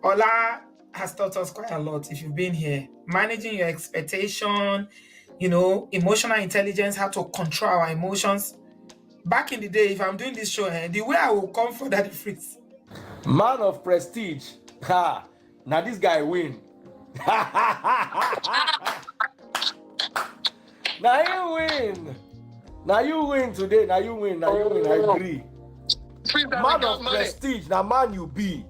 Ola has taught us quite a lot if you've been here. Managing your expectation, emotional intelligence, how to control our emotions. Back in the day, if I'm doing this show, the way I will come for that freeze. Man of prestige. Ha! Now this guy win. Now you win. Now you win today. Now you win. I agree. Man of prestige. Now man you be.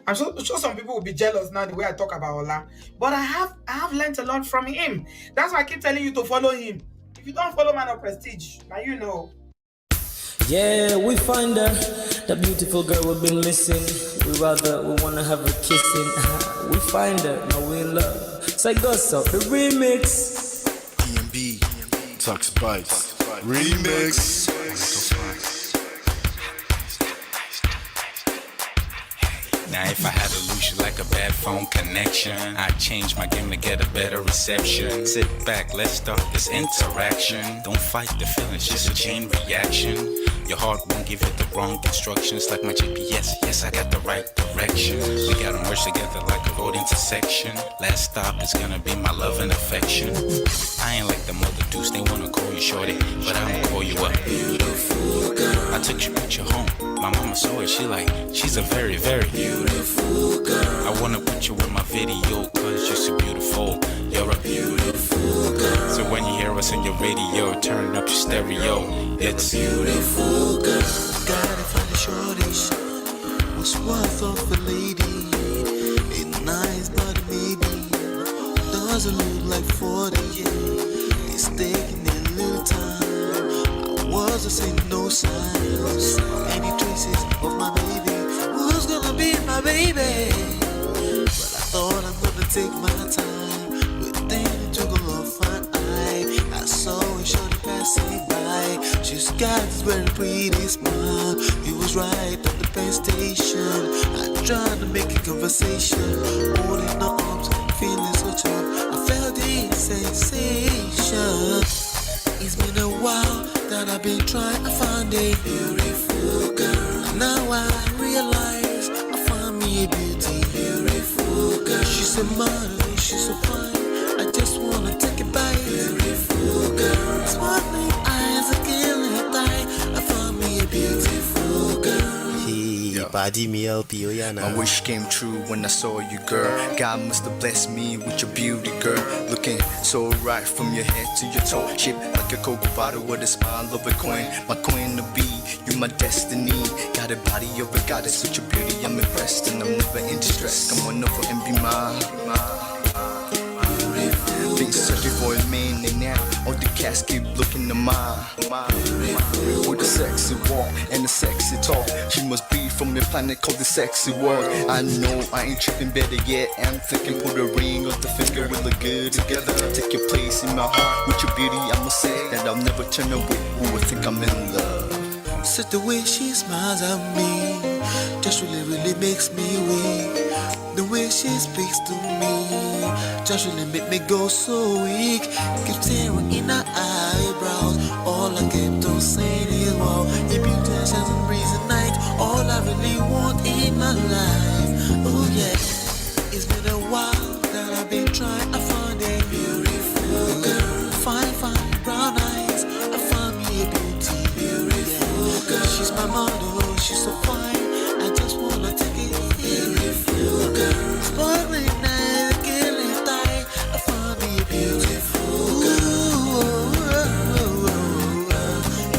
I'm sure some people will be jealous now the way I talk about Ola. But I have learned a lot from him. That's why I keep telling you to follow him. If you don't follow Man of Prestige, now you know. Yeah, we find her, the beautiful girl we've been missing. We wanna have her kissing. We find her, now we in love. Say Gosso, the remix. DMB, Tux Bites, remix. Now if I had to lose you like a bad phone connection, I'd change my game to get a better reception. Sit back, let's start this interaction. Don't fight the feelings, just a chain reaction. Your heart won't give you the wrong instructions. Like my GPS, yes, I got the right direction. We gotta merge together like a road intersection. Last stop is gonna be my love and affection. I ain't like the mother dudes, they wanna call you shorty, but I'ma call you a beautiful girl. I took your picture home, my mama saw it, she's a very, very beautiful girl. I wanna put you in my video, cause you're so beautiful. You're a beautiful girl. So when you hear us on your radio, turn up your stereo. It's beautiful girl. Gotta find a shorty. What's worth of a lady? It's nice, but maybe doesn't look like 40. It's taking a little time. I wasn't seeing no signs, any traces of my baby. Who's gonna be my baby? But I thought I'm gonna take my time. Within took a long fine eye. I saw a shorty passing by. She's got this very pretty smile. He was right at the bus station. I tried to make a conversation, holding her arms, feeling so tough. I felt the sensation. It's been a while that I've been trying to find a beautiful girl. Now I realize I found me a beautiful girl. She's a model, she's so fine. I just wanna take it by. Beautiful girl. Sparkling eyes are killing tight. I found me a beautiful girl. Body me LP, oh yeah, My wish came true when I saw you, girl. God must have blessed me with your beauty, girl. Looking so right from your head to your toe. Shaped like a cocoa bottle with a smile of a queen. My queen to be, you my destiny. Got a body of a goddess with your beauty. I'm impressed and I'm never in distress. Come on over and be mine. Been searching for a man and now all the cats keep looking to mine. With a sexy walk and a sexy talk. She must be from a planet called the sexy world. I know I ain't tripping, better yet I'm thinking put a ring on the finger. We look good together. Take your place in my heart with your beauty. I'ma say that I'll never turn away. Who would think I'm in love? Such the way she smiles at me just really makes me weak. The way she speaks to me just really make me go so weak. Keep staring in her eyebrows. All I kept on saying is wow. Your beauty shines and breeze at night. All I really want in my life. Oh yeah. It's been a while that I've been trying to find a beautiful girl. Fine brown eyes. I found me a beautiful girl. She's my model, she's so fine. I just wanna take it. Beautiful girl. Sparkling eyes, killing tight. I found me a beautiful girl.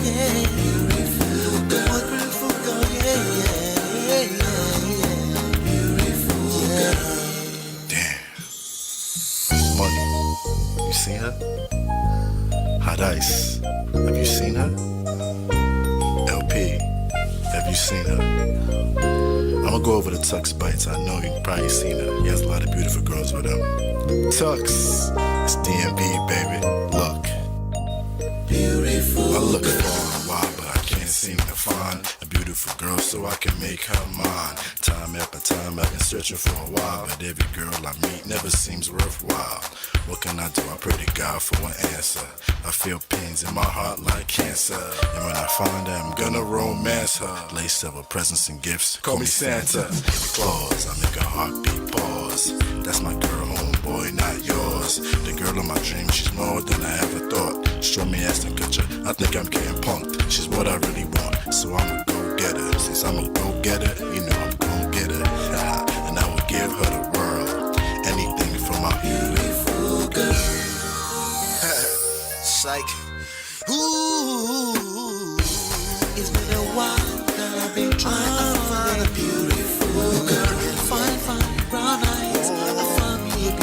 Yeah, beautiful girl. What beautiful girl, yeah. Beautiful girl. Damn. Money. You seen her? Hot Ice. Have you seen her? LP. Have you seen her? I'm gonna go over to Tux Bites. I know you've probably seen her. He has a lot of beautiful girls with him. Tux, it's DMB, baby. Look. Beautiful. I look for a while, but I can't seem to find a beautiful beautiful girl so I can make her mine. Time after time I've been searching for a while, but every girl I meet never seems worthwhile. What can I do? I pray to God for an answer. I feel pains in my heart like cancer, and when I find her, I'm gonna romance her. Lace several presents and gifts, call me Santa Claus. I make a heartbeat pause. That's my girl, homeboy, not yours. The girl of my dreams, she's more than I ever thought. Show me Aston Kutcher, I think I'm getting punked. She's what I really want, so I'ma go get her. Since I'm a go getter, you know I'm gon' get her. And I will give her the world, anything for my beautiful girl. Psych. Ooh, It's been a while that I've been trying to find a beautiful girl. Fine, brown eyes. I found me a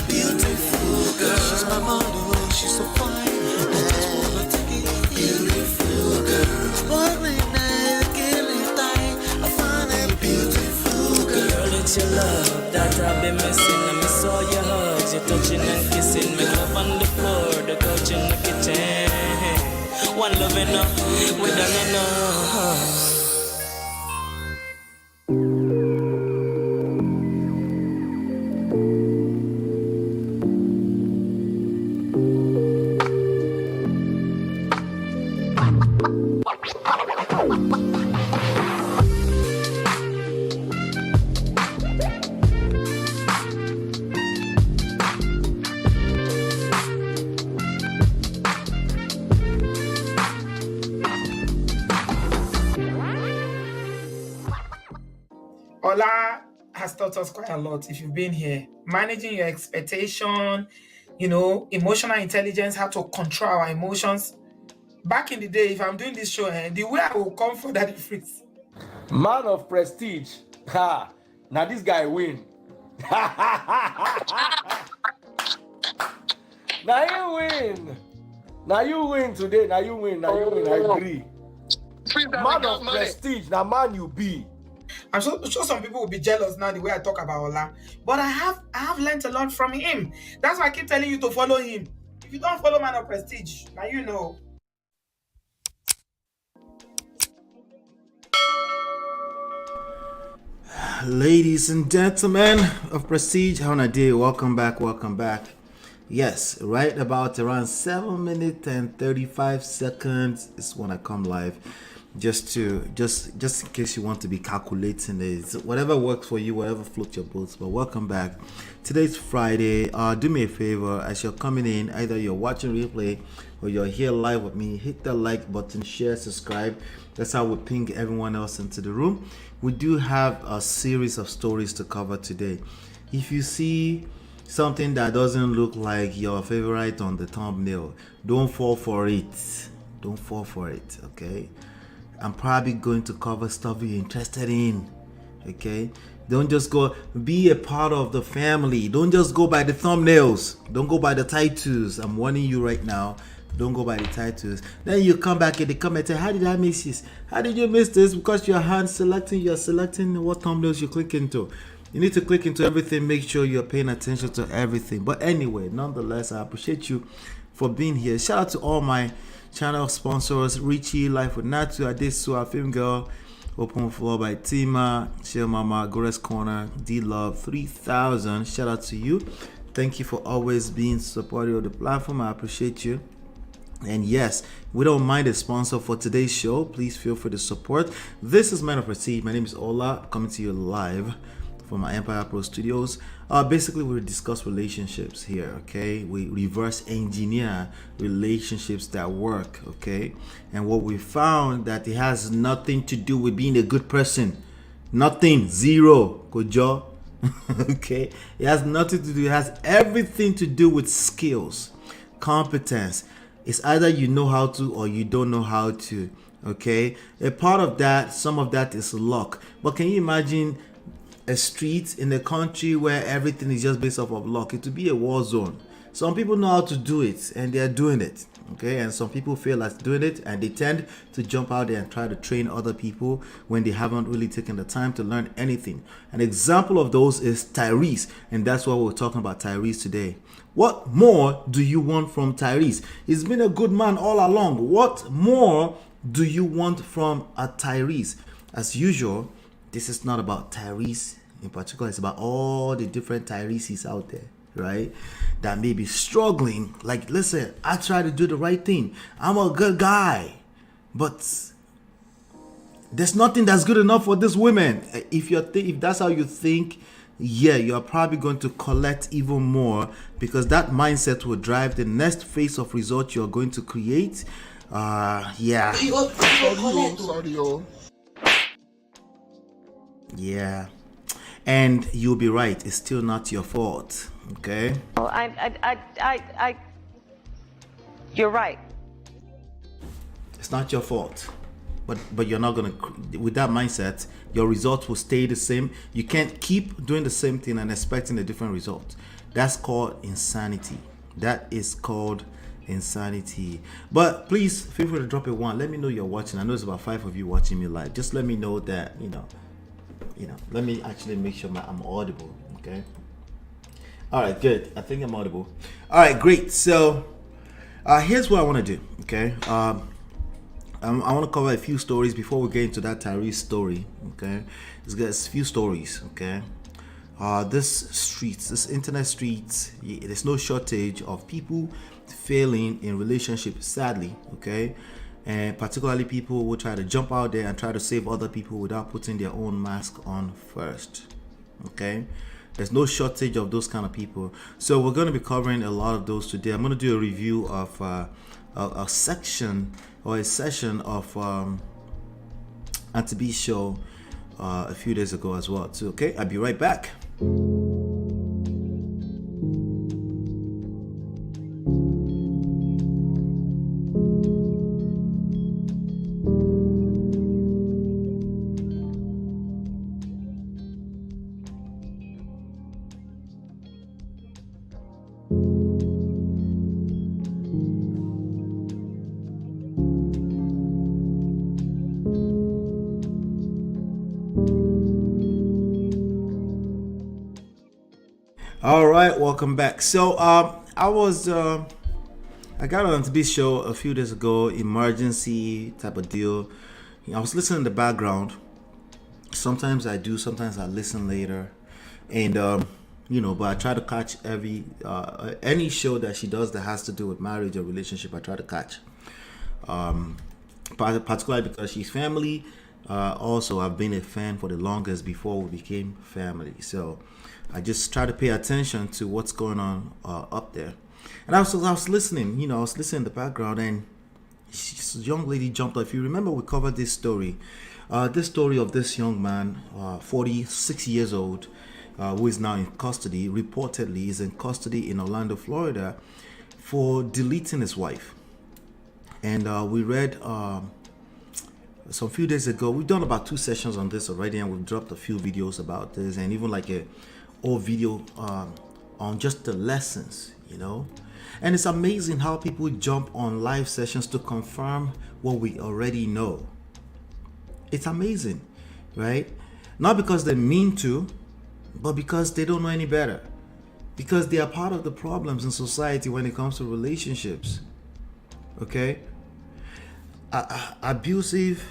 beautiful girl. She's my model, she's so fine. I just wanna take it, beautiful girl. Sparkling eyes, killing time. I found a beautiful girl. Girl, it's your love that I've been missing. I miss all your hugs, your touching and kissing. Make love on the floor, the couch in the kitchen. One love enough, we done enough. Ola has taught us quite a lot if you've been here. Managing your expectation, emotional intelligence, how to control our emotions. Back in the day, if I'm doing this show, the way I will come for that difference. Man of prestige. Ha! Now this guy win. Now you win. Now you win today. Now you win. I agree. Man of prestige. Now man you be. I'm sure some people will be jealous now the way I talk about Ola. But I have learned a lot from him. That's why I keep telling you to follow him. If you don't follow Man of Prestige, now you know. Ladies and gentlemen of Prestige, how a day? Welcome back. Yes, right about around 7 minutes and 35 seconds is when I come live. Just in case you want to be calculating it, whatever works for you, whatever floats your boats. But welcome back. Today's Friday. Do me a favor, as you're coming in, either you're watching replay or you're here live with me, hit the like button, share, subscribe. That's how we ping everyone else into the room. We do have a series of stories to cover today. If you see something that doesn't look like your favorite on the thumbnail, don't fall for it. Okay? I'm probably going to cover stuff you're interested in. Okay? Don't just go be a part of the family. Don't just go by the thumbnails. Don't go by the titles. I'm warning you right now. Don't go by the titles. Then you come back in the comment and say, how did I miss this? How did you miss this? Because you're selecting what thumbnails you click into. You need to click into everything. Make sure you're paying attention to everything. But anyway, nonetheless, I appreciate you for being here. Shout out to all my channel sponsors: Richie, Life with Natu, Adesu, Our Film Girl, Open Floor by Tima, Share Mama, Gores Corner, D Love 3000. Shout out to you. Thank you for always being supportive of the platform. I appreciate you. And yes, we don't mind a sponsor for today's show. Please feel free to support. This is Man of Prestige. My name is Ola, coming to you live from my Empire Pro Studios. Basically, we discuss relationships here, okay? We reverse engineer relationships that work, okay? And what we found that it has nothing to do with being a good person. Nothing, zero, good job, okay? It has nothing to do, it has everything to do with skills, competence. It's either you know how to or you don't know how to, okay? A part of that, some of that is luck. But can you imagine a street in a country where everything is just based off of luck? It would be a war zone. Some people know how to do it and they're doing it, okay? And some people fail at doing it and they tend to jump out there and try to train other people when they haven't really taken the time to learn anything. An example of those is Tyrese, and that's why we're talking about Tyrese today. What more do you want from Tyrese? He's been a good man all along. What more do you want from a Tyrese? As usual, this is not about Tyrese in particular. It's about all the different Tyreses out there, right? That may be struggling. Like, listen, I try to do the right thing. I'm a good guy, but there's nothing that's good enough for this women. If that's how you think, yeah, you're probably going to collect even more, because that mindset will drive the next phase of results you're going to create. Yeah. Yeah. And you'll be right. It's still not your fault. Okay. Well, you're right. It's not your fault. But you're not gonna, with that mindset, your results will stay the same. You can't keep doing the same thing and expecting a different result. That's called insanity. That is called insanity. But please feel free to drop a one. Let me know you're watching. I know there's about 5 of you watching me live. Just let me know that, you know, let me actually make sure I'm audible. Okay. All right, good. I think I'm audible. All right, great. So here's what I want to do. Okay. I want to cover a few stories before we get into that Tyrese story. Okay, there's a few stories. Okay, this internet streets, there's no shortage of people failing in relationships, sadly. Okay, and particularly people who try to jump out there and try to save other people without putting their own mask on first. Okay, there's no shortage of those kind of people. So we're going to be covering a lot of those today. I'm going to do a review of a section or a session of Auntie B's show a few days ago as well. So, okay, I'll be right back. All right, welcome back. So I got on this show a few days ago, emergency type of deal. I was listening in the background. Sometimes I do, sometimes I listen later, and but I try to catch any show that she does that has to do with marriage or relationship. I try to catch, particularly because she's family. Also, I've been a fan for the longest before we became family. So I just try to pay attention to what's going on up there. And I was listening, I was listening in the background, and this young lady jumped up. If you remember, we covered this story of this young man, 46 years old, who is now in custody, reportedly is in custody in Orlando, Florida, for deleting his wife. And we read some few days ago, we've done about 2 sessions on this already, and we've dropped a few videos about this, and even like a whole video on just the lessons, and it's amazing how people jump on live sessions to confirm what we already know. It's amazing, right? Not because they mean to, but because they don't know any better, because they are part of the problems in society when it comes to relationships. Okay, abusive,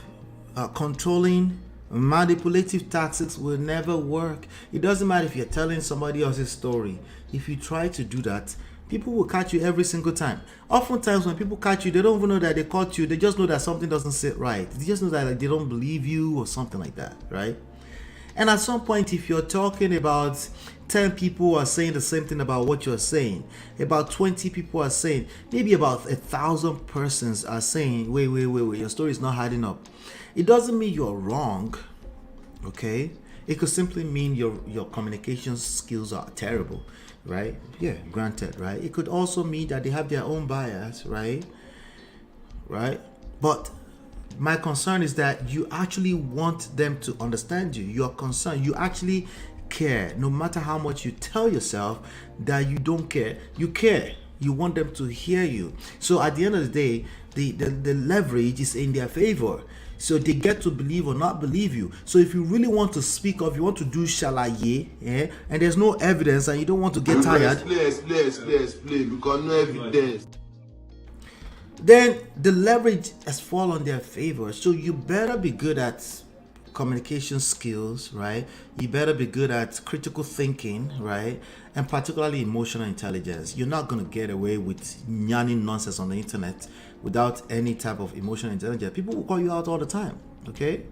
controlling, manipulative tactics will never work. It doesn't matter if you're telling somebody else's story. If you try to do that, people will catch you every single time. Oftentimes when people catch you, they don't even know that they caught you. They just know that something doesn't sit right. They just know that they don't believe you or something like that, right? And at some point, if you're talking about 10 people are saying the same thing about what you're saying, about 20 people are saying, maybe about 1,000 persons are saying, wait, your story is not adding up. It doesn't mean you're wrong, okay? It could simply mean your communication skills are terrible, right? Yeah, granted, right? It could also mean that they have their own bias, right? But my concern is that you actually want them to understand you. You're concerned. You actually care. No matter how much you tell yourself that you don't care, you care. You want them to hear you. So at the end of the day, the leverage is in their favor. So they get to believe or not believe you. So if you really want to speak of, you want to do shalaye, and there's no evidence and you don't want to get tired. Explain, because no evidence. then the leverage has fallen in their favor. So you better be good at communication skills, right? You better be good at critical thinking, right? And particularly emotional intelligence. You're not going to get away with yarning nonsense on the internet without any type of emotional intelligence. People will call you out all the time, okay?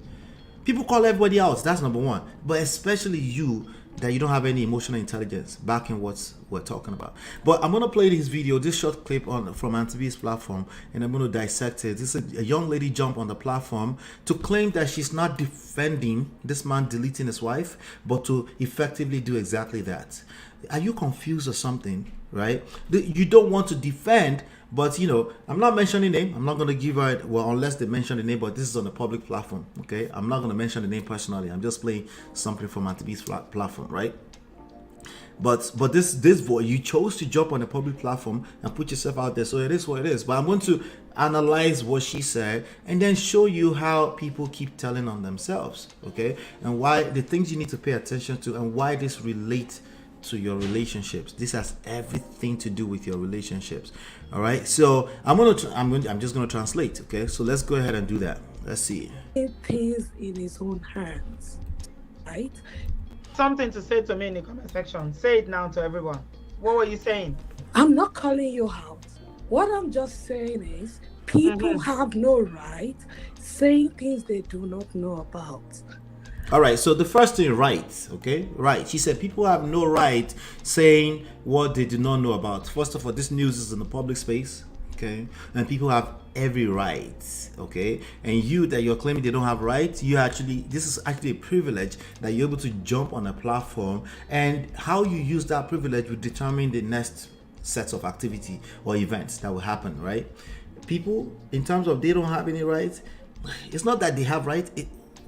People call everybody else. That's number one. But especially you, that you don't have any emotional intelligence, back in what we're talking about. But I'm gonna play this video, this short clip from Auntie B's platform, and I'm gonna dissect it. This is a young lady jump on the platform to claim that she's not defending this man deleting his wife, but to effectively do exactly that. Are you confused or something? Right? You don't want to defend, but you know, I'm not mentioning name. I'm not going to give her, well, unless they mention the name, but this is on a public platform. Okay, I'm not going to mention the name personally. I'm just playing something from Auntie B's platform, right? But this voice, you chose to jump on a public platform and put yourself out there, so it is what it is. But I'm going to analyze what she said and then show you how people keep telling on themselves, okay, and why the things you need to pay attention to and why this relates to your relationships. This has everything to do with your relationships. All right, so I'm just gonna translate. Okay, so let's go ahead and do that. Let's see. Things in his own hands, right? Something to say to me in the comment section. Say it now to everyone. What were you saying? I'm not calling you out. What I'm just saying is people have no right saying things they do not know about. All right, so the first thing, right, okay, right. She said people have no right saying what they do not know about. First of all, this news is in the public space, okay, and people have every right, okay, and you that you're claiming they don't have rights, this is actually a privilege that you're able to jump on a platform, and how you use that privilege will determine the next sets of activity or events that will happen, right? People, in terms of they don't have any rights, it's not that they have rights.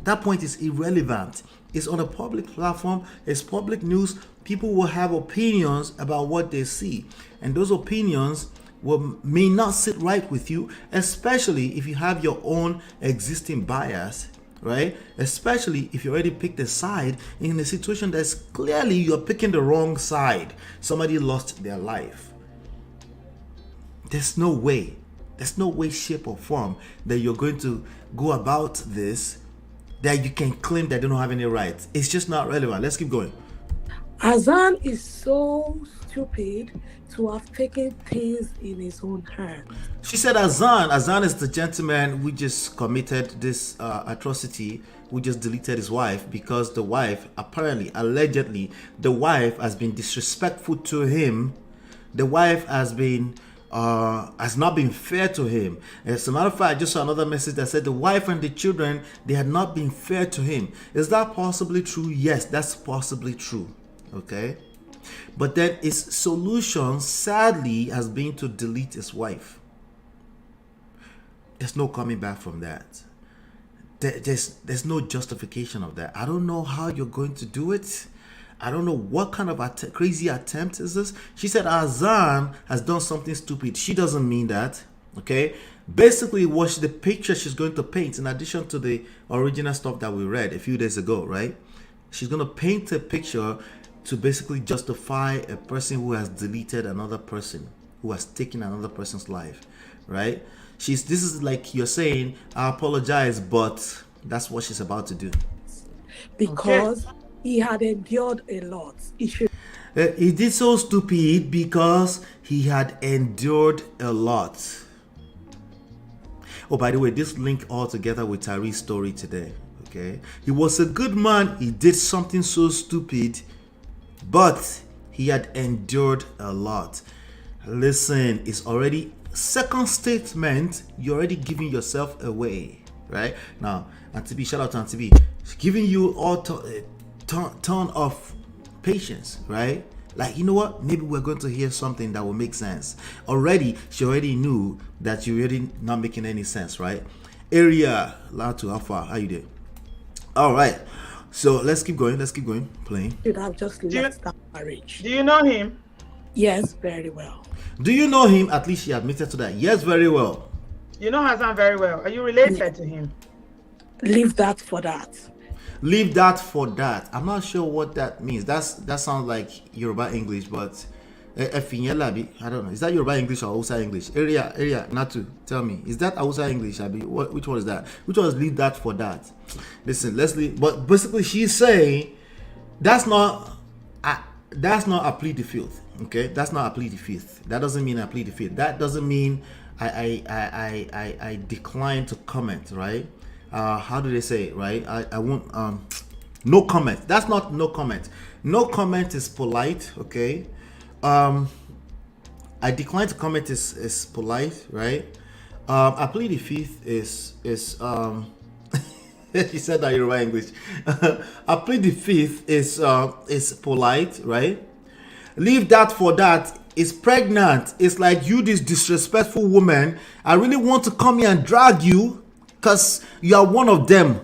That point is irrelevant. It's on a public platform. It's public news. People will have opinions about what they see, and those opinions may not sit right with you, especially if you have your own existing bias, right? Especially if you already picked a side in a situation that's clearly you're picking the wrong side. Somebody lost their life. There's no way, shape or form that you're going to go about this that you can claim that they don't have any rights. It's just not relevant. Let's keep going. Hassan is so stupid to have taken things in his own hands. She said Hassan is the gentleman who just committed this atrocity, who just deleted his wife because the wife, apparently, allegedly, the wife has been disrespectful to him. The wife has not been fair to him. As a matter of fact, I just saw another message that said the wife and the children, they had not been fair to him. Is that possibly true? Yes, that's possibly true. Okay, but then his solution, sadly, has been to delete his wife. There's no coming back from that. There's no justification of that. I don't know how you're going to do it. I don't know what kind of crazy attempt is this. She said Hassan has done something stupid. She doesn't mean that. Okay, basically the picture she's going to paint, in addition to the original stuff that we read a few days ago, right? She's going to paint a picture to basically justify a person who has deleted another person, who has taken another person's life, right? This is like you're saying, I apologize, but that's what she's about to do. Because he had endured a lot. He did so stupid because he had endured a lot. Oh, by the way, this link all together with Tyree's story today. Okay, he was a good man. He did something so stupid, but he had endured a lot. Listen, it's already second statement. You're already giving yourself away, right? Now, Auntie B, shout out to Auntie B. She's giving you all ton of patience, right? Like, you know what? Maybe we're going to hear something that will make sense. She already knew that you're already not making any sense, right? Area, loud to how far? How you doing? All right. So let's keep going. Playing. Should have just left that marriage. Do you know him? Yes, very well. Do you know him? At least she admitted to that. Yes, very well. You know Hassan very well. Are you related to him? Leave that for that. Leave that for that. I'm not sure what that means. That sounds like Yoruba English, but Efinyela, I don't know. Is that Yoruba English or Hausa English? Area, Natu, tell me. Is that Hausa English, Abi? Which one is that? Which one is leave that for that? Listen, let's leave. But basically, she's saying that's not a plead the fifth. Okay, that's not a plead the fifth. That doesn't mean I plead the fifth. That doesn't mean I decline to comment. Right? How do they say it? Right? I won't. No comment. That's not no comment. No comment is polite. Okay. I decline to comment is polite, right? I plead the fifth is she said that Yoruba English. I plead the fifth is polite, right? Leave that for that. Is pregnant. It's like you, this disrespectful woman. I really want to come here and drag you because you are one of them.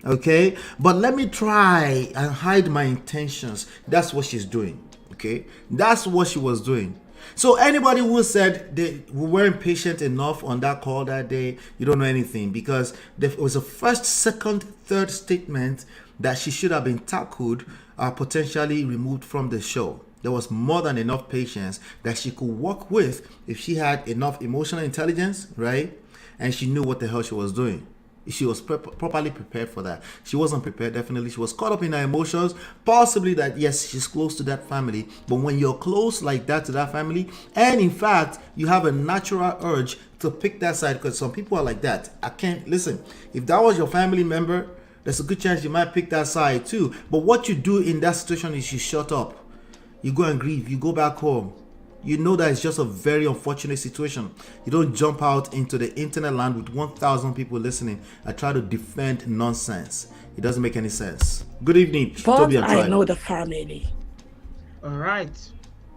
Okay, but let me try and hide my intentions. That's what she's doing. Okay, that's what she was doing. So anybody who said they weren't patient enough on that call that day, you don't know anything, because there was a first, second, third statement that she should have been tackled, potentially removed from the show. There was more than enough patience that she could work with if she had enough emotional intelligence, right? And she knew what the hell she was doing. She was properly prepared for that. She wasn't prepared, definitely. She was caught up in her emotions. Possibly that, yes, she's close to that family. But when you're close like that to that family, and in fact, you have a natural urge to pick that side, because some people are like that. I can't, listen, if that was your family member, there's a good chance you might pick that side too. But what you do in that situation is you shut up. You go and grieve. You go back home. You know that it's just a very unfortunate situation. You don't jump out into the internet land with 1,000 people listening and try to defend nonsense. It doesn't make any sense. Good evening, But Toby and I Troy. know the family. All right.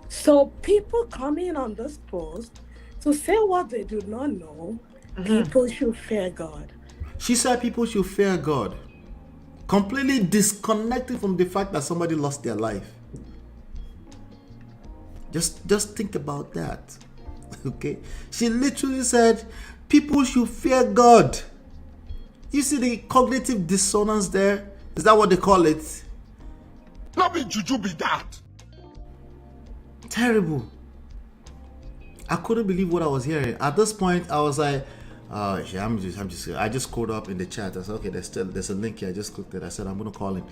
So people coming on this post to say what they do not know, people should fear God. She said people should fear God. Completely disconnected from the fact that somebody lost their life. Just think about that. Okay? She literally said people should fear God. You see the cognitive dissonance there? Is that what they call it? Not be juju be that. Terrible. I couldn't believe what I was hearing. At this point, I was like, oh, yeah, I just scrolled up in the chat. I said, okay, there's a link here. I just clicked it. I said, I'm gonna call him.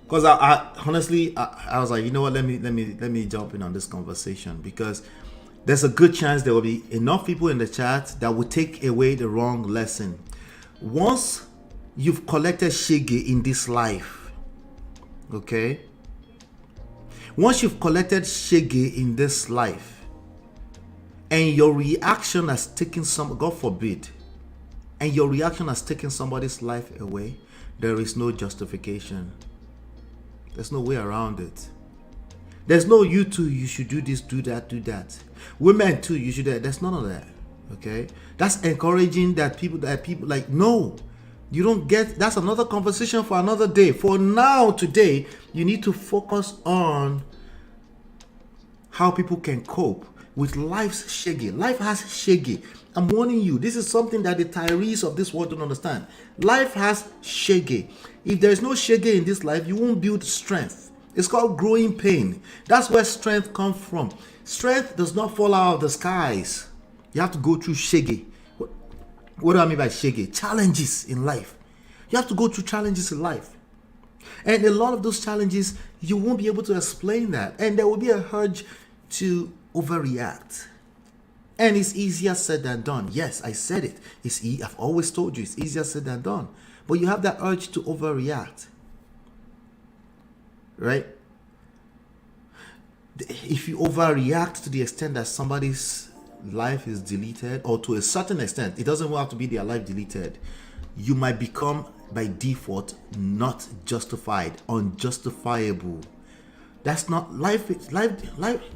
Because I honestly, I was like, you know what, let me jump in on this conversation, because there's a good chance there will be enough people in the chat that will take away the wrong lesson. Once you've collected shege in this life, okay? Once you've collected shege in this life, and your reaction has taken God forbid, and your reaction has taken somebody's life away, there is no justification. There's no way around it. There's no you too, you should do this, do that, do that. Women too, you should do that. There's none of that. Okay? That's encouraging that people like, no. You don't get, that's another conversation for another day. For now, today, you need to focus on how people can cope with life's shege. Life has shege. I'm warning you, this is something that the Tyrees of this world don't understand. Life has shege. If there is no shege in this life, you won't build strength. It's called growing pain. That's where strength comes from. Strength does not fall out of the skies. You have to go through shege. What do I mean by shege? Challenges in life. You have to go through challenges in life. And a lot of those challenges, you won't be able to explain that. And there will be a urge to overreact. And it's easier said than done. Yes, I said it. I've always told you it's easier said than done. But you have that urge to overreact. Right? If you overreact to the extent that somebody's life is deleted, or to a certain extent, it doesn't have to be their life deleted, you might become by default not justified, unjustifiable. That's not life.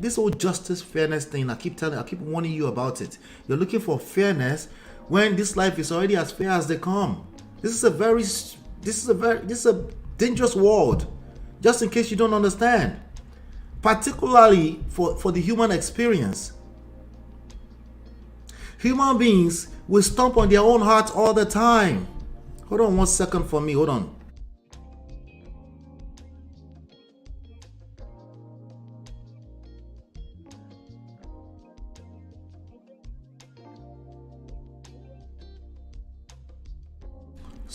This whole justice, fairness thing, I keep warning you about it. You're looking for fairness when this life is already as fair as they come. This is a dangerous world. Just in case you don't understand, particularly for the human experience. Human beings will stomp on their own hearts all the time. Hold on 1 second for me. Hold on.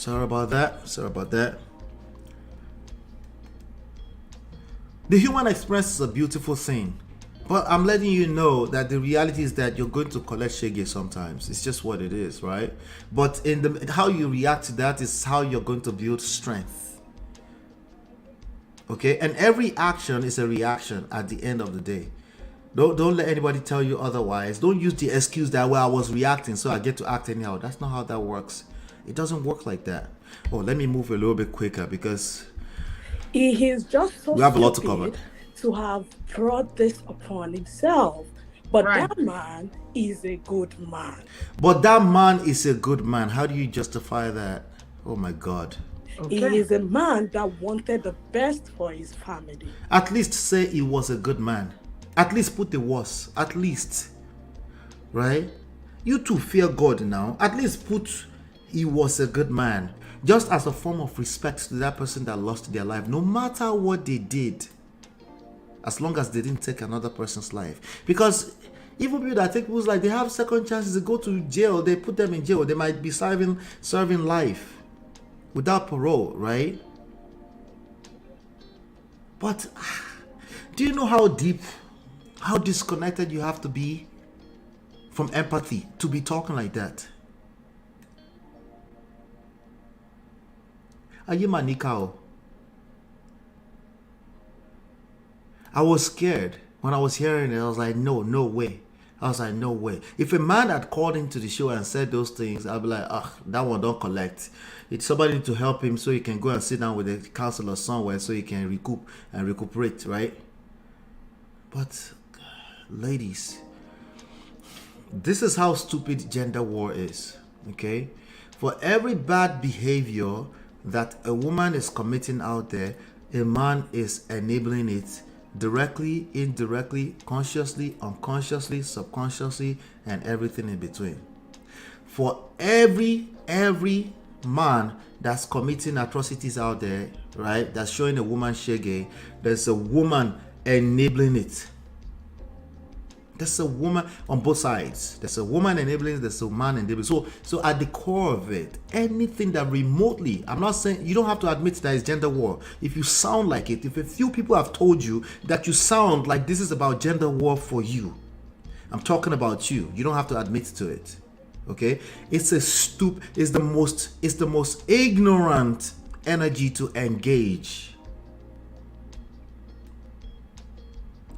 Sorry about that. Sorry about that. The human experience is a beautiful thing. But I'm letting you know that the reality is that you're going to collect shege sometimes. It's just what it is, right? But in the how you react to that is how you're going to build strength. Okay? And every action is a reaction at the end of the day. Don't let anybody tell you otherwise. Don't use the excuse that, well, I was reacting, so I get to act anyhow. That's not how that works. It doesn't work like that. Oh, let me move a little bit quicker because He is just so we have a lot to stupid cover. to have brought this upon himself. But Right. that man is a good man. But that man is a good man. How do you justify that? Oh my God. He is a man that wanted the best for his family. At least say he was a good man. At least put the was. At least. Right? You two fear God now. At least put he was a good man. Just as a form of respect to that person that lost their life. No matter what they did. As long as they didn't take another person's life. Because even people that take people's life, they have second chances. They go to jail. They put them in jail. They might be serving life without parole, right? But do you know how deep, how disconnected you have to be from empathy to be talking like that? Are you manikao? I was scared when I was hearing it. I was like, no way. I was like, no way. If a man had called into the show and said those things, I'd be like, that one don't collect. It's somebody to help him so he can go and sit down with a counselor somewhere so he can recuperate, right? But, ladies, this is how stupid gender war is, okay? For every bad behavior that a woman is committing out there, a man is enabling it directly, indirectly, consciously, unconsciously, subconsciously, and everything in between. For every man that's committing atrocities out there, right, that's showing a woman shege, there's a woman enabling it. There's a woman on both sides. There's a woman enabling it, there's a man enabling. So at the core of it, anything that remotely, I'm not saying, you don't have to admit that it's gender war. If you sound like it, if a few people have told you that you sound like this is about gender war for you, I'm talking about you. You don't have to admit to it. Okay? It's the most ignorant energy to engage.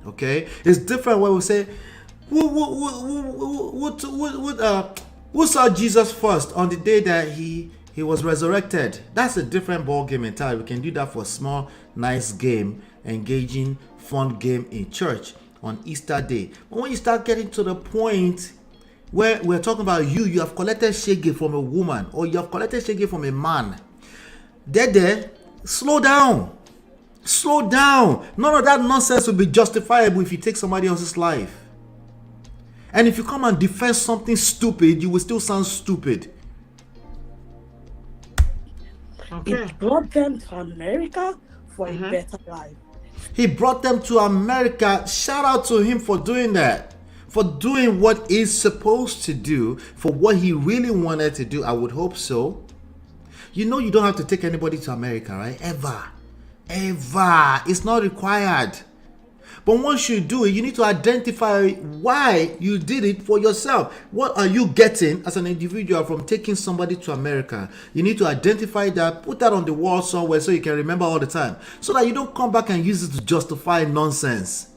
Okay? It's different when we say, who saw Jesus first on the day that he was resurrected? That's a different ball game entirely. We can do that for a small, nice game, engaging, fun game in church on Easter Day. But when you start getting to the point where we're talking about you have collected shege from a woman or you have collected shege from a man, there, slow down. Slow down. None of that nonsense will be justifiable if you take somebody else's life. And if you come and defend something stupid, you will still sound stupid. Okay. He brought them to America for a better life. He brought them to America. Shout out to him for doing that. For doing what he's supposed to do. For what he really wanted to do. I would hope so. You know you don't have to take anybody to America, right? Ever. It's not required. But once you do it, you need to identify why you did it for yourself. What are you getting as an individual from taking somebody to America? You need to identify that, put that on the wall somewhere so you can remember all the time. So that you don't come back and use it to justify nonsense.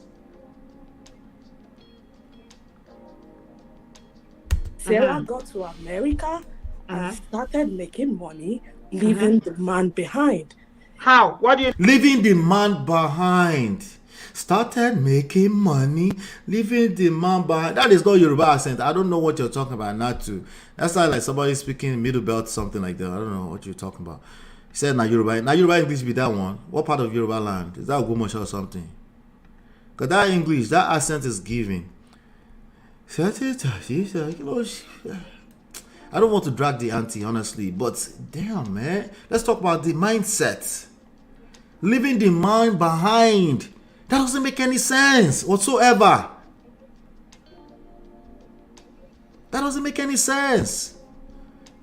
Sarah got to America and started making money, leaving the man behind. How? What do you... Leaving the man behind. Started making money, leaving the man behind. That is not Yoruba accent. I don't know what you're talking about. Not to. That's not like somebody speaking middle belt, something like that. I don't know what you're talking about. He said, "Na Yoruba English be that one." What part of Yoruba land is that? Ogbomoso or something? Because that English, that accent is giving. I don't want to drag the auntie, honestly, but damn, man. Let's talk about the mindset. Leaving the mind behind. That doesn't make any sense whatsoever. That doesn't make any sense.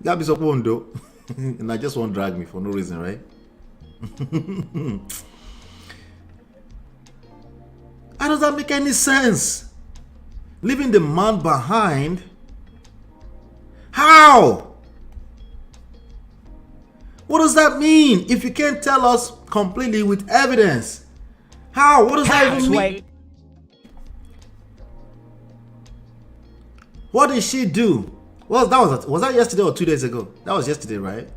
Gabi Sopondo. And I just won't drag me for no reason, right? How does that make any sense? Leaving the man behind? How? What does that mean if you can't tell us completely with evidence? How? What does that even mean? What did she do? Was that yesterday or 2 days ago? That was yesterday, right?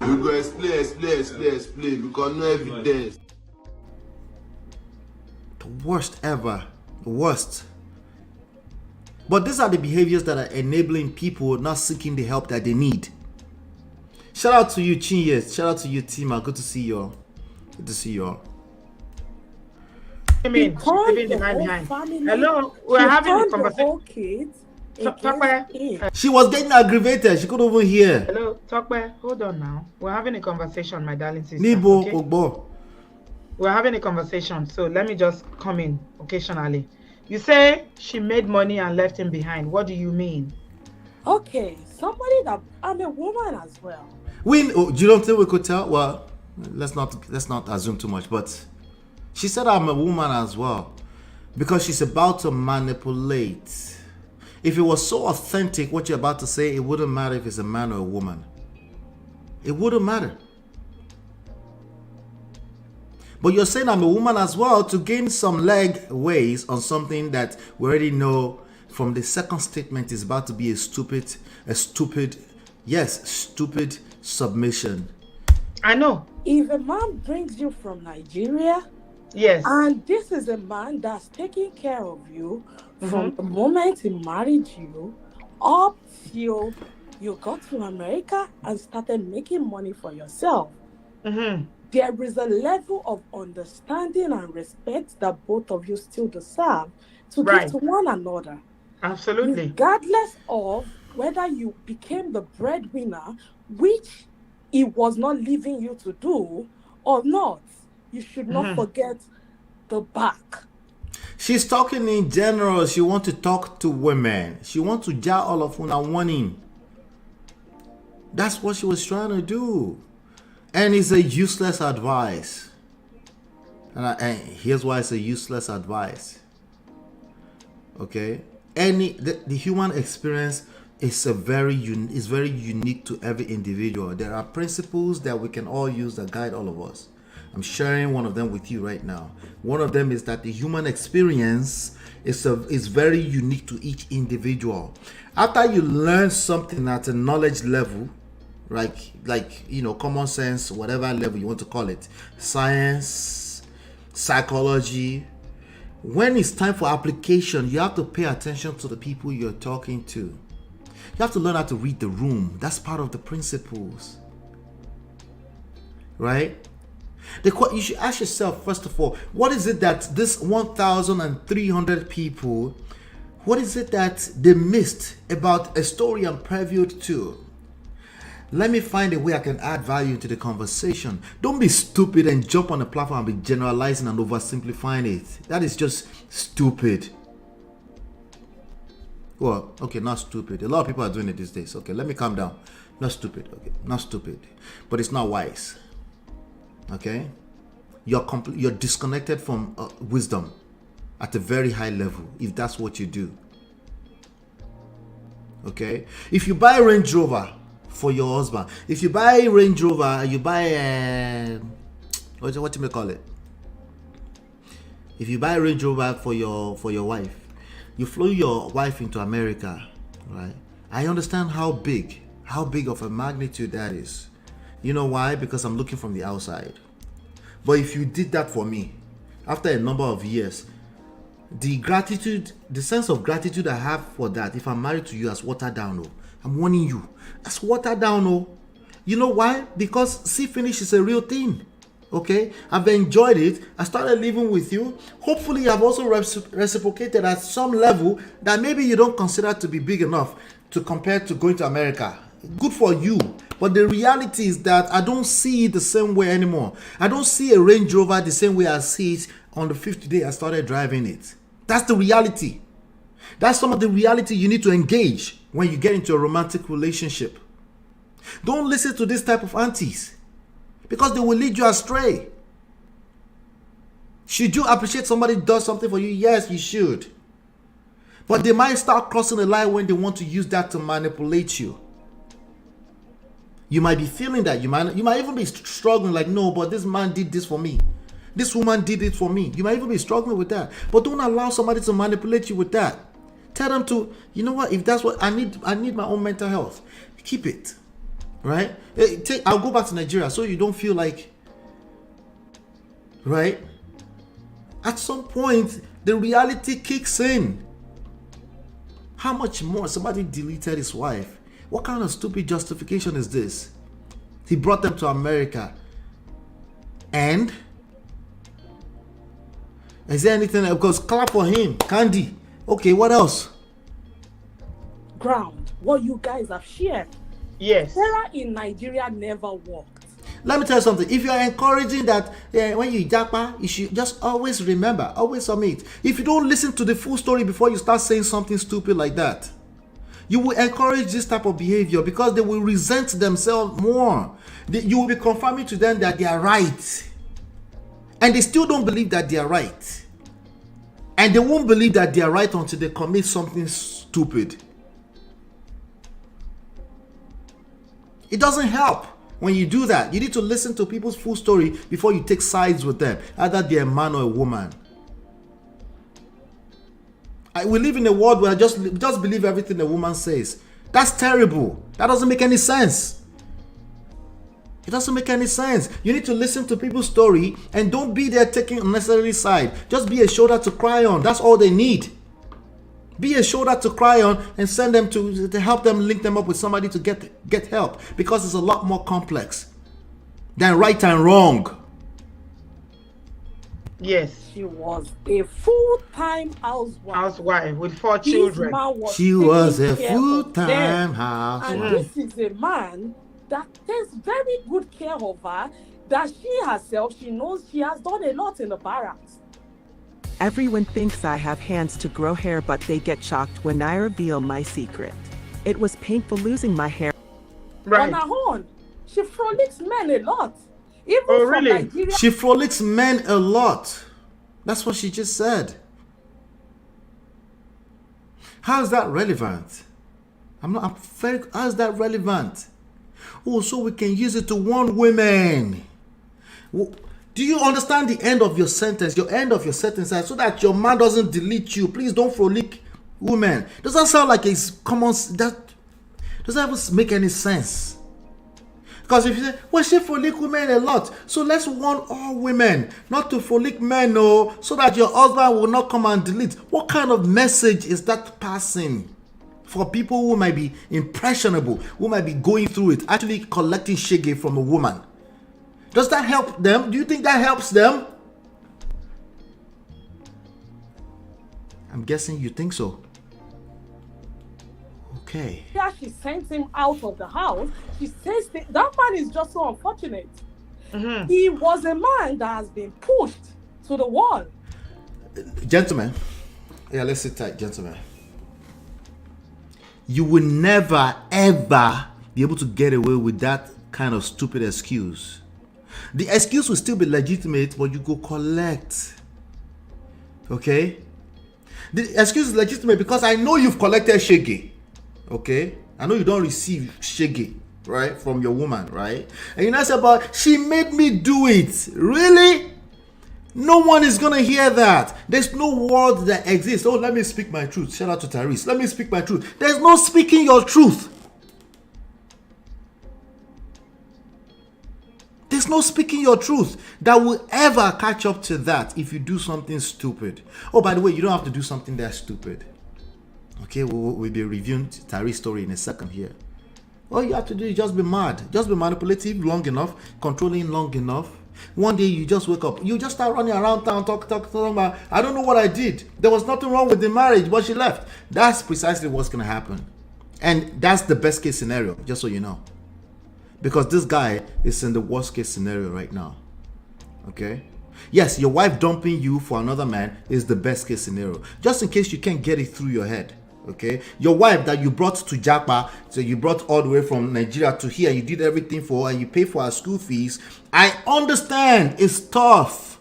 We go explain because no evidence. The worst ever. The worst. But these are the behaviors that are enabling people not seeking the help that they need. Shout out to you, Chinye. Shout out to you, Tima. Good to see you all. Good to see you all. I mean, leaving the man behind. Hello, we're having a conversation. She was getting aggravated. She couldn't even hear. Hello, Tokwe, hold on now. We're having a conversation, my darling sister. Nibo, okay? Ogbo. We're having a conversation, so let me just come in occasionally. You say she made money and left him behind. What do you mean? Okay, somebody that I'm a woman as well. Do you don't think we could tell? Well, let's not assume too much. But she said I'm a woman as well because she's about to manipulate. If it was so authentic, what you're about to say, it wouldn't matter if it's a man or a woman. It wouldn't matter. But you're saying I'm a woman as well to gain some leg ways on something that we already know from the second statement is about to be a stupid submission. I know. If a man brings you from Nigeria, yes, and this is a man that's taking care of you from the moment he married you up till you got to America and started making money for yourself. There is a level of understanding and respect that both of you still deserve to give to one another. Absolutely. Regardless of whether you became the breadwinner, which he was not leaving you to do or not, you should not forget the back. She's talking in general. She wants to talk to women. She wants to jar all of una warning. That's what she was trying to do. And it's a useless advice. And here's why it's a useless advice. Okay? The human experience is very unique to every individual. There are principles that we can all use that guide all of us. I'm sharing one of them with you right now. One of them is that the human experience is very unique to each individual. After you learn something at a knowledge level, like common sense, whatever level you want to call it, science, psychology, when it's time for application, you have to pay attention to the people you're talking to. You have to learn how to read the room. That's part of the principles, right? You should ask yourself, first of all, what is it that this 1,300 people, what is it that they missed about a story I'm previewed to? Let me find a way I can add value to the conversation. Don't be stupid and jump on the platform and be generalizing and oversimplifying it. That is just stupid. Well, okay, not stupid. A lot of people are doing it these days. Okay, let me calm down. Not stupid. Okay, not stupid. But it's not wise. Okay? You're disconnected from wisdom at a very high level if that's what you do. Okay? If you buy a Range Rover for your husband, if you buy a Range Rover, you buy what you may call it. If you buy a Range Rover for your wife, you flew your wife into America, right? I understand how big of a magnitude that is. You know why? Because I'm looking from the outside. But if you did that for me, after a number of years, the sense of gratitude I have for that, if I'm married to you, has watered down. I'm warning you. That's watered down. You know why? Because see finish is a real thing. Okay? I've enjoyed it. I started living with you. Hopefully, I've also reciprocated at some level that maybe you don't consider to be big enough to compare to going to America. Good for you. But the reality is that I don't see it the same way anymore. I don't see a Range Rover the same way I see it on the 5th day I started driving it. That's the reality. That's some of the reality you need to engage when you get into a romantic relationship. Don't listen to this type of aunties because they will lead you astray. Should you appreciate somebody does something for you? Yes, you should. But they might start crossing the line when they want to use that to manipulate you. You might be feeling that. You might even be struggling like, no, but this man did this for me. This woman did it for me. You might even be struggling with that. But don't allow somebody to manipulate you with that. Tell them to, you know what, if that's what I need my own mental health. Keep it. Right? I'll go back to Nigeria so you don't feel like, right? At some point, the reality kicks in. How much more? Somebody deleted his wife. What kind of stupid justification is this? He brought them to America. And? Is there anything else? Because clap for him. Candy. Okay, what else? Ground. What you guys have shared. Yes. Sarah in Nigeria never worked. Let me tell you something. If you are encouraging that when you Japa, you should just always remember, always submit. If you don't listen to the full story before you start saying something stupid like that, you will encourage this type of behavior because they will resent themselves more. You will be confirming to them that they are right. And they still don't believe that they are right. And they won't believe that they are right until they commit something stupid. It doesn't help when you do that. You need to listen to people's full story before you take sides with them, either they're a man or a woman. We live in a world where just believe everything a woman says. That's terrible. That doesn't make any sense. It doesn't make any sense. You need to listen to people's story and don't be there taking unnecessary side. Just be a shoulder to cry on. That's all they need. Be a shoulder to cry on and send them to help them, link them up with somebody to get help, because it's a lot more complex than right and wrong. Yes. She was a full-time housewife with 4 children. She was a full-time housewife. And this is a man that takes very good care of her, that she herself, she knows she has done a lot in the barracks. Everyone thinks I have hands to grow hair, but they get shocked when I reveal my secret. It was painful losing my hair. On her own, she frolics men a lot. Even from Nigeria. She frolics men a lot. That's what she just said. How is that relevant? How is that relevant? Oh, so we can use it to warn women. Do you understand the end of your sentence? Your end of your sentence, so that your man doesn't delete you. Please don't frolic women. Does that sound like it's common? That doesn't even make any sense. Because if you say, well, she frolic women a lot, so let's warn all women not to frolic men, no, so that your husband will not come and delete. What kind of message is that passing for people who might be impressionable, who might be going through it, actually collecting shege from a woman? Does that help them? Do you think that helps them? I'm guessing you think so. Okay. Yeah, she sent him out of the house. She says that man is just so unfortunate. Mm-hmm. He was a man that has been pushed to the wall. Gentlemen, let's sit tight, gentlemen. You will never, ever be able to get away with that kind of stupid excuse. The excuse will still be legitimate, but you go collect. Okay? The excuse is legitimate because I know you've collected shege. Okay? I know you don't receive shege, right? From your woman, right? And you know about, she made me do it. Really? No one is gonna hear that. There's no word that exists. Oh, let me speak my truth. Shout out to Tyrese. Let me speak my truth. There's no speaking your truth. There's no speaking your truth that will ever catch up to that if you do something stupid. Oh, by the way, you don't have to do something that stupid. Okay, we'll be reviewing Tyrese's story in a second here. All you have to do is just be mad. Just be manipulative long enough, controlling long enough. One day you just wake up. You just start running around town, talking about, I don't know what I did. There was nothing wrong with the marriage, but she left. That's precisely what's going to happen. And that's the best case scenario, just so you know. Because this guy is in the worst case scenario right now. Okay? Yes, your wife dumping you for another man is the best case scenario. Just in case you can't get it through your head. Okay, your wife that you brought to Japa, so you brought all the way from Nigeria to here, you did everything for her and you pay for her school fees. I understand it's tough,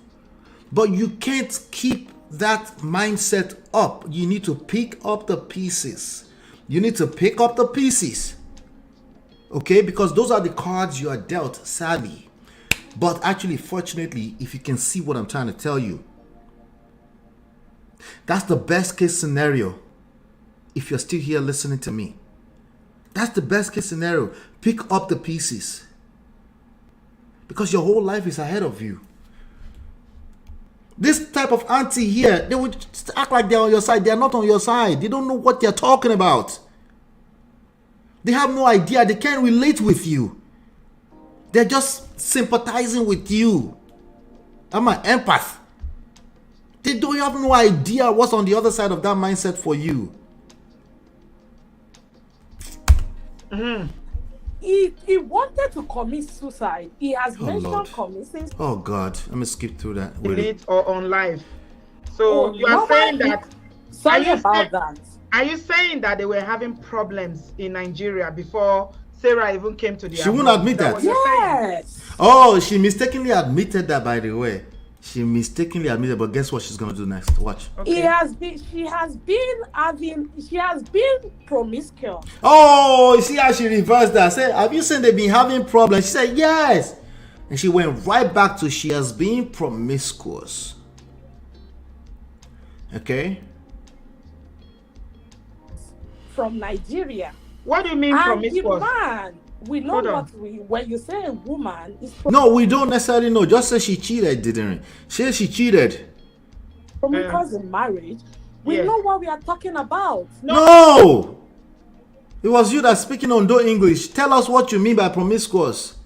but you can't keep that mindset up. You need to pick up the pieces. You need to pick up the pieces. Okay, because those are the cards you are dealt, sadly. But actually, fortunately, if you can see what I'm trying to tell you, that's the best case scenario. If you're still here listening to me, that's the best case scenario. Pick up the pieces, because your whole life is ahead of you. This type of auntie here, they would just act like they're on your side. They're not on your side. They don't know what they're talking about. They have no idea. They can't relate with you. They're just sympathizing with you. I'm an empath. They don't have no idea what's on the other side of that mindset for you. He wanted to commit suicide. He has mentioned Lord. committing. Oh God, let me skip through that. In it or on live. So you are no, saying that. Sorry about that. Are you saying that they were having problems in Nigeria before Sarah even came to the? She won't admit that. Yes. Oh, she mistakenly admitted that, by the way. She mistakenly admitted, but guess what she's gonna do next? Watch. She has been promiscuous. Oh, you see how she reversed that? Say, have you seen they've been having problems? She said yes. And she went right back to she has been promiscuous. Okay. From Nigeria. What do you mean promiscuous? Man, we know when you say a woman is No, we don't necessarily know. Just say she cheated, didn't it? Say she cheated. Because in marriage, we know what we are talking about. No! It was you that's speaking Ondo English. Tell us what you mean by promiscuous.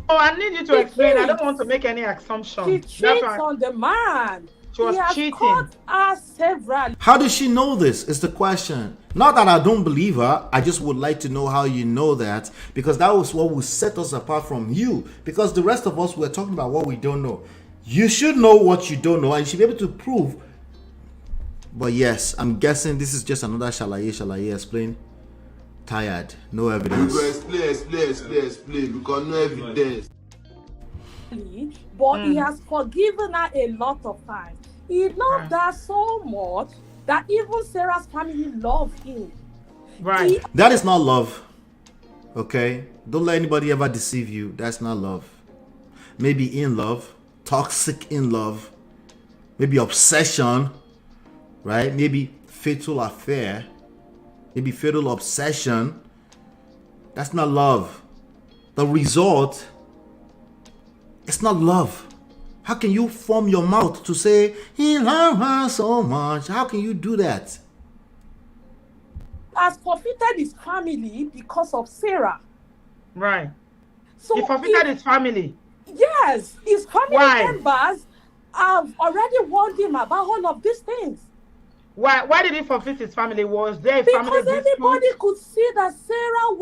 Oh, I need you to explain. I don't want to make any assumption. She cheats on the man. She was cheating. Caught her several. How does she know this is the question. Not that I don't believe her. I just would like to know how you know that, because that was what will set us apart from you. Because the rest of us, we're talking about what we don't know. You should know what you don't know, and you should be able to prove. But yes, I'm guessing this is just another shalaye, explain. Tired, no evidence. Explain, because no evidence. But he has forgiven her a lot of times. He loved her so much that even Sarah's family loved him. Right. That is not love. Okay? Don't let anybody ever deceive you. That's not love. Maybe in love, toxic in love, maybe obsession, right? Maybe fatal affair, maybe fatal obsession. That's not love. The result, it's not love. How can you form your mouth to say he loved her so much? How can you do that? Has forfeited his family because of Sarah. Right. So he forfeited his family. Yes, his family members have already warned him about all of these things. Why did he forfeit his family? Was there a family because dispute? everybody could see that Sarah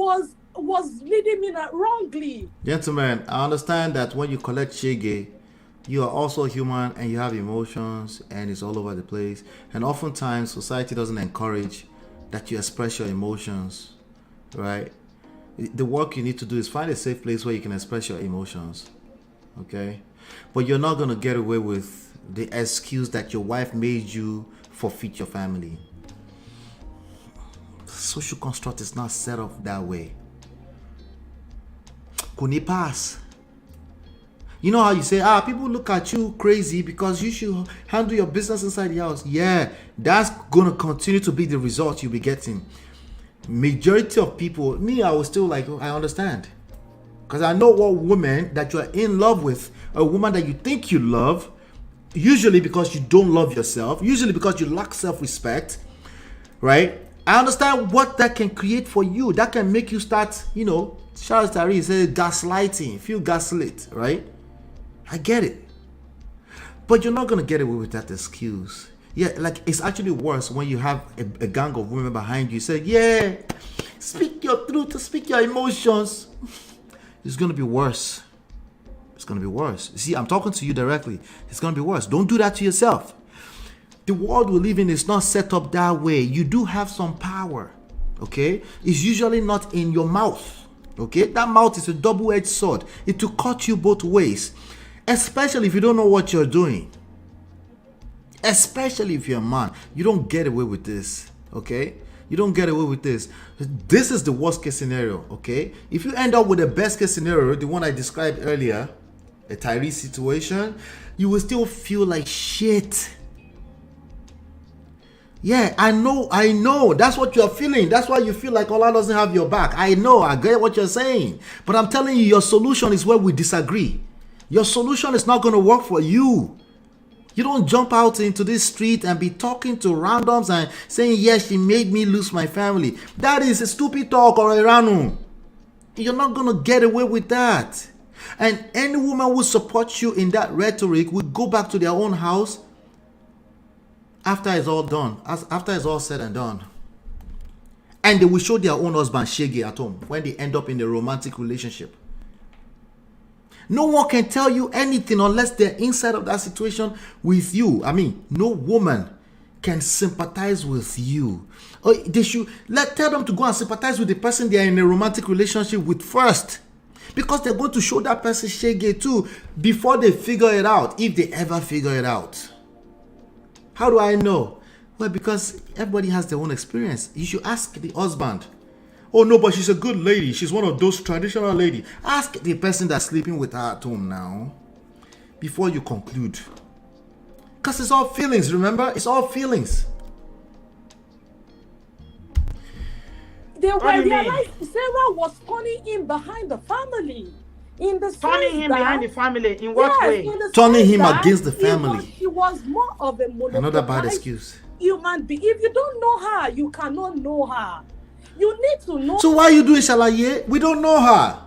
was leading him wrongly. Gentlemen, I understand that when you collect shege, you are also human and you have emotions and it's all over the place. And oftentimes society doesn't encourage that you express your emotions, right? The work you need to do is find a safe place where you can express your emotions, okay? But you're not going to get away with the excuse that your wife made you forfeit your family. Social construct is not set up that way. Couldn't pass. You know how you say, people look at you crazy because you should handle your business inside the house. Yeah, that's going to continue to be the result you'll be getting. Majority of people, me, I was still like, I understand. Because I know what woman that you're in love with, a woman that you think you love, usually because you don't love yourself, usually because you lack self-respect, right? I understand what that can create for you. That can make you start, Charles Tari says gaslighting, feel gaslit, right? I get it. But you're not going to get away with that excuse. Yeah, like it's actually worse when you have a gang of women behind you. Say, yeah, speak your truth, speak your emotions. It's going to be worse. It's going to be worse. See, I'm talking to you directly. It's going to be worse. Don't do that to yourself. The world we live in is not set up that way. You do have some power, okay? It's usually not in your mouth, okay? That mouth is a double-edged sword. It will cut you both ways, especially if you don't know what you're doing. Especially if you're a man. You don't get away with this, okay? You don't get away with this. This is the worst case scenario, okay? If you end up with the best case scenario, the one I described earlier, a Tyree situation, you will still feel like shit. Yeah, I know. That's what you're feeling. That's why you feel like Allah doesn't have your back. I know, I get what you're saying. But I'm telling you, your solution is where we disagree. Your solution is not going to work for you. You don't jump out into this street and be talking to randoms and saying, yes, she made me lose my family. That is a stupid talk or a random. You're not going to get away with that. And any woman who supports you in that rhetoric will go back to their own house after it's all done, after it's all said and done. And they will show their own husband shaggy at home when they end up in a romantic relationship. No one can tell you anything unless they're inside of that situation with you. I mean, no woman can sympathize with you. Or they should tell them to go and sympathize with the person they are in a romantic relationship with first. Because they're going to show that person shaggy too before they figure it out, if they ever figure it out. How do I know? Well, because everybody has their own experience. You should ask the husband. Oh no, but she's a good lady. She's one of those traditional ladies. Ask the person that's sleeping with her at home now before you conclude. Because it's all feelings, remember? It's all feelings. They were realizing Sarah was turning him behind the family. In the turning him behind the family in what way? Turning him against the family. She was more of a another bad excuse. Human being. If you don't know her, you cannot know her. You need to know. So why are you doing shalaye? We don't know her.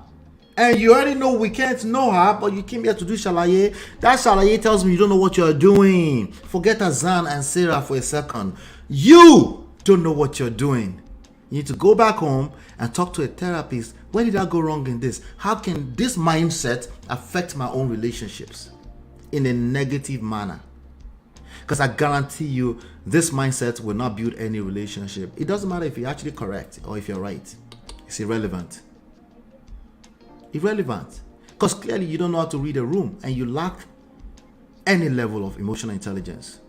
And you already know we can't know her, but you came here to do shalaye. That shalaye tells me you don't know what you're doing. Forget Hassan and Sarah for a second. You don't know what you're doing. You need to go back home and talk to a therapist. Where did I go wrong in this? How can this mindset affect my own relationships in a negative manner? Because I guarantee you, this mindset will not build any relationship. It doesn't matter if you're actually correct or if you're right. It's irrelevant. Irrelevant. Because clearly you don't know how to read a room and you lack any level of emotional intelligence.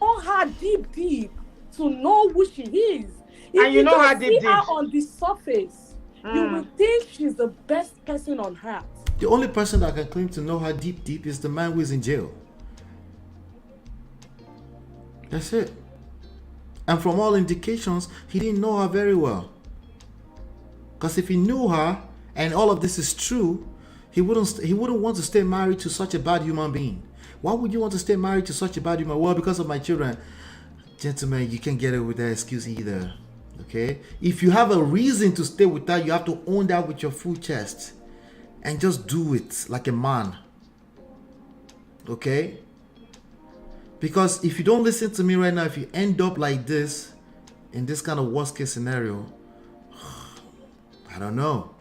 Know her deep to know who she is. If and you know her deep. Her on the surface, you will think she's the best person on earth. The only person that can claim to know her deep is the man who is in jail. That's it. And from all indications, he didn't know her very well. Because if he knew her and all of this is true, he wouldn't want to stay married to such a bad human being. Why would you want to stay married to such a bad human? Well, because of my children. Gentlemen, you can't get it with that excuse either. Okay? If you have a reason to stay with that, you have to own that with your full chest. And just do it like a man. Okay? Because if you don't listen to me right now, if you end up like this, in this kind of worst case scenario, I don't know.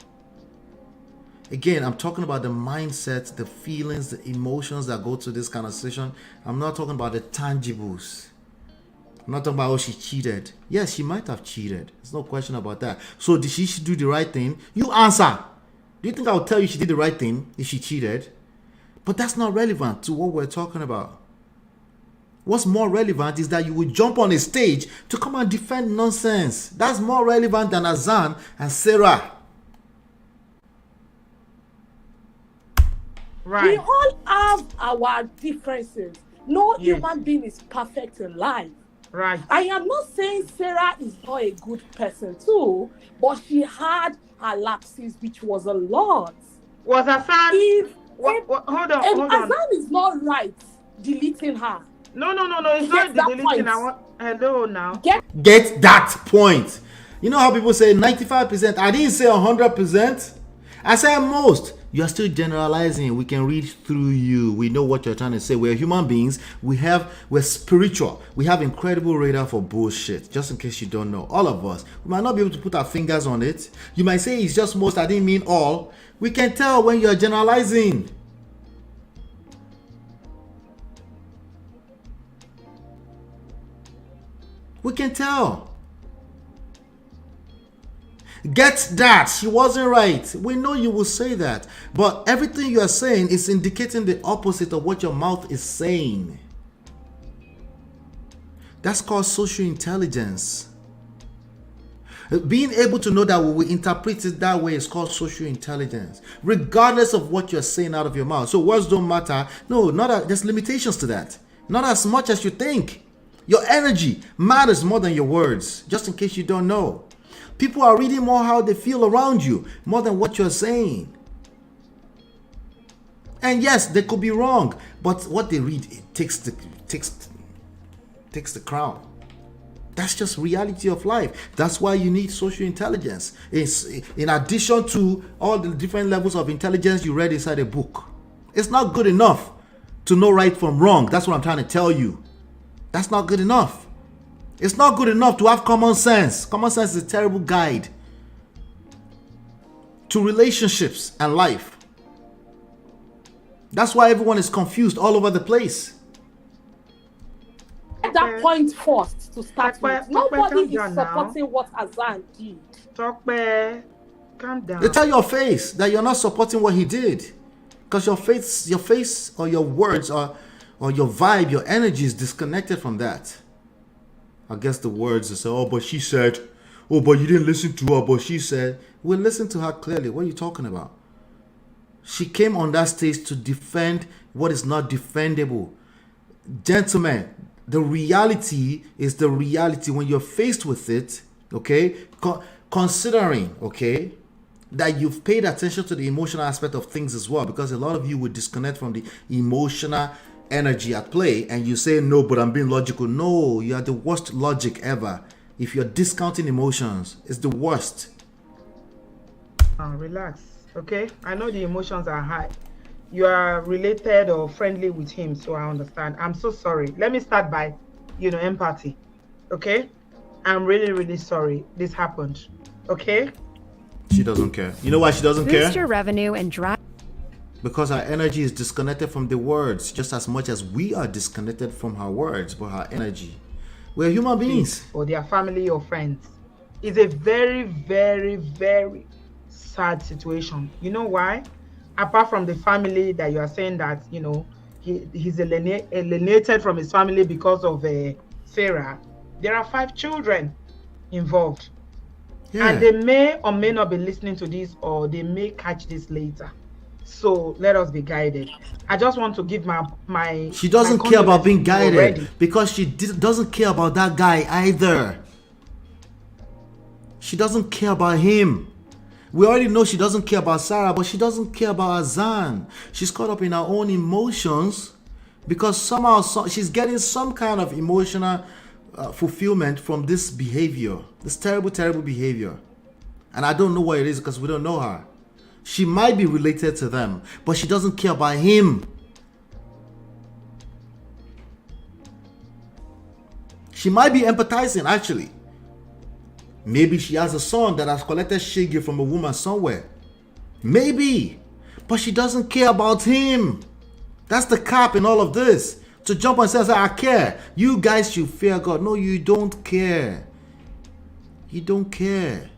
Again, I'm talking about the mindset, the feelings, the emotions that go to this kind of situation. I'm not talking about the tangibles. I'm not talking about, oh, she cheated. Yes, she might have cheated. There's no question about that. So did she do the right thing? You answer. Do you think I will tell you she did the right thing if she cheated? But that's not relevant to what we're talking about. What's more relevant is that you will jump on a stage to come and defend nonsense. That's more relevant than Hassan and Sarah. Right. We all have our differences. No human being is perfect in life. Right. I am not saying Sarah is not a good person too, but she had her lapses, which was a lot. Was Hassan? Hold on. Hassan is not right deleting her. No. It's not deleting. Hello now. Get that point. You know how people say 95%? I didn't say 100%. I said most. You are still generalizing. We can read through you. We know what you're trying to say. We're human beings. We're spiritual. We have incredible radar for bullshit. Just in case you don't know. All of us. We might not be able to put our fingers on it. You might say it's just most. I didn't mean all. We can tell when you're generalizing. We can tell. Get that. She wasn't right. We know you will say that. But everything you are saying is indicating the opposite of what your mouth is saying. That's called social intelligence. Being able to know that we interpret it that way is called social intelligence, regardless of what you're saying out of your mouth. So words don't matter. No, there's limitations to that. Not as much as you think. Your energy matters more than your words, just in case you don't know. People are reading more how they feel around you, more than what you're saying. And yes, they could be wrong, but what they read, it takes the crown. That's just reality of life. That's why you need social intelligence. It's in addition to all the different levels of intelligence you read inside a book. It's not good enough to know right from wrong. That's what I'm trying to tell you. That's not good enough. It's not good enough to have common sense. Common sense is a terrible guide to relationships and life. That's why everyone is confused all over the place. At that point first to start with. Nobody is supporting what Hassan did. Calm down. They tell your face that you're not supporting what he did. Because your face or your words or your vibe, your energy is disconnected from that. I guess the words they say, oh, but she said, oh, but you didn't listen to her, but she said. We listened to her clearly. What are you talking about? She came on that stage to defend what is not defendable. Gentlemen, the reality is the reality. When you're faced with it, okay, considering, okay, that you've paid attention to the emotional aspect of things as well, because a lot of you would disconnect from the emotional energy at play and you say, no, but I'm being logical. No, you are the worst logic ever. If you're discounting emotions, it's the worst. Relax, okay? I know the emotions are high. You are related or friendly with him, so I understand. I'm so sorry. Let me start by, empathy, okay? I'm really, really sorry this happened, okay? She doesn't care. You know why she doesn't care? Boost your revenue and drive. Because her energy is disconnected from the words, just as much as we are disconnected from her words, but her energy. We're human beings. Or their family or friends. It's a very, very, very sad situation. You know why? Apart from the family that you are saying that, he's alienated from his family because of Sarah, there are 5 children involved. Yeah. And they may or may not be listening to this, or they may catch this later. So let us be guided. I just want to give my She doesn't care about being guided already, because she doesn't care about that guy either. She doesn't care about him. We already know she doesn't care about Sarah, but she doesn't care about Hassan. She's caught up in her own emotions because somehow she's getting some kind of emotional fulfillment from this behavior, this terrible, terrible behavior. And I don't know what it is because we don't know her. She might be related to them, but she doesn't care about him. She might be empathizing, actually. Maybe she has a son that has collected shege from a woman somewhere. Maybe. But she doesn't care about him. That's the cap in all of this. To jump and say, I care. You guys should fear God. No, you don't care. You don't care.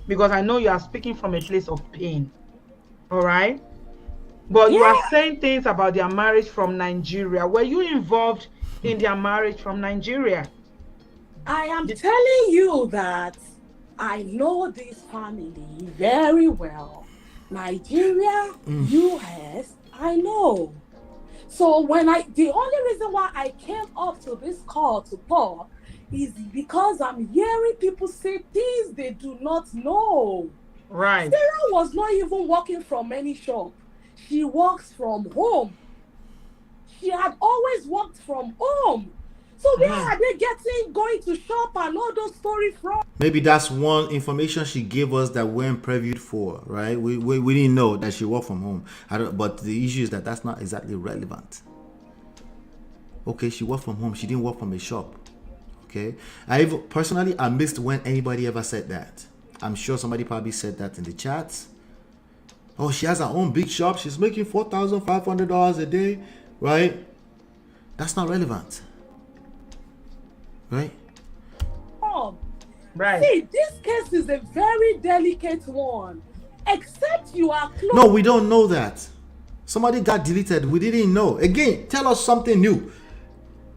Because I know you are speaking from a place of pain. All right? But you are saying things about their marriage from Nigeria. Were you involved in their marriage from Nigeria? I am telling you that I know this family very well. Nigeria, US, I know. So the only reason why I came up to this call to Paul is because I'm hearing people say things they do not know. Right. Sarah was not even working from any shop. She works from home. She had always worked from home. So where are they going to shop and all those stories from? Maybe that's one information she gave us that we weren't previewed for, right? We didn't know that she worked from home. But the issue is that that's not exactly relevant. Okay, she worked from home. She didn't work from a shop. Okay, I missed when anybody ever said that. I'm sure somebody probably said that in the chats. Oh, she has her own big shop. She's making $4,500 a day, right? That's not relevant. Right? Right. See, this case is a very delicate one. Except you are close. No, we don't know that. Somebody got deleted. We didn't know. Again, tell us something new.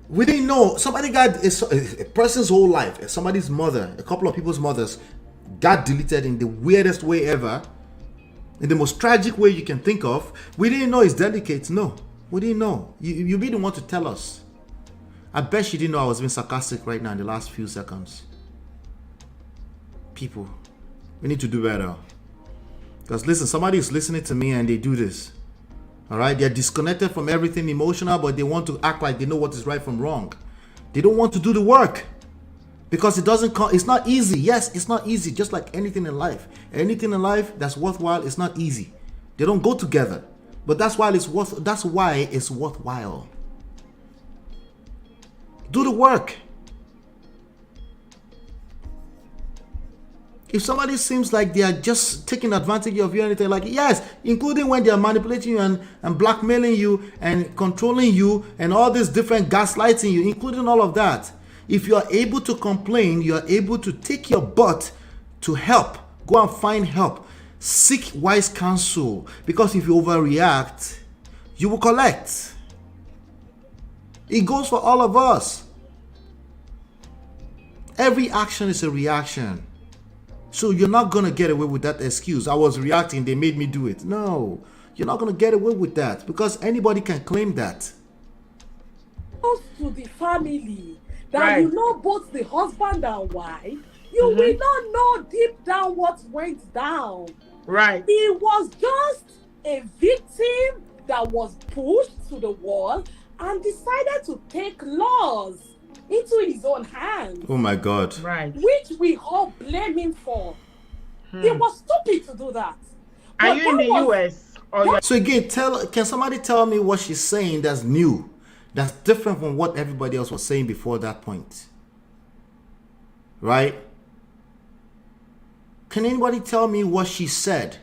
We didn't know. Somebody got a person's whole life. Somebody's mother, a couple of people's mothers got deleted in the weirdest way ever. In the most tragic way you can think of. We didn't know it's delicate. No, we didn't know. You really want to tell us. I bet she didn't know I was being sarcastic right now in the last few seconds. People, we need to do better. Because listen, somebody is listening to me and they do this. All right, they're disconnected from everything emotional, but they want to act like they know what is right from wrong. They don't want to do the work because it doesn't come. It's not easy. Yes, it's not easy. Just like anything in life, that's worthwhile, it's not easy. They don't go together, but that's why it's worthwhile. Do the work. If somebody seems like they are just taking advantage of you, anything like, yes, including when they are manipulating you and blackmailing you and controlling you and all this different gaslighting you, including all of that. If you are able to complain, you are able to take your butt to help. Go and find help. Seek wise counsel. Because if you overreact, you will collect. It goes for all of us. Every action is a reaction. So you're not going to get away with that excuse. I was reacting, they made me do it. No, you're not going to get away with that because anybody can claim that. Close to the family that you know both the husband and wife, you will not know deep down what went down. Right. He was just a victim that was pushed to the wall and decided to take laws into his own hands. Oh my God. Right. Which we all blame him for. He was stupid to do that. Are you in the US? So again, can somebody tell me what she's saying that's new, that's different from what everybody else was saying before that point? Right? Can anybody tell me what she said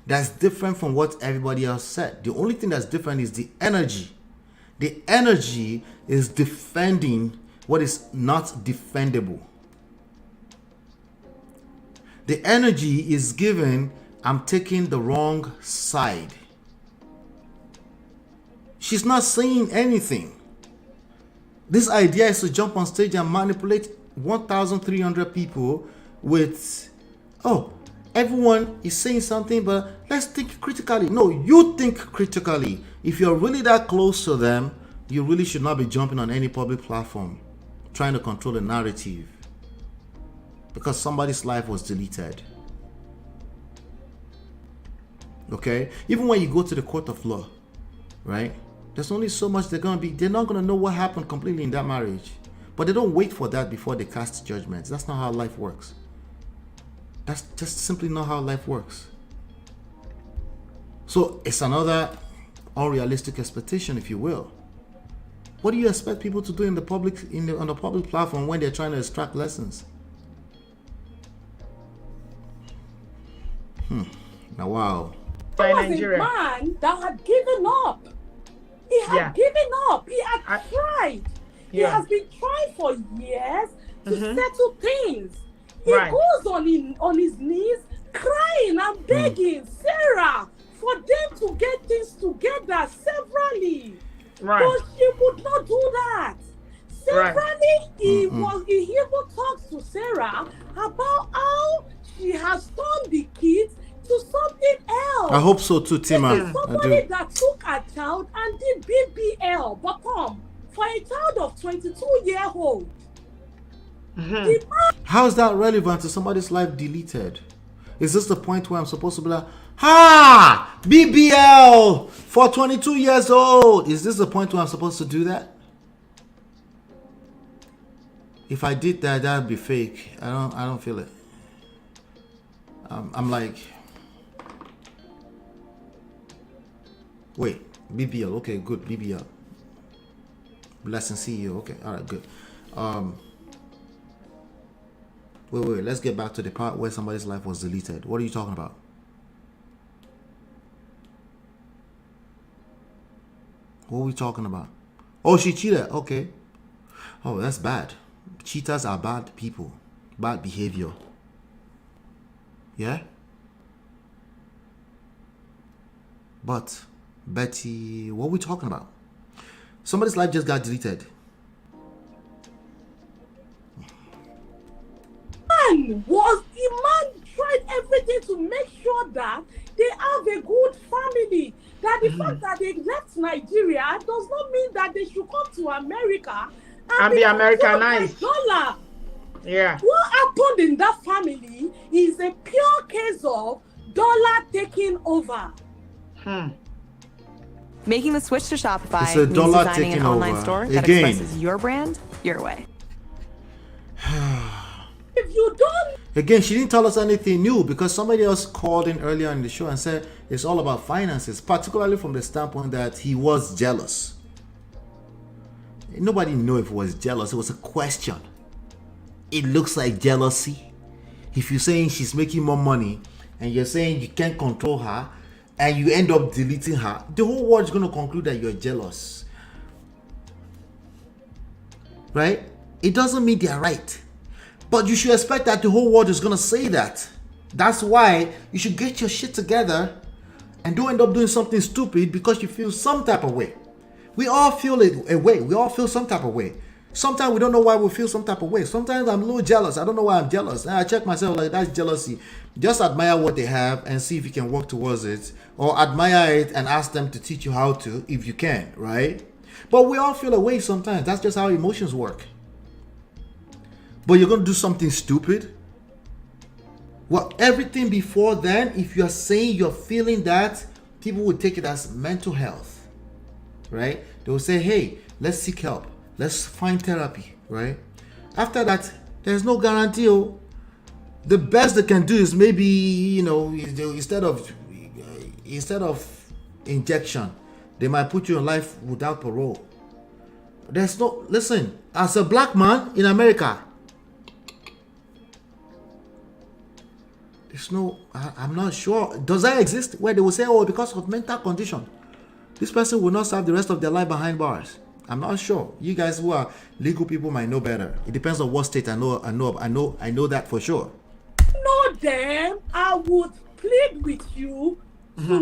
that's different from what everybody else said? The only thing that's different is the energy. The energy is defending what is not defendable. The energy is given, I'm taking the wrong side. She's not saying anything. This idea is to jump on stage and manipulate 1,300 people with, oh, everyone is saying something, but let's think critically. No, you think critically. If you're really that close to them, you really should not be jumping on any public platform trying to control the narrative because somebody's life was deleted. Okay? Even when you go to the court of law, right? There's only so much they're not gonna know what happened completely in that marriage. But they don't wait for that before they cast judgments. That's not how life works. That's just simply not how life works. So it's another unrealistic expectation, if you will. What do you expect people to do in the public, on the public platform when they're trying to extract lessons? Now, wow. He was a man that had given up. He had given up. He had tried. He has been trying for years to settle things. He goes on his knees crying and begging Sarah for them to get things together severally. Right. But she would not do that. Severally, he even talks to Sarah about how she has turned the kids to something else. I hope so too, Tima. Somebody that took a child and did BBL, but for a child of 22-year-old. How is that relevant to somebody's life deleted? Is this the point where I'm supposed to be like, ha! BBL for 22 years old. Is this the point where I'm supposed to do that? If I did that, that'd be fake. I don't feel it. I'm like, wait, BBL. Okay, good. BBL. Blessing CEO. Okay, all right, good. Wait. Let's get back to the part where somebody's life was deleted. What are you talking about? What are we talking about? Oh, she cheated. Okay. Oh, that's bad. cheaters are bad people, bad behavior. Yeah? But, Betty, what are we talking about? Somebody's life just got deleted. The man tried everything to make sure that they have a good family. That the fact that they left Nigeria does not mean that they should come to America And be Americanized. $dollar. Yeah. What happened in that family is a pure case of dollar taking over. Making the switch to Shopify It's a means dollar designing an taking online over. store that Again. expresses your brand your way. If you don't, Again, she didn't tell us anything new because somebody else called in earlier in the show and said it's all about finances, particularly from the standpoint that he was jealous. Nobody knew if he was jealous. It was a question. It looks like jealousy. If you're saying she's making more money and you're saying you can't control her and you end up deleting her, the whole world is going to conclude that you're jealous. Right? It doesn't mean they're right. But you should expect that the whole world is going to say that. That's why you should get your shit together and don't end up doing something stupid because you feel some type of way. We all feel it a way. We all feel some type of way. Sometimes we don't know why we feel some type of way. Sometimes I'm a little jealous. I don't know why I'm jealous. And I check myself like that's jealousy. Just admire what they have and see if you can work towards it. Or admire it and ask them to teach you how to if you can, right? But we all feel a way sometimes. That's just how emotions work. But you're going to do something stupid? Well, everything before then, if you're saying you're feeling that, people will take it as mental health, right? They will say, hey, let's seek help. Let's find therapy, right? After that, there's no guarantee. The best they can do is maybe, you know, instead of injection, they might put you in life without parole. There's no, listen, as a black man in America, there's no, I'm not sure. Does that exist where they will say, oh, because of mental condition, this person will not serve the rest of their life behind bars? I'm not sure. You guys who are legal people might know better. It depends on what state. I know that for sure. know them, I would plead with you to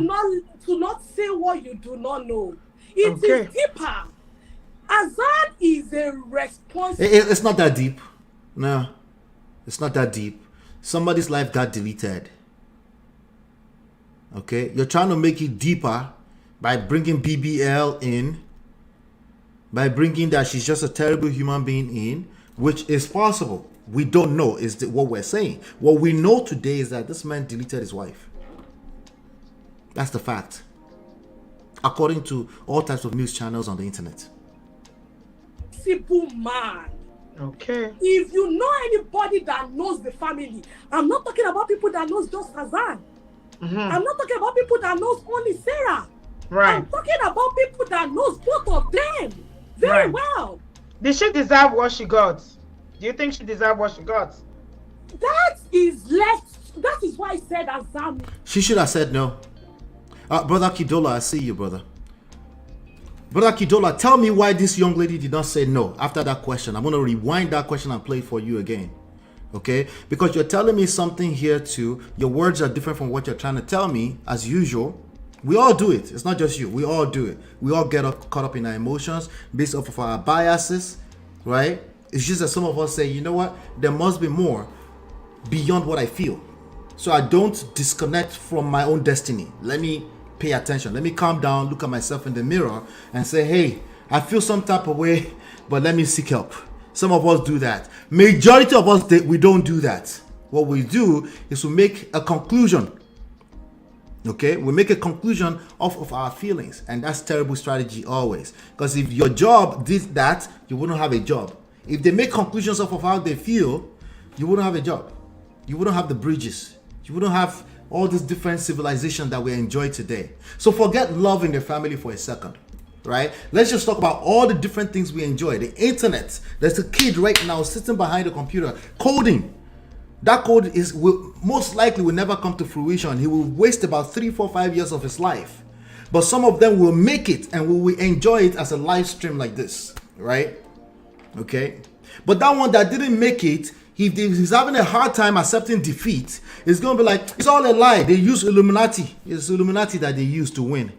not say what you do not know. It is deeper. Hassan is a responsible. It's not that deep. No, it's not that deep. Somebody's life got deleted. Okay, you're trying to make it deeper by bringing BBL in, by bringing that she's just a terrible human being in, which is possible. We don't know is what we're saying. What we know today is that this man deleted his wife. That's the fact, according to all types of news channels on the internet. Simple man. Okay. If you know anybody that knows the family, I'm not talking about people that knows just Hassan. I'm not talking about people that knows only Sarah. Right. I'm talking about people that knows both of them very well. Did she deserve what she got? Do you think she deserved what she got? That is left. That is why I said Hassan. She should have said no. Brother Kidola, I see you, brother. Brother Kidola, tell me why this young lady did not say no after that question. I'm going to rewind that question and play it for you again. Okay? Because you're telling me something here too. Your words are different from what you're trying to tell me, as usual. We all do it. It's not just you. We all do it. We all get caught up in our emotions based off of our biases, right? It's just that some of us say, you know what? There must be more beyond what I feel. So I don't disconnect from my own destiny. Let me pay attention. Let me calm down, look at myself in the mirror and say, hey, I feel some type of way, but let me seek help. Some of us do that. Majority of us, we don't do that. What we do is we make a conclusion. Okay, we make a conclusion off of our feelings, and that's terrible strategy always. Because if your job did that, you wouldn't have a job. If they make conclusions off of how they feel, you wouldn't have a job. You wouldn't have the bridges. You wouldn't have all this different civilization that we enjoy today. So forget love in the family for a second, right? Let's just talk about all the different things we enjoy. The internet. There's a kid right now sitting behind the computer coding. That code will most likely will never come to fruition. He will waste about 3, 4, 5 years of his life. But some of them will make it and we will enjoy it as a live stream like this, right? Okay. But that one that didn't make it, he's having a hard time accepting defeat. It's going to be like, it's all a lie. They use Illuminati. It's Illuminati that they use to win.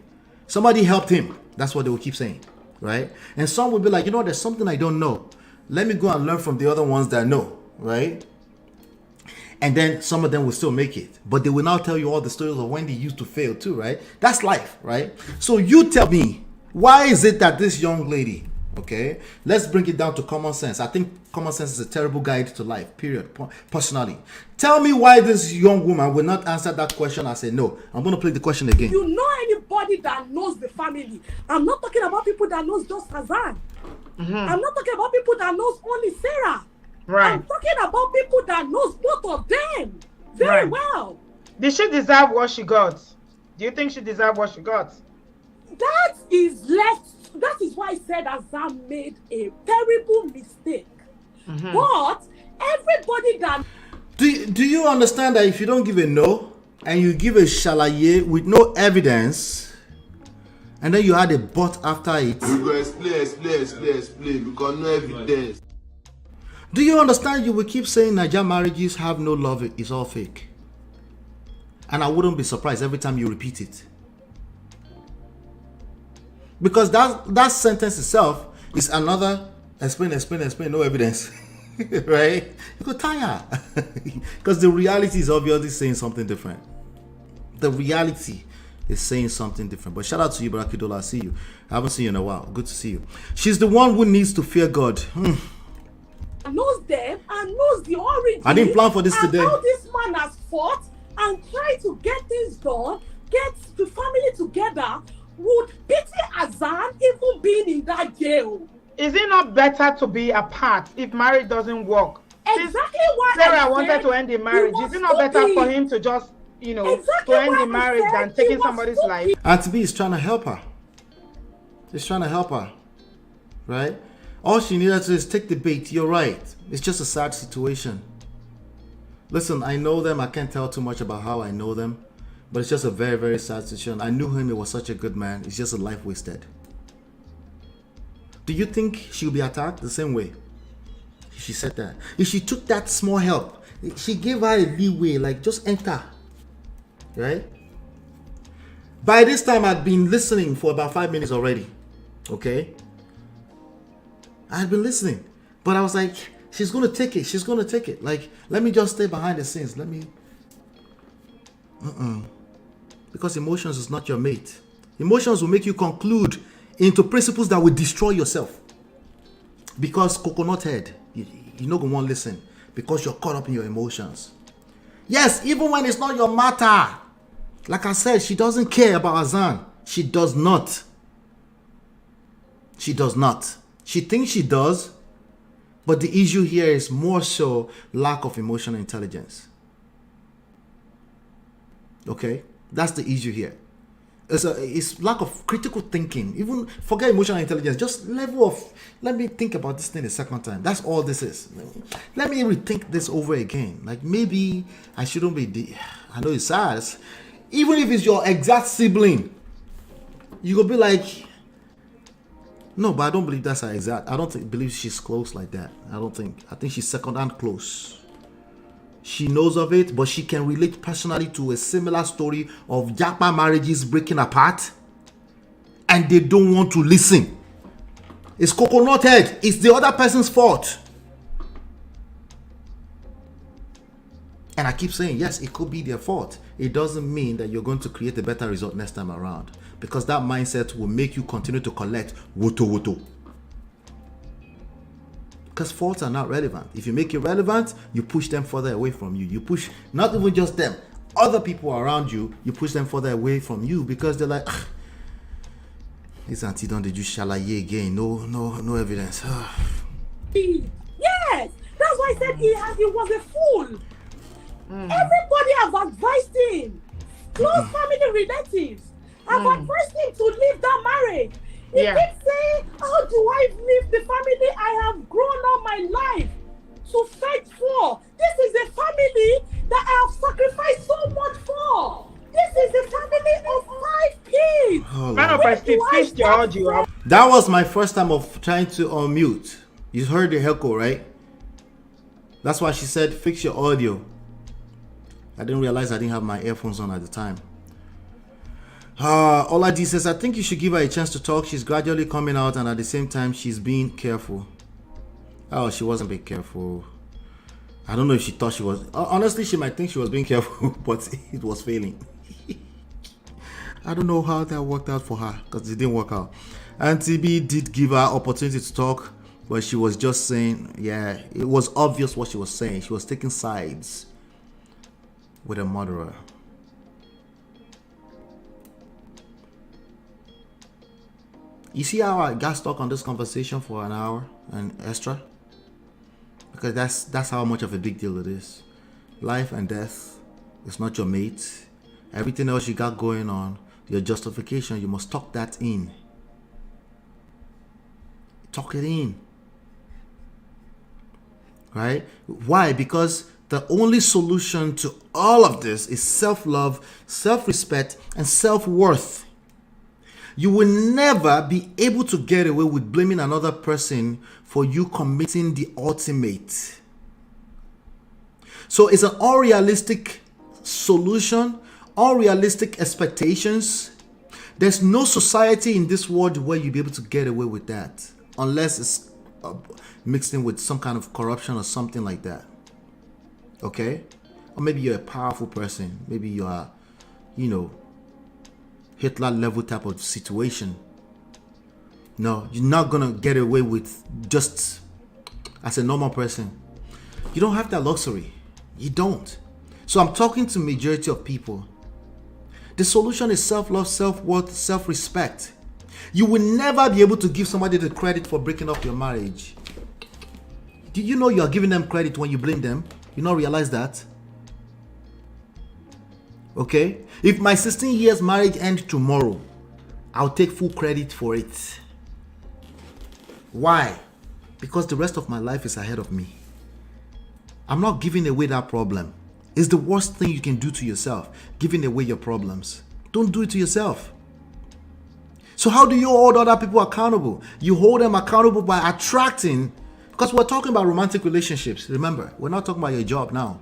Somebody helped him. That's what they will keep saying, right? And some will be like, you know, there's something I don't know. Let me go and learn from the other ones that know, right? And then some of them will still make it. But they will now tell you all the stories of when they used to fail too, right? That's life, right? So you tell me, why is it that this young lady, okay, let's bring it down to common sense. I think common sense is a terrible guide to life, period, personally. Tell me why this young woman will not answer that question and say, no, I'm going to play the question again. You know anybody that knows the family. I'm not talking about people that knows just Hassan. I'm not talking about people that knows only Sarah. Right. I'm talking about people that knows both of them very well. Did she deserve what she got? Do you think she deserved what she got? That is why I said Hassan made a terrible mistake. But everybody that... Do you understand that if you don't give a no and you give a shalaye with no evidence and then you add a but after it? We go explain because no evidence. Do you understand you will keep saying Nigerian marriages have no love, it's all fake? And I wouldn't be surprised every time you repeat it. Because that sentence itself is another explain, no evidence. Right? You go tire. Because the reality is obviously saying something different. The reality is saying something different. But shout out to you, Barakidola. I see you. I haven't seen you in a while. Good to see you. She's the one who needs to fear God. Knows them and knows the origin. I didn't plan for this today. How this man has fought and tried to get things done, get the family together, would pity Hassan even being in that jail. Is it not better to be apart if marriage doesn't work? Exactly why Sarah wanted to end the marriage. Is it not better for him to just, you know, to end the marriage than taking somebody's life? And to be, he's trying to help her. He's trying to help her. Right? All she needed to do is take the bait. You're right. It's just a sad situation. Listen, I know them. I can't tell too much about how I know them. But it's just a very, very sad situation. I knew him. He was such a good man. It's just a life wasted. Do you think she'll be attacked the same way? She said that. If she took that small help, she gave her a leeway, like just enter. Right? By this time, I'd been listening for about 5 minutes already. Okay? I had been listening. But I was like, she's going to take it. She's going to take it. Like, let me just stay behind the scenes. Let me... Because emotions is not your mate. Emotions will make you conclude into principles that will destroy yourself. Because coconut head, you're not going to want to listen. Because you're caught up in your emotions. Yes, even when it's not your matter. Like I said, she doesn't care about Hassan. She does not. She does not. She thinks she does. But the issue here is more so lack of emotional intelligence. Okay? That's the issue here. It's lack of critical thinking. Even forget emotional intelligence. Just level of, let me think about this thing a second time. That's all this is. Let me rethink this over again. Like maybe I shouldn't be, I know it's sad. Even if it's your exact sibling, you could be like, no, but I don't believe that's her exact. I don't believe she's close like that. I think she's second hand close. She knows of it, but she can relate personally to a similar story of Japa marriages breaking apart and they don't want to listen. It's coconut head. It's the other person's fault. And I keep saying, yes, it could be their fault. It doesn't mean that you're going to create a better result next time around. Because that mindset will make you continue to collect woto. Because faults are not relevant. If you make it relevant, you push them further away from you. You push not even just them, other people around you, you push them further away from you because they're like, this auntie done the juice shalaye again. No evidence. Yes, that's why I said he was a fool. Everybody have advised him. Close family relatives have advised him to leave that marriage. He keeps saying, how do I leave the family I have grown all my life to fight for? This is a family that I have sacrificed so much for. This is a family of 5 kids. That was my first time of trying to unmute. You heard the echo, right? That's why she said, fix your audio. I didn't realize I didn't have my earphones on at the time. Oladi says, I think you should give her a chance to talk. She's gradually coming out, and at the same time, she's being careful. Oh, she wasn't being careful. I don't know if she thought she was. Honestly, she might think she was being careful, but it was failing. I don't know how that worked out for her, because it didn't work out. Auntie B did give her opportunity to talk, but she was just saying, yeah, it was obvious what she was saying. She was taking sides with a murderer. You see how I got stuck on this conversation for an hour and extra? Because that's how much of a big deal it is. Life and death is not your mate. Everything else you got going on, your justification, you must tuck that in. Tuck it in. Right? Why? Because the only solution to all of this is self-love, self-respect, and self-worth. You will never be able to get away with blaming another person for you committing the ultimate. So it's an unrealistic solution, unrealistic expectations. There's no society in this world where you'll be able to get away with that, unless it's mixed in with some kind of corruption or something like that. Okay? Or maybe you're a powerful person. Maybe you are, Hitler level type of situation. No, you're not gonna get away with just as a normal person. You don't have that luxury. You don't. So I'm talking to majority of people. The solution is self-love, self-worth, self-respect. You will never be able to give somebody the credit for breaking up your marriage. Do you know you are giving them credit when you blame them? You not realize that? Okay? If my 16 years marriage ends tomorrow, I'll take full credit for it. Why? Because the rest of my life is ahead of me. I'm not giving away that problem. It's the worst thing you can do to yourself, giving away your problems. Don't do it to yourself. So how do you hold other people accountable? You hold them accountable by attracting, because we're talking about romantic relationships. Remember, we're not talking about your job now.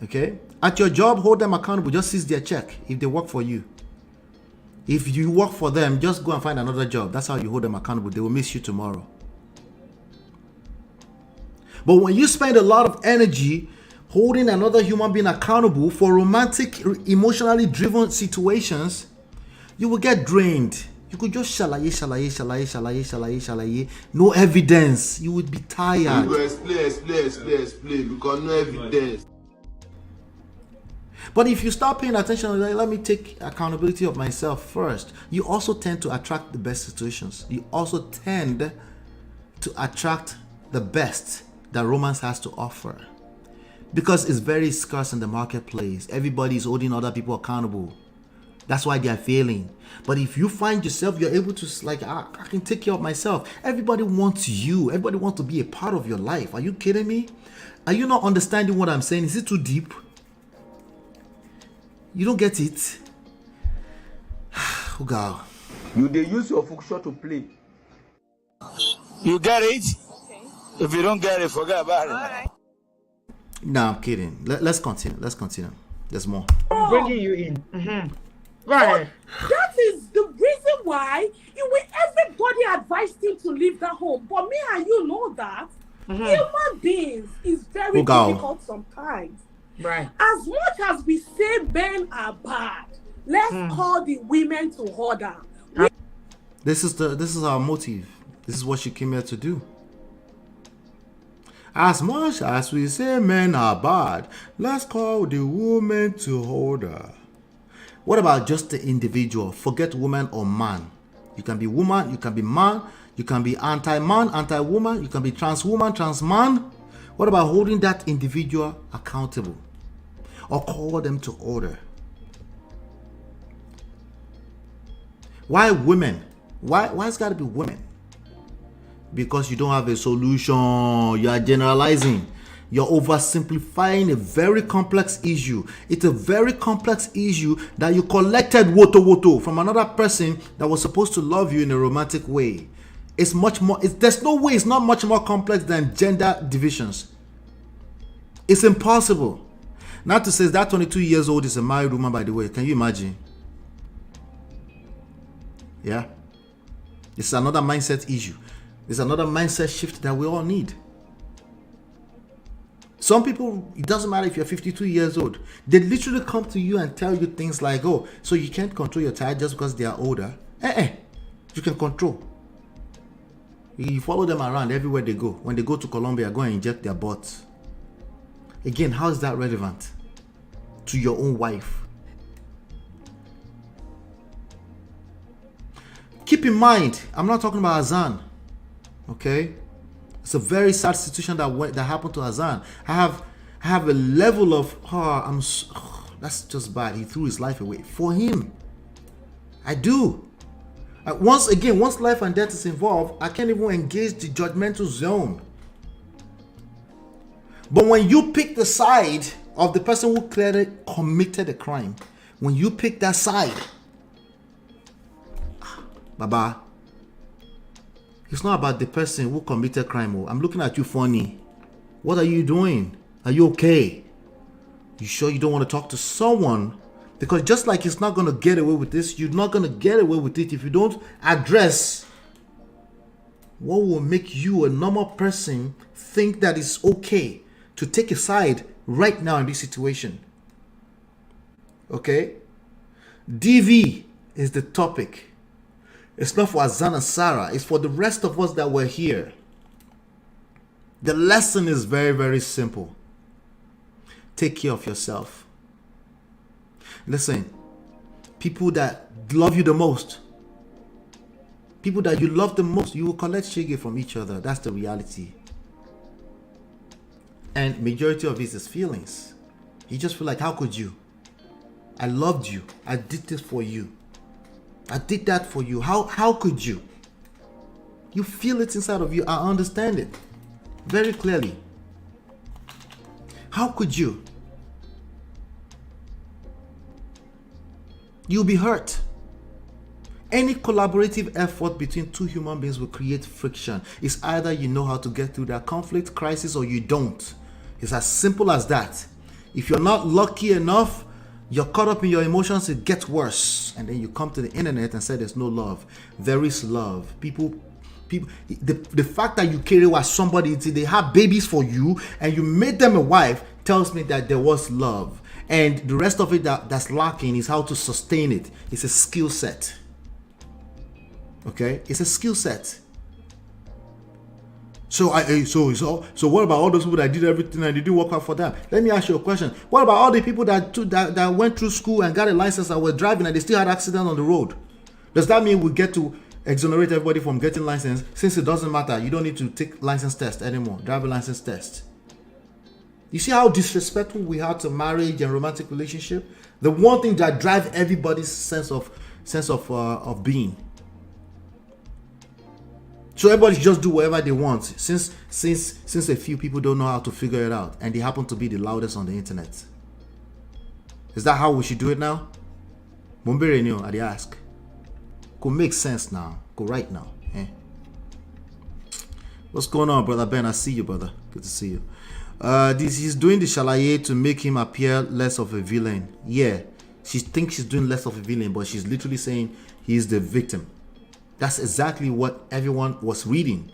Okay? At your job, hold them accountable. Just seize their check if they work for you. If you work for them, just go and find another job. That's how you hold them accountable. They will miss you tomorrow. But when you spend a lot of energy holding another human being accountable for romantic, emotionally driven situations, you will get drained. You could just shalaye. No evidence. You would be tired. You explain because no evidence. But if you start paying attention, like, let me take accountability of myself first. You also tend to attract the best situations. You also tend to attract the best that romance has to offer. Because it's very scarce in the marketplace. Everybody is holding other people accountable. That's why they are failing. But if you find yourself, you're able to, like, I can take care of myself. Everybody wants you. Everybody wants to be a part of your life. Are you kidding me? Are you not understanding what I'm saying? Is it too deep? You don't get it? Oh God. They use your function to play. You get it? Okay. If you don't get it, forget about it. Right. No, I'm kidding. Let's continue. There's more. I'm bringing you in. Right. That is the reason why everybody advised him to leave that home. But me and you know that human beings is very difficult sometimes. Right. As much as we say men are bad, let's call the women to order. This is our motive. This is what she came here to do. As much as we say men are bad, let's call the woman to order. What about just the individual? Forget woman or man. You can be woman, you can be man, you can be anti-man, anti-woman, you can be trans woman, trans man. What about holding that individual accountable? Or call them to order? Why women? Why it's got to be women? Because you don't have a solution. You are generalizing. You're oversimplifying a very complex issue. It's a very complex issue that you collected woto from another person that was supposed to love you in a romantic way. It's much more. There's no way it's not much more complex than gender divisions. It's impossible. Not to say that 22 years old is a married woman, by the way. Can you imagine? Yeah. It's another mindset issue. It's another mindset shift that we all need. Some people, it doesn't matter if you're 52 years old. They literally come to you and tell you things like, oh, so you can't control your child just because they are older. You can control. You follow them around everywhere they go. When they go to Colombia, go and inject their butts. Again, how is that relevant to your own wife? Keep in mind, I'm not talking about Hassan. Okay? It's a very sad situation that happened to Hassan. I have a level of that's just bad. He threw his life away for him. I do. Once life and death is involved, I can't even engage the judgmental zone. But when you pick the side of the person who clearly committed a crime, when you pick that side, Baba, it's not about the person who committed crime. I'm looking at you funny. What are you doing? Are you okay? You sure you don't want to talk to someone? Because just like he's not going to get away with this, you're not going to get away with it if you don't address what will make you, a normal person, think that it's okay to take a side right now in this situation. Okay? DV is the topic. It's not for Hassan and Sarah. It's for the rest of us that were here. The lesson is very, very simple. Take care of yourself. Listen, people that love you the most, people that you love the most, you will collect shege from each other. That's the reality. And majority of it is feelings. You just feel like, how could you? I loved you. I did this for you. I did that for you. How could you? You feel it inside of you. I understand it very clearly. How could you? You'll be hurt. Any collaborative effort between two human beings will create friction. It's either you know how to get through that conflict, crisis, or you don't. It's as simple as that. If you're not lucky enough, you're caught up in your emotions, it gets worse. And then you come to the internet and say there's no love. There is love. People, the fact that you carry with somebody, they have babies for you and you made them a wife, tells me that there was love. And the rest of it that's lacking is how to sustain it. It's a skill set. Okay? It's a skill set. So what about all those people that did everything and they didn't work out for them? Let me ask you a question. What about all the people that went through school and got a license and were driving and they still had accidents on the road? Does that mean we get to exonerate everybody from getting license? Since it doesn't matter, you don't need to take license test anymore, driver license test. You see how disrespectful we are to marriage and romantic relationship? The one thing that drives everybody's sense of being. So everybody just do whatever they want since a few people don't know how to figure it out and they happen to be the loudest on the internet. Is that how we should do it now? Mumbere new, I ask. Could make sense now. Go right now. What's going on, brother Ben? I see you, brother. Good to see you. He's doing the shalaye to make him appear less of a villain. Yeah, she thinks she's doing less of a villain, but she's literally saying he's the victim. That's exactly what everyone was reading.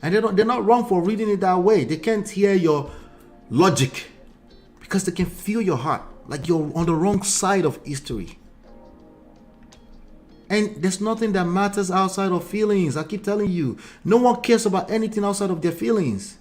And they're not wrong for reading it that way. They can't hear your logic because they can feel your heart, like you're on the wrong side of history. And there's nothing that matters outside of feelings. I keep telling you, no one cares about anything outside of their feelings.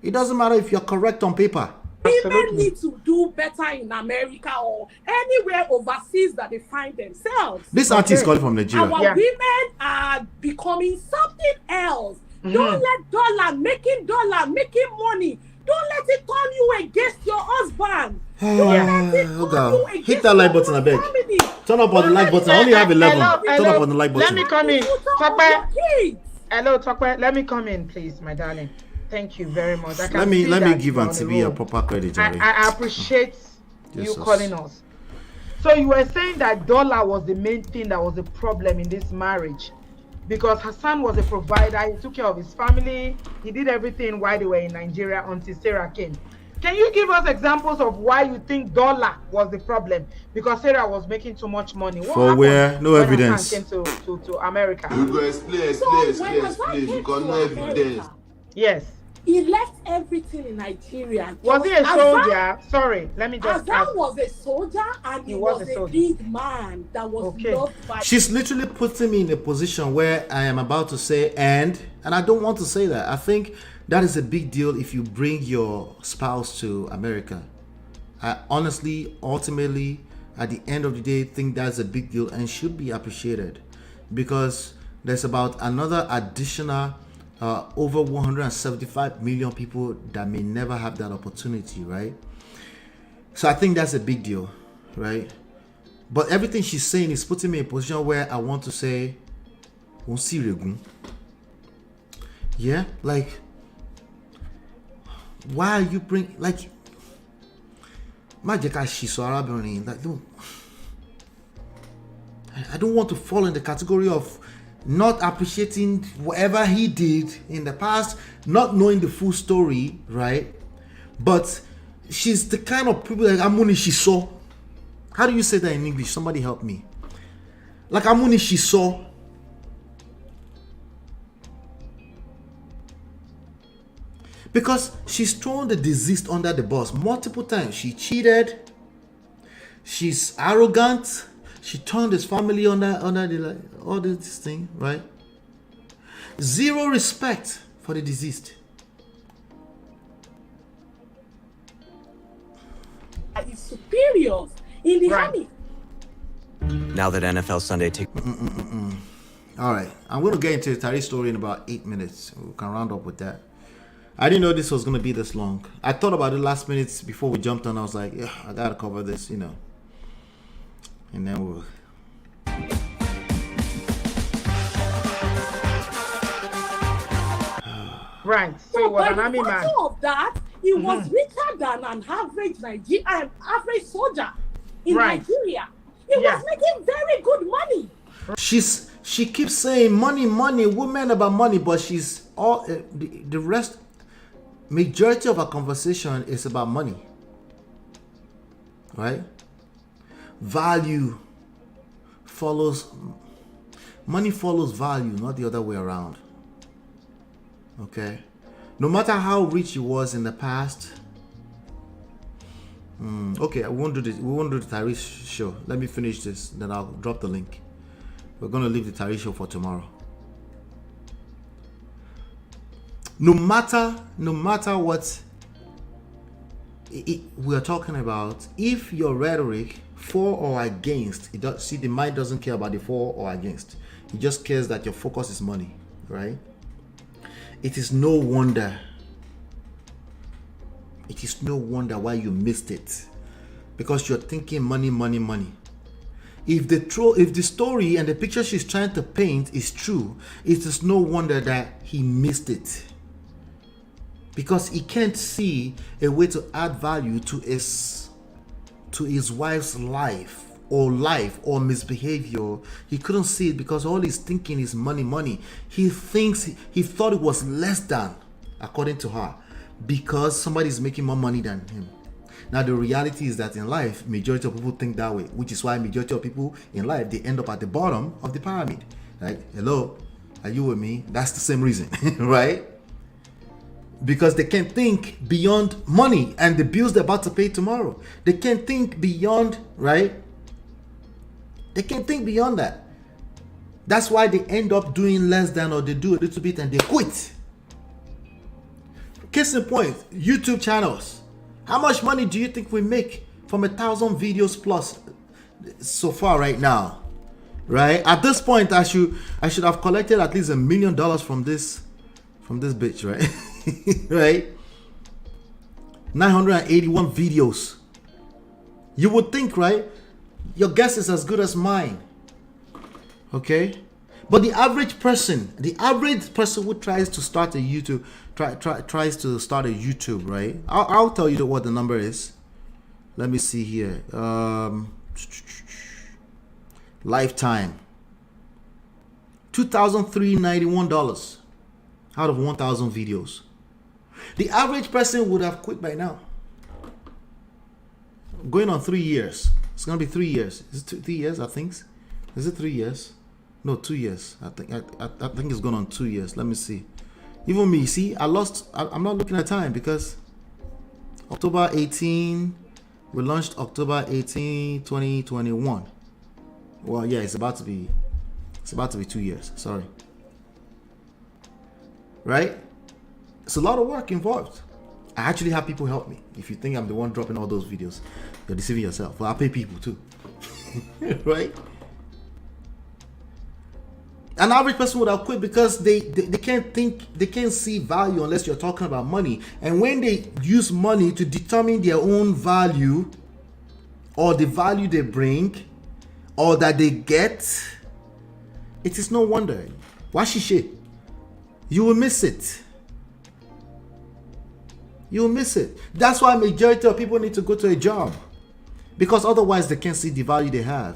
It doesn't matter if you're correct on paper. Women need to do better in America or anywhere overseas that they find themselves. This auntie is calling from Nigeria. Our women are becoming something else. Don't let dollar making money. Don't let it turn you against your husband. Don't let it turn you against hit that like button, I beg. Turn up on the like button. I only have 11. Turn up on the like button. Let me come in. Hello, Tokwe. Let me come in, please, my darling. Thank you very much. Let me give Auntie B a proper credit. I appreciate you calling us. So you were saying that dollar was the main thing that was the problem in this marriage. because Hassan was a provider. He took care of his family. He did everything while they were in Nigeria until Sarah came. Can you give us examples of why you think dollar was the problem? Because Sarah was making too much money. What For where? No when evidence. Hassan came to America? You go explain, because no evidence. Yes. He left everything in Nigeria. Was he a soldier? Sorry, let me just Hassan ask. was a soldier, and he was a big man that was loved by. She's literally putting me in a position where I am about to say and I don't want to say that. I think that is a big deal if you bring your spouse to America. I honestly, ultimately, at the end of the day, think that's a big deal and should be appreciated, because there's about another additional over 175 million people that may never have that opportunity, right? So I think that's a big deal, right? But everything she's saying is putting me in a position where I want to say, yeah, like, why are you bring, like, I don't want to fall in the category of not appreciating whatever he did in the past, not knowing the full story, right? But she's the kind of people like Amuni Shiso. How do you say that in English? Somebody help me. Like Amuni Shiso. Because she's thrown the deceased under the bus multiple times. She cheated. She's arrogant. She turned his family under the, like, all this thing, right? Zero respect for the deceased. His superiors in the army. Now that NFL Sunday takes. All right, I'm going to get into the Tari story in about 8 minutes. We can round up with that. I didn't know this was going to be this long. I thought about it last minute before we jumped on. I was like, yeah, I got to cover this, you know. And then we'll... Right. So he was an army man. Of that, he was richer than an average average soldier in Nigeria. He was making very good money. She keeps saying money, women about money, but she's all the rest. Majority of our conversation is about money, right? Value follows money, follows value, not the other way around. Okay, no matter how rich he was in the past. Okay, we won't do the Tyrese show. Let me finish this, then I'll drop the link. We're gonna leave the Tyrese show for tomorrow. No matter what we are talking about, if your rhetoric for or against, the mind doesn't care about the for or against. It just cares that your focus is money, right? It is no wonder why you missed it, because you're thinking money. If the story and the picture she's trying to paint is true, it is no wonder that he missed it, because he can't see a way to add value to his wife's life or misbehavior. He couldn't see it because all he's thinking is money. He thought it was less than, according to her, because somebody's making more money than him. Now the reality is that in life, majority of people think that way, which is why majority of people in life, they end up at the bottom of the pyramid. Like, hello, are you with me? That's the same reason, right? Because they can't think beyond money and the bills they're about to pay tomorrow. They can't think beyond, right? They can't think beyond that. That's why they end up doing less than, or they do a little bit and they quit. Case in point, YouTube channels. How much money do you think we make from 1,000 videos plus so far right now? Right? At this point, I should have collected at least $1 million from this bitch, right? Right? 981 videos. You would think, right? Your guess is as good as mine. Okay? But the average person who tries to start a YouTube, tries to start a YouTube, right? I'll tell you what the number is. Let me see here. Lifetime $2,391 out of 1,000 videos. The average person would have quit by now. Going on 3 years. It's gonna be 3 years. Is it 3 years? I think. Is it 3 years? No, 2 years. I think it's gone on 2 years. Let me see. Even me, see, I'm not looking at time because October 18, we launched October 18, 2021. Well, yeah, it's about to be 2 years. Sorry. Right? It's a lot of work involved. I actually have people help me. If you think I'm the one dropping all those videos, you're deceiving yourself. Well, I pay people too. Right? An average person would have quit because they can't see value unless you're talking about money. And when they use money to determine their own value or the value they bring or that they get, it is no wonder. Washishe, you will miss it. You will miss it. That's why majority of people need to go to a job, because otherwise they can't see the value they have.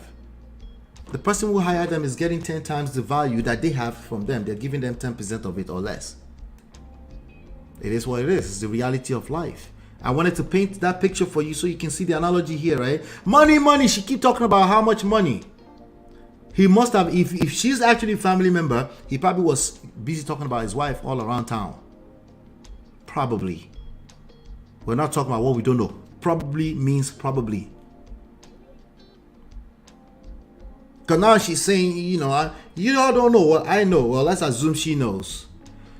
The person who hired them is getting 10 times the value that they have from them. They're giving them 10% of it or less. It is what it is. It's the reality of life. I wanted to paint that picture for you so you can see the analogy here, right? Money, money. She keep talking about how much money. He must have, if she's actually a family member, he probably was busy talking about his wife all around town. Probably. We're not talking about what we don't know. Probably means probably. Because now she's saying, you all don't know what I know. Well, let's assume she knows.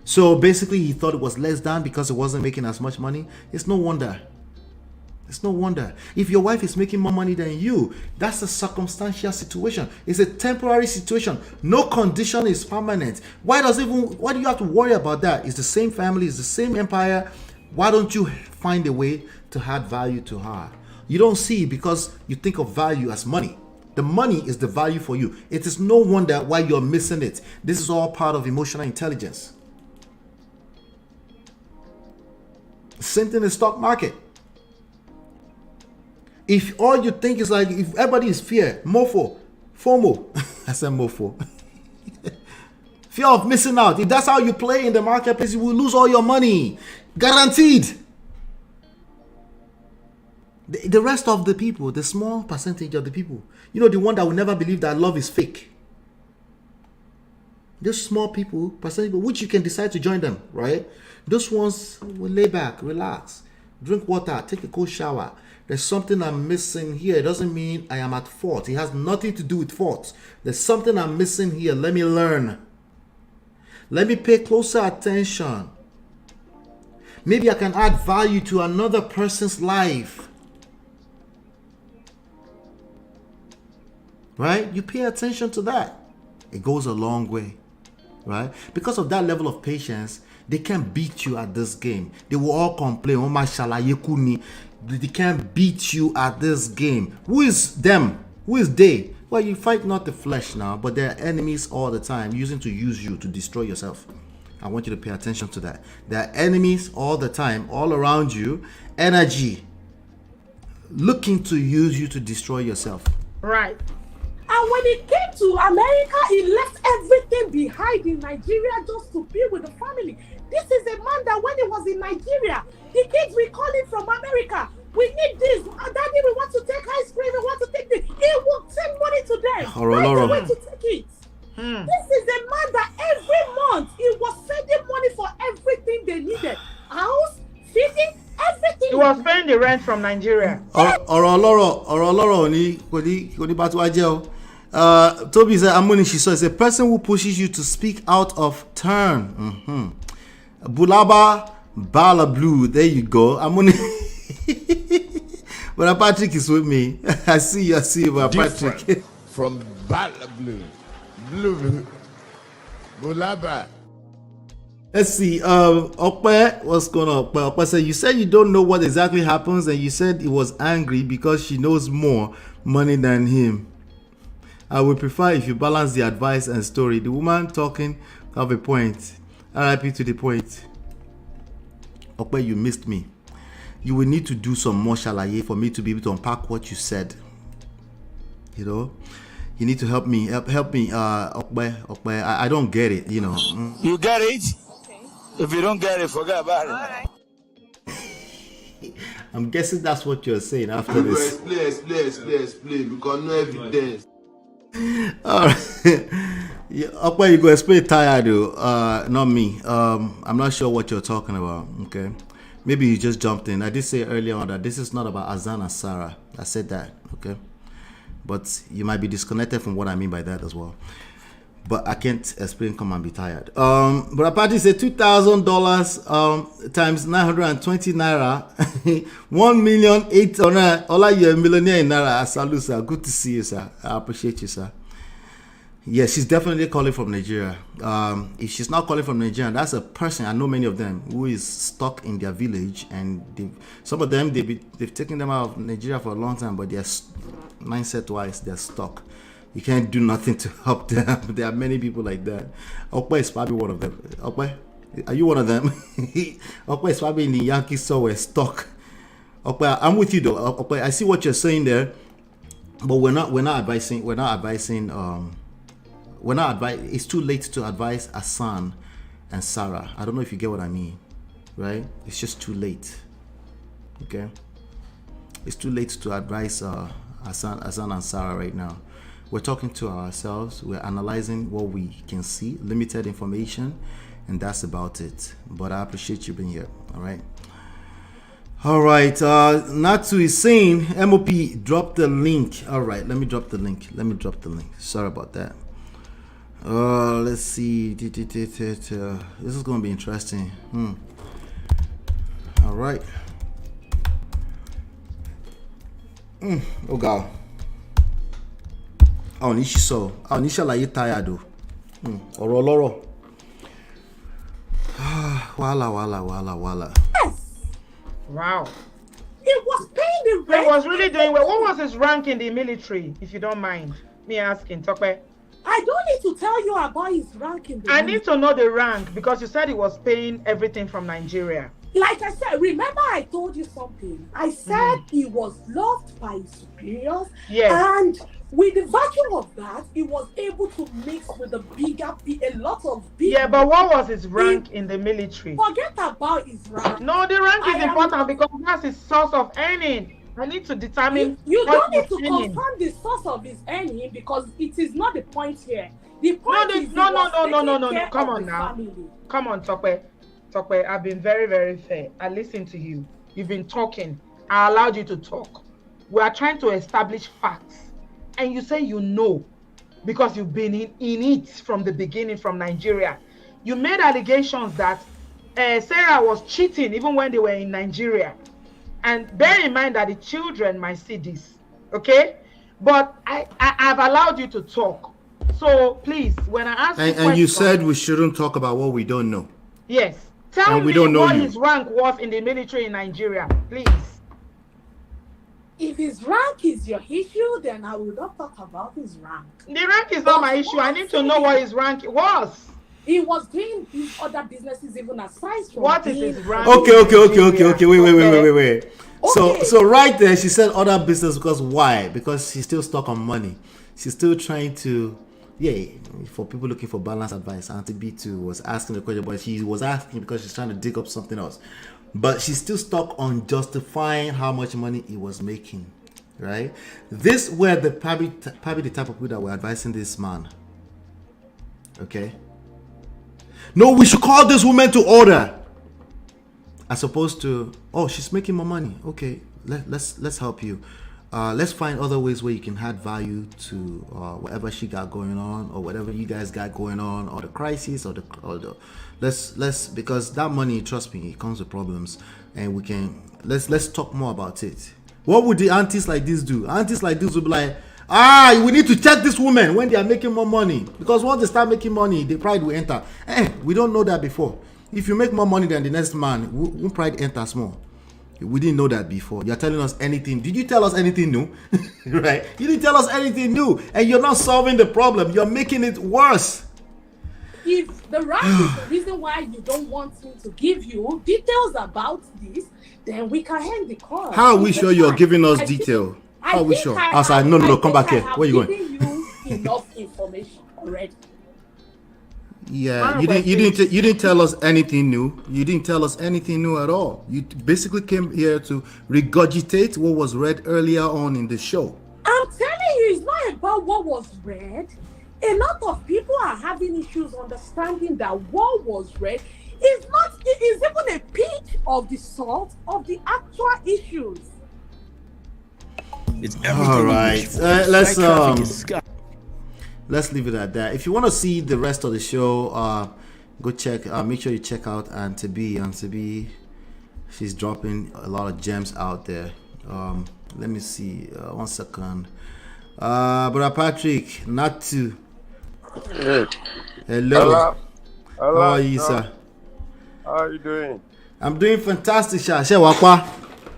So basically, he thought it was less than because it wasn't making as much money. It's no wonder. It's no wonder. If your wife is making more money than you, that's a circumstantial situation. It's a temporary situation. No condition is permanent. Why do you have to worry about that? It's the same family, it's the same empire. Why don't you find a way to add value to her? You don't see because you think of value as money. The money is the value for you. It is no wonder why you're missing it. This is all part of emotional intelligence. Same thing in the stock market. If all you think is like, if everybody is fear, FOMO. I said mofo. Fear of missing out. If that's how you play in the marketplace, you will lose all your money. Guaranteed. The rest of the people, the small percentage of the people, the one that will never believe that love is fake. Those small people, percentage, which you can decide to join them, right? Those ones will lay back, relax, drink water, take a cold shower. There's something I'm missing here. It doesn't mean I am at fault. It has nothing to do with fault. There's something I'm missing here. Let me learn. Let me pay closer attention. Maybe I can add value to another person's life. Right? You pay attention to that. It goes a long way. Right? Because of that level of patience, they can't beat you at this game. They will all complain, oh my shalayekuni. They can't beat you at this game. Who is them? Who is they? Well, you fight not the flesh now, but they're enemies all the time, using to use you to destroy yourself. I want you to pay attention to that. They're enemies all the time, all around you. Energy. Looking to use you to destroy yourself. Right. And when he came to America, he left everything behind in Nigeria just to be with the family. This is a man that when he was in Nigeria, the kids were calling from America. We need this. Daddy, we want to take ice cream. We want to take this. He will send money to them. Right away to take it. This is a man that every month he was sending money for everything they needed. House, feeding, everything. He was paying the rent from Nigeria. Toby said, Amoni, she saw, it's a person who pushes you to speak out of turn. Bulaba Bala Blue, there you go. Amoni. But Patrick is with me. I see you, but Patrick. From Bala Blue. Bulaba. Let's see. Okpe, what's going on? Okpe said, you said you don't know what exactly happens, and you said he was angry because she knows more money than him. I would prefer if you balance the advice and story. The woman talking have a point. RIP to the point. Okpe, you missed me. You will need to do some more shalaye for me to be able to unpack what you said. You need to help me. Help me. Okwe. I don't get it. You know. You get it? If you don't get it, forget about it. I'm guessing that's what you're saying after this. Explain, because no evidence. All right. Okwe, you go explain tired though. Not me. I'm not sure what you're talking about. Okay. Maybe you just jumped in. I did say earlier on that this is not about Hassan and Sarah. I said that. Okay. But you might be disconnected from what I mean by that as well. But I can't explain. Come and be tired. But apparently say $2,000 times 920 naira, 1,800,000. All you're a millionaire in naira. Salute, sir. Good to see you, sir. I appreciate you, sir. Yeah, she's definitely calling from Nigeria. If she's not calling from Nigeria, that's a person, I know many of them, who is stuck in their village, and some of them they've taken them out of Nigeria for a long time, but they're mindset wise they're stuck. You can't do nothing to help them. There are many people like that. Okwe is probably one of them. Okwe, are you one of them? Okwe is probably in the Yankees somewhere stuck. Okwe, I'm with you though. Okwe, I see what you're saying there, but we're not advising. It's too late to advise Hassan and Sarah. I don't know if you get what I mean, right? It's just too late. Okay, it's too late to advise Hassan and Sarah right now. We're talking to ourselves. We're analyzing what we can see, limited information, and that's about it. But I appreciate you being here. All right. Natu is saying MOP drop the link. All right, let me drop the link. Sorry about that. Let's see. This is gonna be interesting. All right. Oh God. Nisha la tired though. Wala. Yes. Wow. It was paying the rent. He was really doing well. What was his rank in the military, if you don't mind me asking, Tokwe? I don't need to tell you about his rank in the I need to know the rank, because you said he was paying everything from Nigeria. Like I said, remember I told you something. I said he was loved by his superiors. Yes. And with the virtue of that, he was able to mix with a lot of big. Yeah, but what was his rank in the military? Forget about his rank. No, the rank is important because that's his source of earning. I need to determine. You don't need to confirm the source of his earning because it is not the point here. The point is no. Come on now. Family. Come on, Tokwe. I've been very, very fair. I listened to you. You've been talking. I allowed you to talk. We are trying to establish facts. And you say you know because you've been in it from the beginning from Nigeria. You made allegations that Sarah was cheating even when they were in Nigeria. And bear in mind that the children might see this, okay? But I've allowed you to talk. So please, when I ask you and you said we shouldn't talk about what we don't know. Yes. Tell me what his rank was in the military in Nigeria, please. If his rank is your issue, then I will not talk about his rank. The rank is not my issue. I need to know what his rank was. He was doing his other businesses even aside from what is his rank? Okay. Wait. Okay. So right there, she said other business because why? Because she's still stuck on money. She's still trying to, for people looking for balanced advice. Auntie B2 was asking the question, but she was asking because she's trying to dig up something else. But she's still stuck on justifying how much money he was making, right? This were probably the type of people that were advising this man. Okay. No, we should call this woman to order. As opposed to, she's making more money. Okay, let's help you. Let's find other ways where you can add value to whatever she got going on, or whatever you guys got going on, or the crisis, or the let's because that money, trust me, it comes with problems, and we can let's talk more about it. What would the aunties like this do? Aunties like this would be like, we need to check this woman when they are making more money, because once they start making money, the pride will enter. We don't know that before. If you make more money than the next man, won't pride enters more? We didn't know that before. You're telling us anything. Did you tell us anything new? Right? You didn't tell us anything new, and you're not solving the problem. You're making it worse. If the rank is the reason why you don't want me to give you details about this, then we can end the call. How are we sure you're giving us detail? How are we sure? No, come back here. Where are you going? enough information already. Yeah, you didn't tell us anything new. You didn't tell us anything new at all. You basically came here to regurgitate what was read earlier on in the show. I'm telling you, it's not about what was read. A lot of people are having issues understanding that what was read is even a pinch of the salt of the actual issues. It's all right, let's leave it at that. If you want to see the rest of the show, go check. Make sure you check out Auntie B. She's dropping a lot of gems out there. Let me see. 1 second. Brother Patrick, not to. Yeah. Hello. Hello. How are you, sir? How are you doing? I'm doing fantastic, Sha. Wakwa.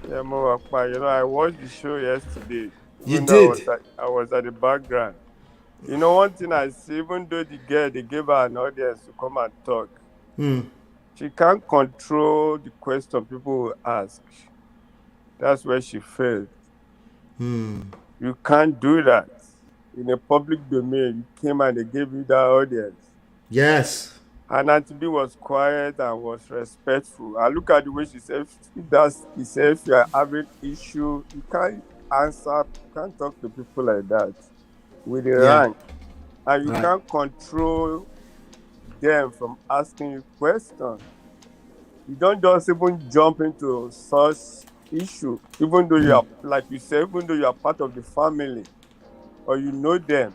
Yeah, Wakwa. You know, I watched the show yesterday. You did? I was at the background. You know, one thing I see, even though the girl, they gave her an audience to come and talk, she can't control the question people will ask. That's where she failed. You can't do that. In a public domain, you came and they gave you that audience. Yes. And Auntie B was quiet and was respectful. I look at the way she said, if you are having issue, you can't answer, you can't talk to people like that with the rank. And you can't control them from asking you questions. You don't just even jump into such issue, even though you are, like you said, even though you are part of the family or you know them.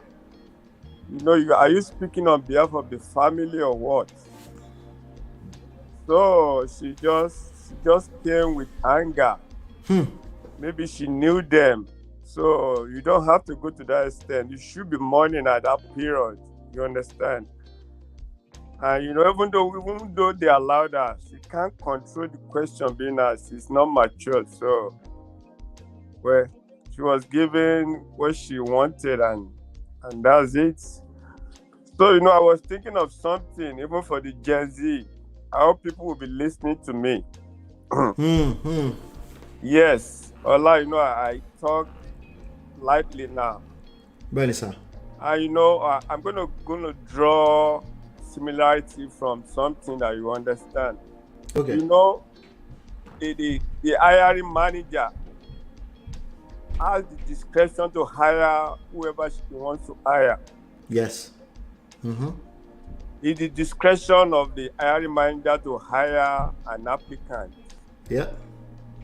You know, are you speaking on behalf of the family or what? So she just came with anger. Maybe she knew them. So you don't have to go to that extent. You should be mourning at that period. You understand? And you know, even though they allowed her, she can't control the question being asked. It's not mature. So, well, she was given what she wanted, and that's it. So, you know, I was thinking of something, even for the Gen Z. I hope people will be listening to me. Yes. Allah, you know, I talk lightly now. Really, sir. And, you know, I'm gonna draw similarity from something that you understand. Okay. You know, the hiring manager has the discretion to hire whoever she wants to hire. Yes. It's the discretion of the hiring manager to hire an applicant. Yeah.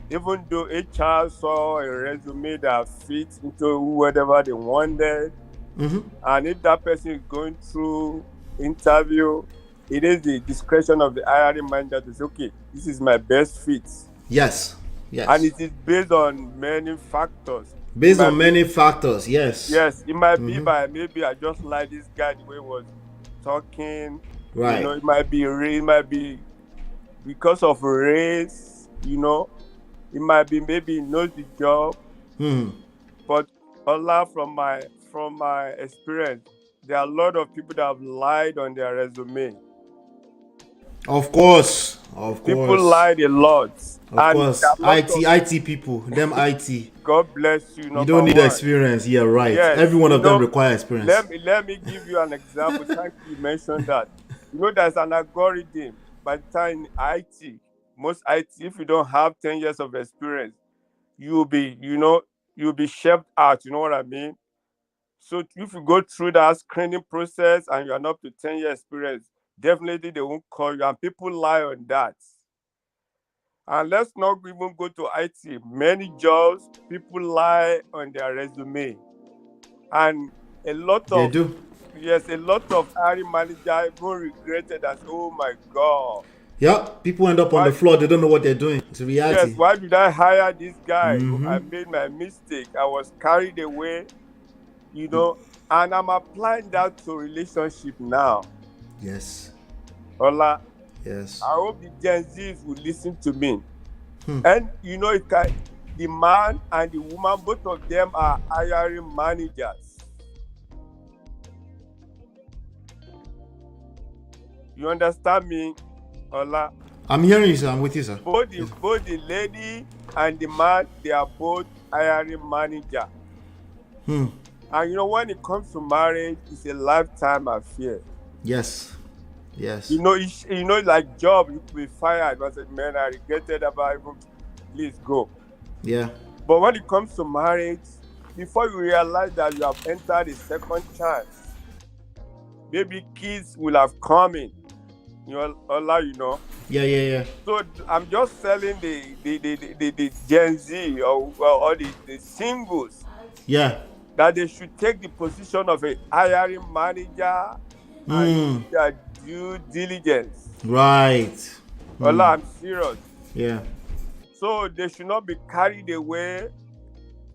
Even though HR saw a resume that fits into whatever they wanted, and if that person is going through interview, it is the discretion of the hiring manager to say, okay, this is my best fit. Yes. Yes. And it is based on many factors. Based on many factors, yes. Yes, it might be by maybe I just like this guy the way he was talking. Right. You know, it might be because of race, you know. It might be maybe he knows the job. But Allah, from my experience, there are a lot of people that have lied on their resume. Of course. People lied a lot. Of course. IT people, them IT. God bless you. You don't need experience. Yeah, right. Yes, every one of them require experience. Let me give you an example. Thank you mentioned that. You know, there's an algorithm. By the time in IT, most IT, if you don't have 10 years of experience, you'll be shelved out. You know what I mean? So if you go through that screening process and you're not up to 10 years experience, definitely they won't call you. And people lie on that. And let's not even go to IT. Many jobs, people lie on their resume. And a lot of... They do. Yes, a lot of hiring managers even regretted that, oh my God. Yeah, people end up on the floor. They don't know what they're doing. It's reality. Yes, why did I hire this guy? I made my mistake. I was carried away, you know, and I'm applying that to relationship now. Yes. Ola. Yes. I hope the Gen Zs will listen to me. And, you know, the man and the woman, both of them are hiring managers. You understand me, Ola? I'm hearing you, sir. I'm with you, sir. Both the lady and the man, they are both hiring manager. And when it comes to marriage, it's a lifetime affair. Yes. Yes. Like job, you could be fired. I said, man, I regretted about even, please go. Yeah. But when it comes to marriage, before you realize that you have entered a second chance, maybe kids will have come in. Yeah. So I'm just telling the Gen Z or the singles. Yeah. That they should take the position of a hiring manager and do their due diligence. Right. I'm serious. Yeah. So they should not be carried away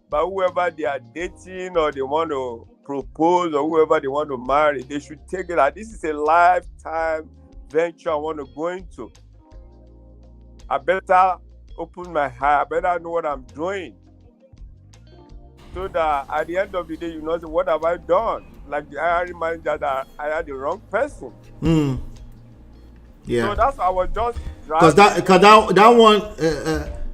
by whoever they are dating or they want to propose or whoever they want to marry. They should take it like this is a lifetime venture I want to go into. I better open my heart. I better know what I'm doing. So that at the end of the day, say, what have I done? Like the hiring manager that I had the wrong person. Yeah. So that's I was just because that one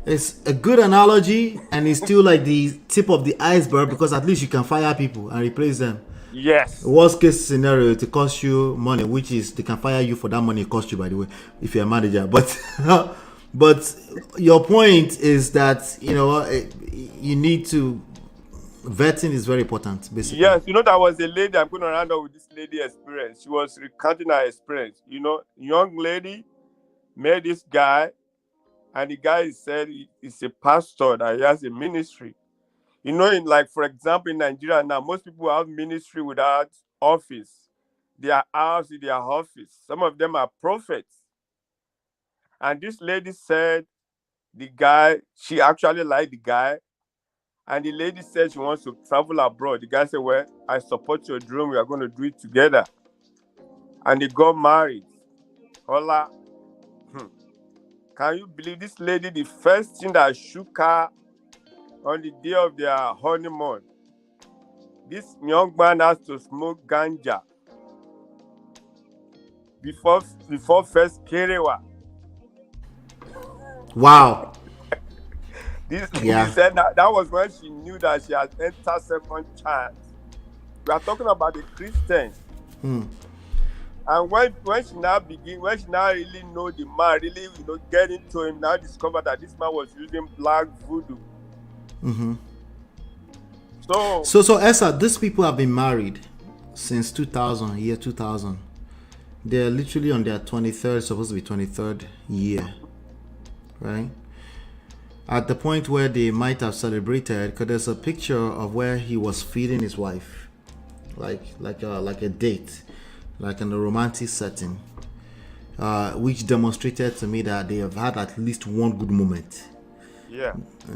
is a good analogy, and it's still like the tip of the iceberg because at least you can fire people and replace them. Yes. Worst case scenario, it costs you money, which is they can fire you for that money it cost you, by the way, if you're a manager. But your point is that you need to. Vetting is very important, basically. Yes, there was a lady, I'm going to round up with this lady experience. She was recounting her experience. Young lady met this guy, and the guy said he's a pastor, that he has a ministry. For example, in Nigeria now, most people have ministry without office. They are house in their office. Some of them are prophets. And this lady said she actually liked the guy. And the lady said she wants to travel abroad. The guy said, well, I support your dream. We are going to do it together. And they got married. Hola. Can you believe this lady, the first thing that shook her on the day of their honeymoon, this young man has to smoke ganja before first kerewa. Wow. This lady said that was when she knew that she had entered second chance. We are talking about the Christian. And when she now really know the man, really get into him, now discover that this man was using black voodoo. So Esa, these people have been married since 2000. They're literally on their 23rd, supposed to be 23rd year, right? At the point where they might have celebrated, because there's a picture of where he was feeding his wife, like a date, like in a romantic setting, which demonstrated to me that they have had at least one good moment. Yeah.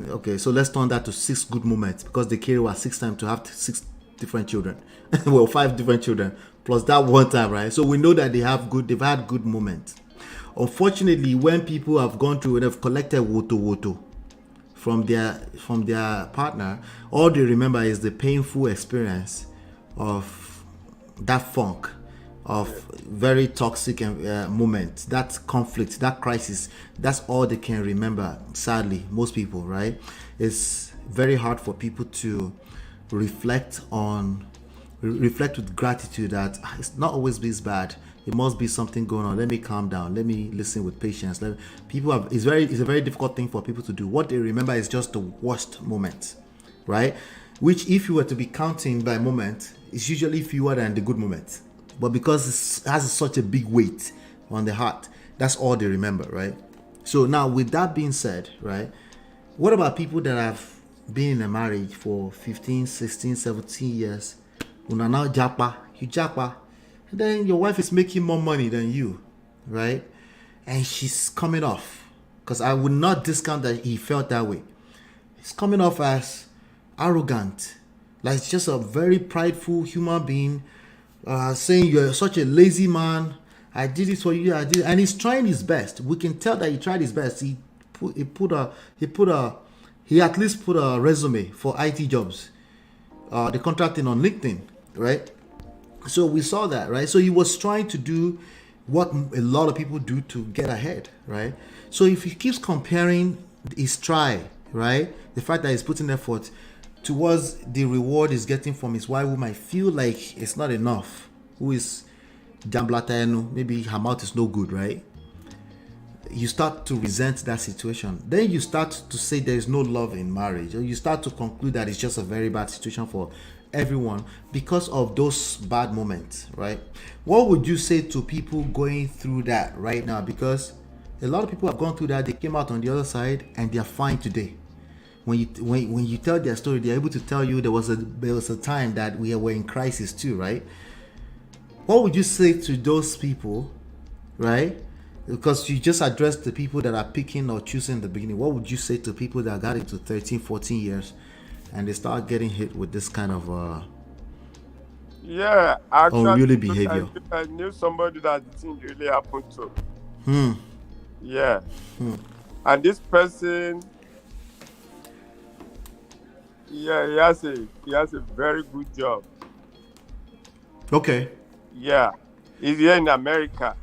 Okay, so let's turn that to 6 good moments, because the carry was 6 times to have 6 different children. Well, 5 different children plus that one time, right? So we know that they've had good moments. Unfortunately, when people have gone through and have collected woto from their partner, all they remember is the painful experience of that funk, of very toxic moment, that conflict, that crisis. That's all they can remember. Sadly, most people, right? It's very hard for people to reflect with gratitude that it's not always this bad. It must be something going on. Let me calm down. Let me listen with patience. It's a very difficult thing for people to do. What they remember is just the worst moment, right? Which, if you were to be counting by moment, is usually fewer than the good moments. But because it has such a big weight on the heart, that's all they remember, right? So now, with that being said, right, what about people that have been in a marriage for 15, 16, 17 years? Una now Japa, you Japa. And then your wife is making more money than you, right? And she's coming off. Because I would not discount that he felt that way. He's coming off as arrogant. Like just a very prideful human being. Saying you're such a lazy man. I did it for you. And he's trying his best. We can tell that he tried his best. He at least put a resume for IT jobs. The contracting on LinkedIn, right? So we saw that, right? So he was trying to do what a lot of people do to get ahead, right? So if he keeps comparing his try, right, the fact that he's putting effort towards the reward he's getting from his wife, who might feel like it's not enough, who is Jamblata, maybe her mouth is no good, right? You start to resent that situation. Then you start to say there is no love in marriage, or you start to conclude that it's just a very bad situation for everyone because of those bad moments, right? What would you say to people going through that right now? Because a lot of people have gone through that, they came out on the other side and they're fine today. When you tell their story, they're able to tell you there was a time that we were in crisis too, right? What would you say to those people, right? Because you just addressed the people that are picking or choosing in the beginning. What would you say to people that got into 13, 14 years and they start getting hit with this kind of yeah, actually, unruly behavior? I knew somebody that the thing really happened to. Yeah. And this person, yeah, he has a very good job. Okay. Yeah. He's here in America.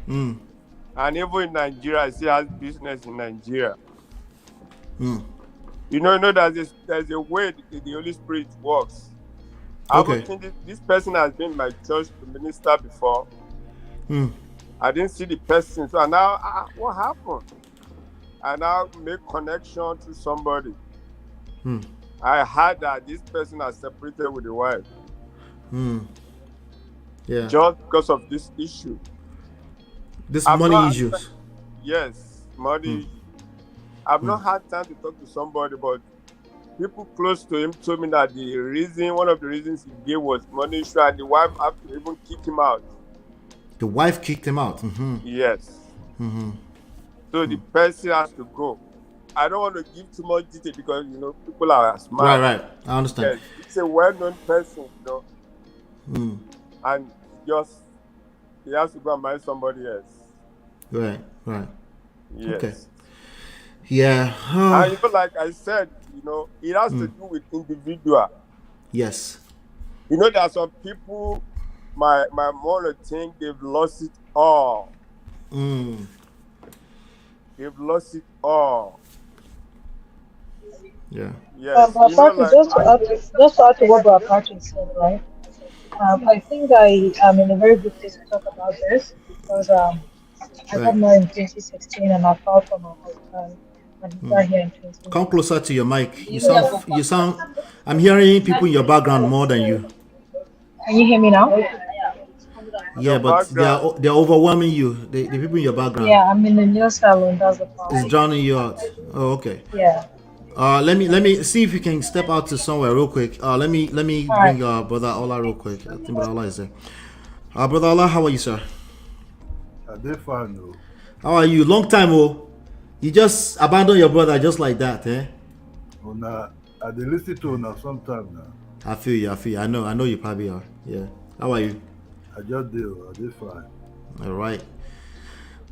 And even in Nigeria, he still has business in Nigeria. You know, there's a way the Holy Spirit works. I would think this person has been in my church to minister before. I didn't see the person. So now, what happened? I now make connection to somebody. I heard that this person has separated with the wife. Yeah. Just because of this issue. Money issues. Yes, money. I've not had time to talk to somebody, but people close to him told me that one of the reasons he gave was money issue, and the wife had to even kick him out. The wife kicked him out. Yes. So the person has to go. I don't want to give too much detail because people are smart. Right. I understand. Yes, it's a well-known person, and he has to go and marry somebody else. Right. Yes. Okay. Yeah. And like I said, it has to do with individual. Yes. There are some people, my mother think they've lost it all. They've lost it all. Yeah. Yes. Just to add to what Brother Patrick said, right? I think I am in a very good place to talk about this because I got married in 2016 and I filed for my husband and he got here in 2019. Come closer to your mic. You sound. I'm hearing people in your background more than you. Can you hear me now? Yeah, but they're overwhelming you. The people in your background. Yeah, I'm in the nail salon. That's the problem. It's drowning you out. Oh, okay. Yeah. Let me see if you can step out to somewhere real quick. Let me bring Brother Ola real quick. I think Brother Ola is there. Brother Ola, how are you, sir? They're fine, though. How are you? Long time, you just abandoned your brother just like that, eh? Oh, nah, I did listen to now sometime now. I feel you. I know you probably are. Yeah. How are you? I just do. I did fine. All right.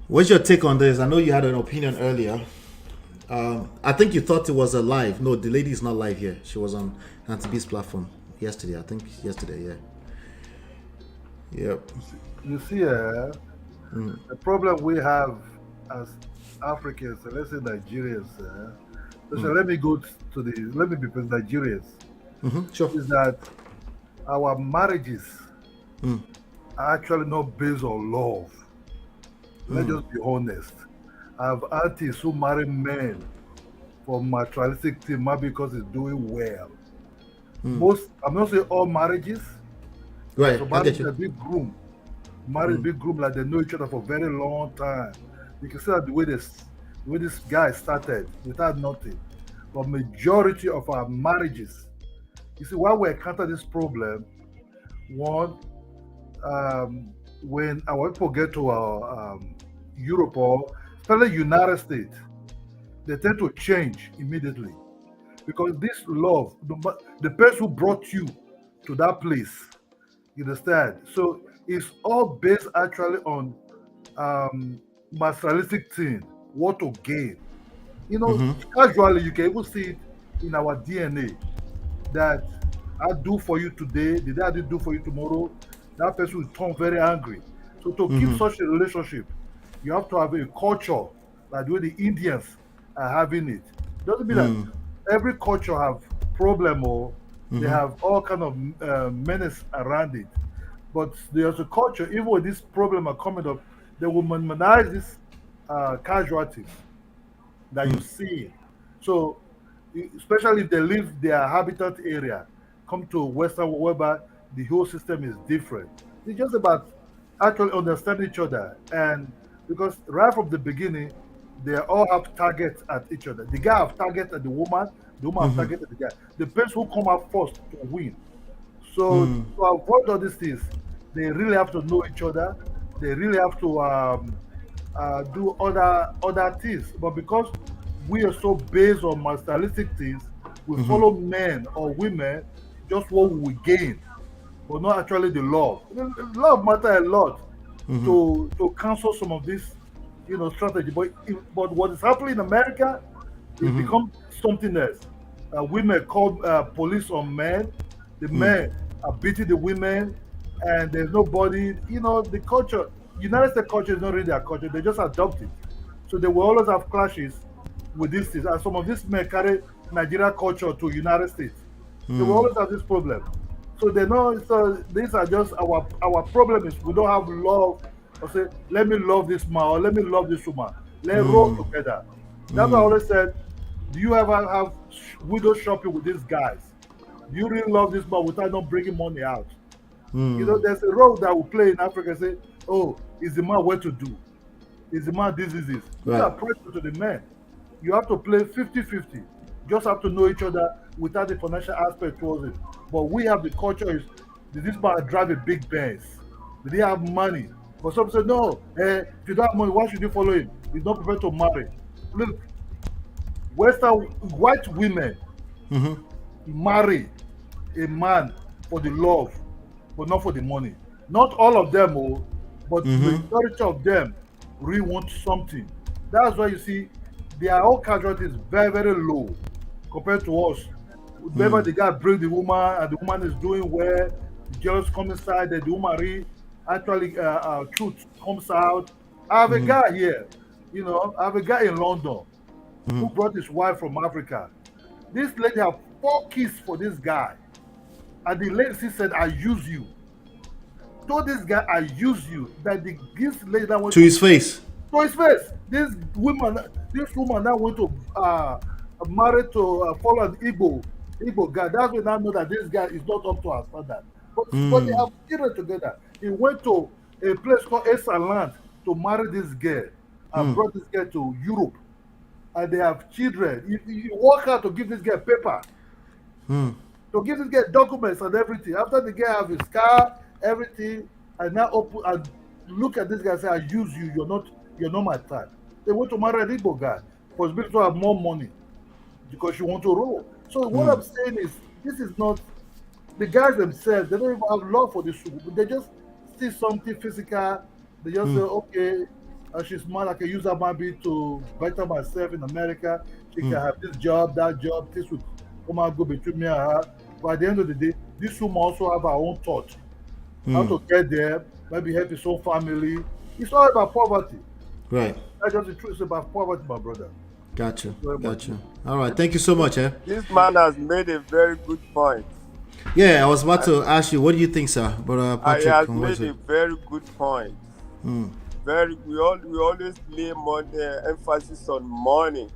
What's your take on this? I know you had an opinion earlier. I think you thought it was a live. No, the lady is not live here. She was on Auntie B's platform yesterday. I think yesterday, yeah. Yep. You see, the problem we have as Africans, let's say Nigerians, let me go to let me be Nigerians. Sure. Is that our marriages are actually not based on love. Let's just be honest. I have aunties who marry men for materialistic thing, maybe because it's doing well. I'm not saying all marriages. Right. So marriage is a big groom. Marriage big groom, like they know each other for a very long time. You can see that the way this guy started without nothing. But majority of our marriages, you see, why we encounter this problem, one, when our people get to our Europe or especially United States, they tend to change immediately because this love, the person who brought you to that place, you understand? So it's all based actually on materialistic thing, what to gain. Casually you can even see it in our DNA that I do for you today, the day I did do for you tomorrow, that person will turn very angry. So to keep such a relationship, you have to have a culture like the way the Indians are having it. Doesn't mean that every culture have problem, or they have all kind of menace around it. But there's a culture, even with this problem are coming up, they will minimize these casualties that you see. So, especially if they leave their habitat area, come to Western whereby the whole system is different. It's just about actually understanding each other. And because right from the beginning, they all have targets at each other. The guy have target at the woman have target at the guy. The person who come out first to win. So to avoid all these things, they really have to know each other. They really have to do other things. But because we are so based on materialistic things, we follow men or women just what we gain, but not actually the love. Love matter a lot to cancel some of this, strategy. But what is happening in America, it becomes something else. Women call police on men. The men are beating the women, and there's nobody. The culture, United States culture is not really their culture. They just adopt it. So they will always have clashes with these things. And some of these men carry Nigeria culture to United States. They will always have this problem. So they know. So these are just our problem is we don't have love. Or say, let me love this man or let me love this woman. Let's roll together. That's why I always said, do you ever have widow shopping with these guys? Do you really love this man without not bringing money out? There's a role that we play in Africa. Say, oh, is the man what to do? Is the man this? These are pressure to the men. You have to play 50-50. Just have to know each other without the financial aspect towards it. But we have the culture is, did this man drive a big Benz? Did he have money? But some say, no, if you don't have money, why should you follow him? He's not prepared to marry. Look, white women marry a man for the love, but not for the money. Not all of them, but the majority of them really want something. That's why you see their own casualty is very, very low compared to us. Remember, the guy bring the woman, and the woman is doing well. The girls come inside, the woman actually truth comes out. I have a guy here, I have a guy in London who brought his wife from Africa. This lady have 4 kids for this guy. And the lady said, I use you. Told this guy, I use you. That this lady that went to his face. To his face. This woman now went to marry to follow an Igbo guy. That's when I know that this guy is not up to our standard. But they have children together. He went to a place called Essaland to marry this girl and brought this girl to Europe. And they have children. He work out to give this girl paper. To give this girl documents and everything. After the girl have his car, everything, and now open and look at this guy and say, I use you, you're not my type. They went to marry an Igbo guy. Possibility to have more money because you want to roll. So what I'm saying is, this is not the guys themselves, they don't even have love for this woman. They just see something physical. They just say, okay, she's mad, I can use her maybe to better myself in America. She can have this job, that job, this would come and go between me and her. But at the end of the day, this woman also have her own thought. How to get there, maybe help his own family. It's all about poverty. Right. That's just the truth. It's about poverty, my brother. Gotcha. All right. Thank you so much, This man has made a very good point. Yeah, I was about to ask you, what do you think, sir? But Patrick, he has made a very good point. We always lay emphasis on money.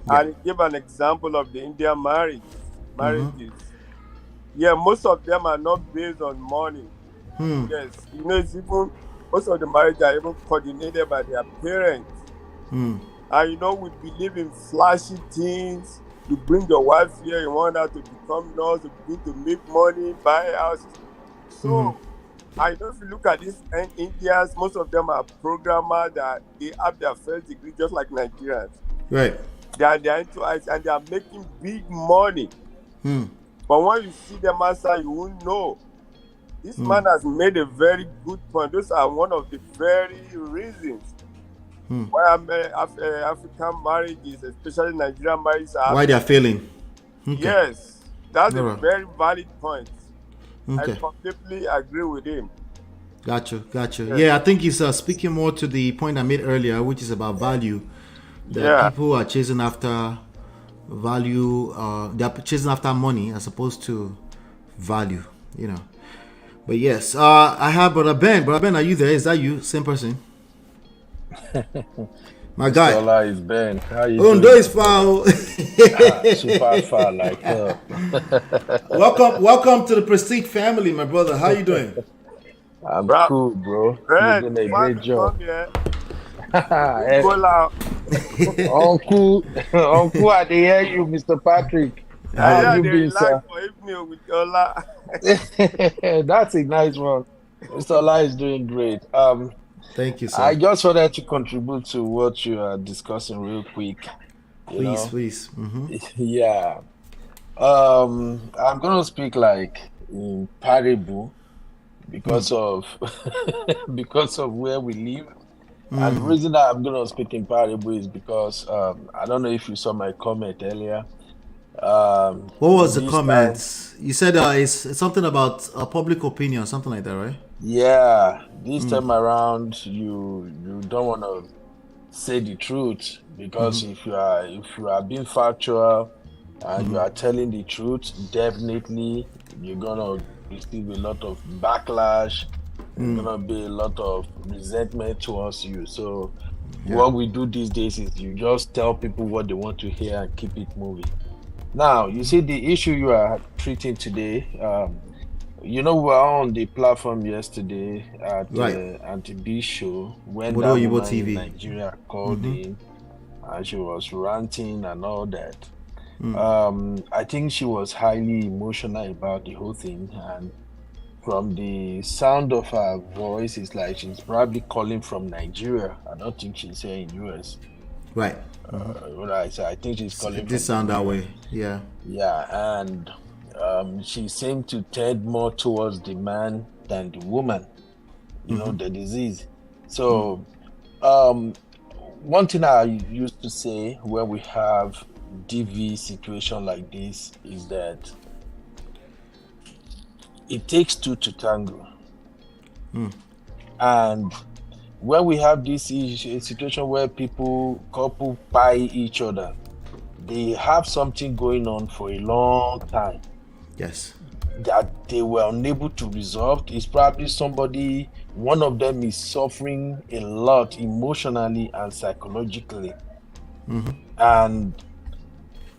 And give an example of the Indian marriages. Yeah, most of them are not based on money. Yes, it's even most of the marriages are even coordinated by their parents. And we believe in flashy things. You bring your wife here, you want her to become nurse, to begin to make money, buy houses. So, I know if you look at these Indians, most of them are programmers that they have their first degree just like Nigerians. Right. They are into IT and they are making big money. But when you see them outside, you won't know. This man has made a very good point. Those are one of the very reasons why African marriages, especially Nigerian marriages, are why they are failing. Yes, that's a very valid point. Okay. I completely agree with him. Gotcha. Yeah, I think he's speaking more to the point I made earlier, which is about value. That people are chasing after value. They're chasing after money as opposed to value. You know. But yes, I have Brother Ben. Brother Ben, are you there? Is that you? Same person? My guy. Ola is Ben. How you Ondo doing? is far. Super far like hell. welcome to the Prestige family, my brother. How you doing? I'm cool, bro. Red, You're doing a great job. Uncle, Uncle, I dey hear you, Mr. Patrick. How you been, sir? For evening with Ola. That's a nice one. Mr. Ola is doing great. Thank you, sir. I just wanted to contribute to what you are discussing real quick. Please. Yeah. I'm gonna speak like in parable because of because of where we live. And the reason that I'm gonna speak in parable is because I don't know if you saw my comment earlier. What was the comment? You said it's something about a public opinion, something like that, right? Yeah, this time around, you don't want to say the truth because if you are being factual and you are telling the truth, definitely you're gonna receive a lot of backlash. There's gonna be a lot of resentment towards you. So what we do these days is you just tell people what they want to hear and keep it moving. Now, you see the issue you are treating today. We were on the platform yesterday at the Anti-B show when that woman in Nigeria called in and she was ranting and all that. I think she was highly emotional about the whole thing, and from the sound of her voice, it's like she's probably calling from Nigeria. I don't think she's here in US. Right. I think she's calling. This sound that way. Yeah. Yeah, and she seemed to tend more towards the man than the woman. The disease. So, one thing I used to say when we have DV situation like this is that it takes two to tango. And when we have this situation where couple buy each other, they have something going on for a long time. Yes. That they were unable to resolve. It's probably one of them is suffering a lot emotionally and psychologically. And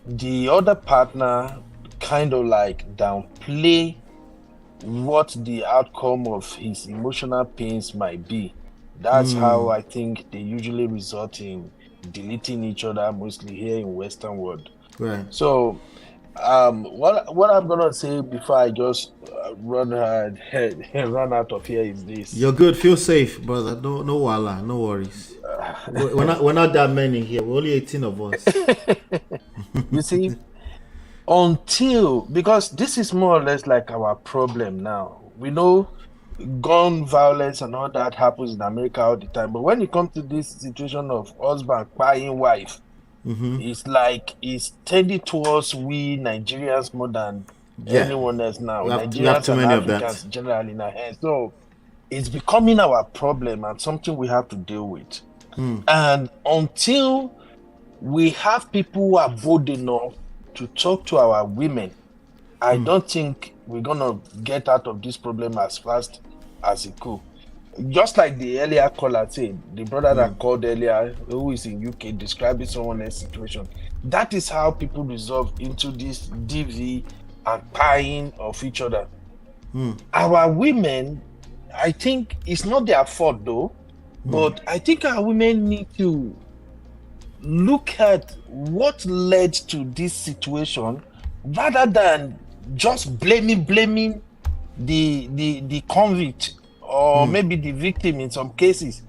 the other partner kind of like downplay what the outcome of his emotional pains might be. That's how I think they usually result in deleting each other, mostly here in Western world. Right. So, what I'm gonna say before I just run out of here is this. You're good. Feel safe, brother. No wala, no worries. We're not that many here. We're only 18 of us. You see, because this is more or less like our problem now. We know gun violence and all that happens in America all the time, but when it comes to this situation of husband buying wife, it's like it's tending towards we Nigerians more than anyone else now. Nigerians and Africans generally in our hands. So it's becoming our problem and something we have to deal with. And until we have people who are bold enough to talk to our women, I don't think we're gonna get out of this problem as fast as it could. Just like the earlier caller said, the brother that called earlier, who is in UK, describing someone else's situation. That is how people resolve into this DV and buying of each other. Our women, I think it's not their fault though, but I think our women need to look at what led to this situation rather than just blaming the convict or maybe the victim in some cases.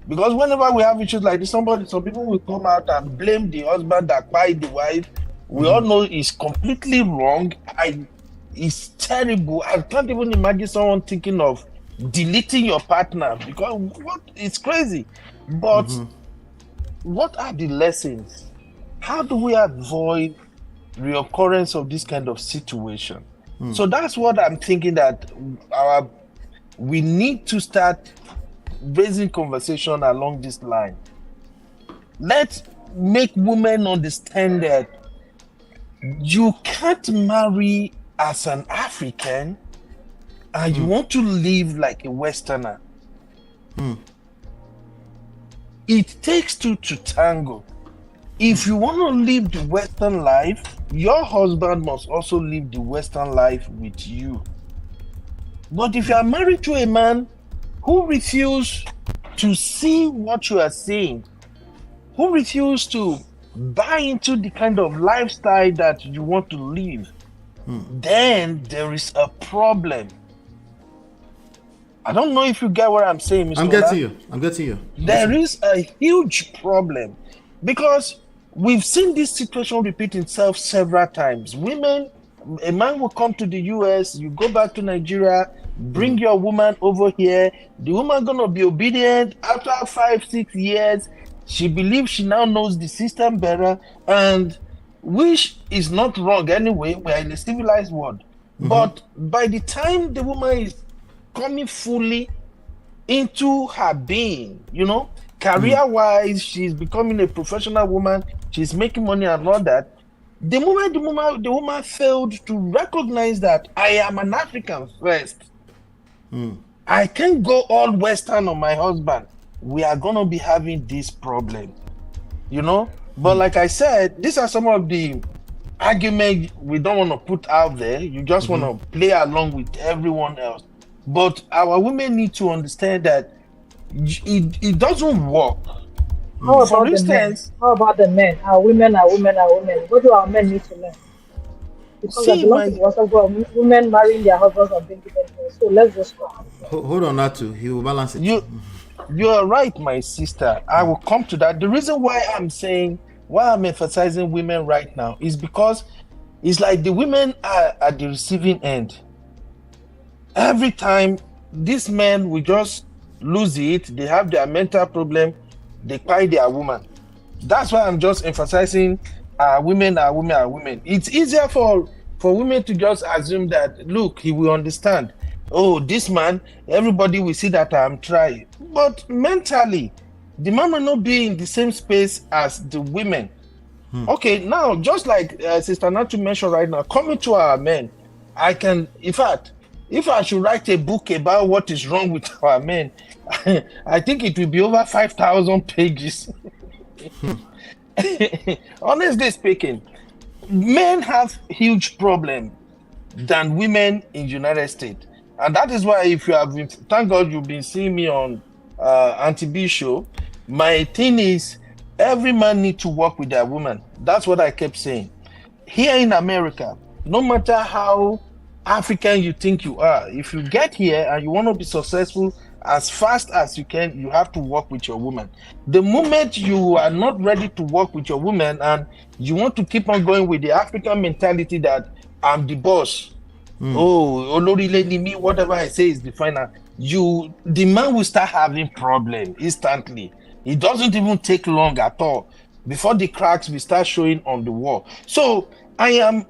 Because whenever we have issues like this, some people will come out and blame the husband that bought the wife. We all know it's completely wrong. It's terrible. I can't even imagine someone thinking of deleting your partner because it's crazy. But what are the lessons? How do we avoid reoccurrence of this kind of situation? So that's what I'm thinking, that we need to start raising conversation along this line. Let's make women understand that You can't marry as an African and you want to live like a Westerner. It takes two to tango. If you want to live the Western life, your husband must also live the Western life with you. But if you are married to a man who refuses to see what you are seeing, who refuses to buy into the kind of lifestyle that you want to live, then there is a problem. I don't know if you get what I'm saying, Mr. I'm getting you. There is a huge problem because we've seen this situation repeat itself several times. Women, a man will come to the US, you go back to Nigeria, bring your woman over here. The woman gonna be obedient. After 5-6 years, she believes she now knows the system better, and which is not wrong anyway. We're in a civilized world. But by the time the woman is coming fully into her being, career-wise, she's becoming a professional woman, she's making money and all that. The moment the woman failed to recognize that I am an African first, I can't go all Western on my husband, we are going to be having this problem, But like I said, these are some of the arguments we don't want to put out there. You just want to play along with everyone else. But our women need to understand that it doesn't work. For instance, how about the men? Our women are women. What do our men need to learn? Because there's a lot of also women marrying their husbands and bringing them here. So let's just go. Hold on, Natu. He will balance it. You are right, my sister. I will come to that. The reason why I'm emphasizing women right now is because it's like the women are at the receiving end. Every time these men will just lose it, they have their mental problem, they cry their woman. That's why I'm just emphasizing women are women. It's easier for women to just assume that, look, he will understand. Oh, this man, everybody will see that I'm trying. But mentally, the man will not be in the same space as the women. Okay, now, just like Sister Natu mentioned right now, coming to our men, if I should write a book about what is wrong with our men, I think it will be over 5,000 pages. Honestly speaking, men have huge problem than women in the United States. And that is why thank God you've been seeing me on Auntie B show. My thing is, every man needs to work with their woman. That's what I kept saying. Here in America, no matter how African you think you are, if you get here and you want to be successful as fast as you can, you have to work with your woman. The moment you are not ready to work with your woman and you want to keep on going with the African mentality that I'm the boss, Olori lady me, whatever I say is the final, the man will start having problem instantly. It doesn't even take long at all before the cracks will start showing on the wall. So I am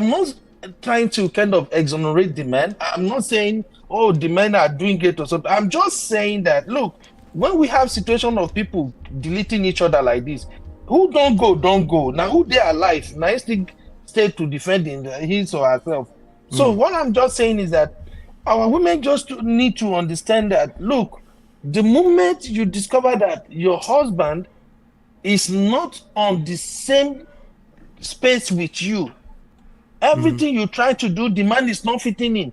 not trying to kind of exonerate the men. I'm not saying, the men are doing great or something. I'm just saying that, look, when we have situation of people deleting each other like this, who don't go. Now, who they are alive, now still stay to defend his or herself. So what I'm just saying is that our women just need to understand that, look, the moment you discover that your husband is not on the same space with you, everything you try to do, the man is not fitting in.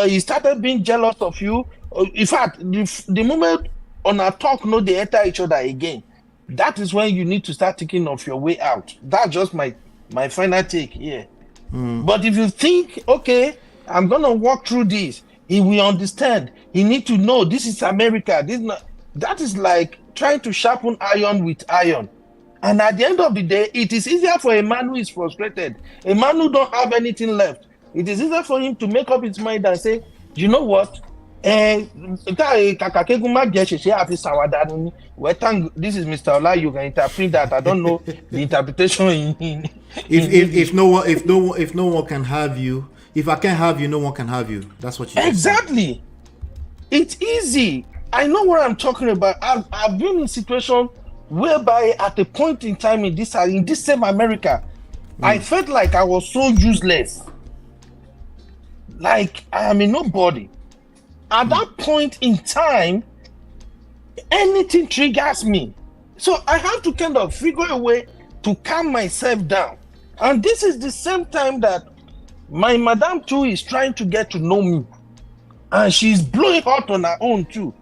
He started being jealous of you. In fact, the moment on our talk, they enter each other again. That is when you need to start thinking of your way out. That's just my final take here. But if you think, okay, I'm gonna walk through this, he will understand. He need to know this is America. That is like trying to sharpen iron with iron. And at the end of the day, it is easier for a man who is frustrated, a man who don't have anything left. It is easier for him to make up his mind and say, you know what? This is Mr. Ola. You can interpret that. I don't know the interpretation. If no one can have you, if I can't have you, no one can have you. That's what you exactly. It's easy. I know what I'm talking about. I've been in a situation whereby at a point in time in this same America, I felt like I was so useless. Like I am a nobody. At that point in time, anything triggers me. So I have to kind of figure a way to calm myself down. And this is the same time that my madam too is trying to get to know me. And she's blowing hot on her own too.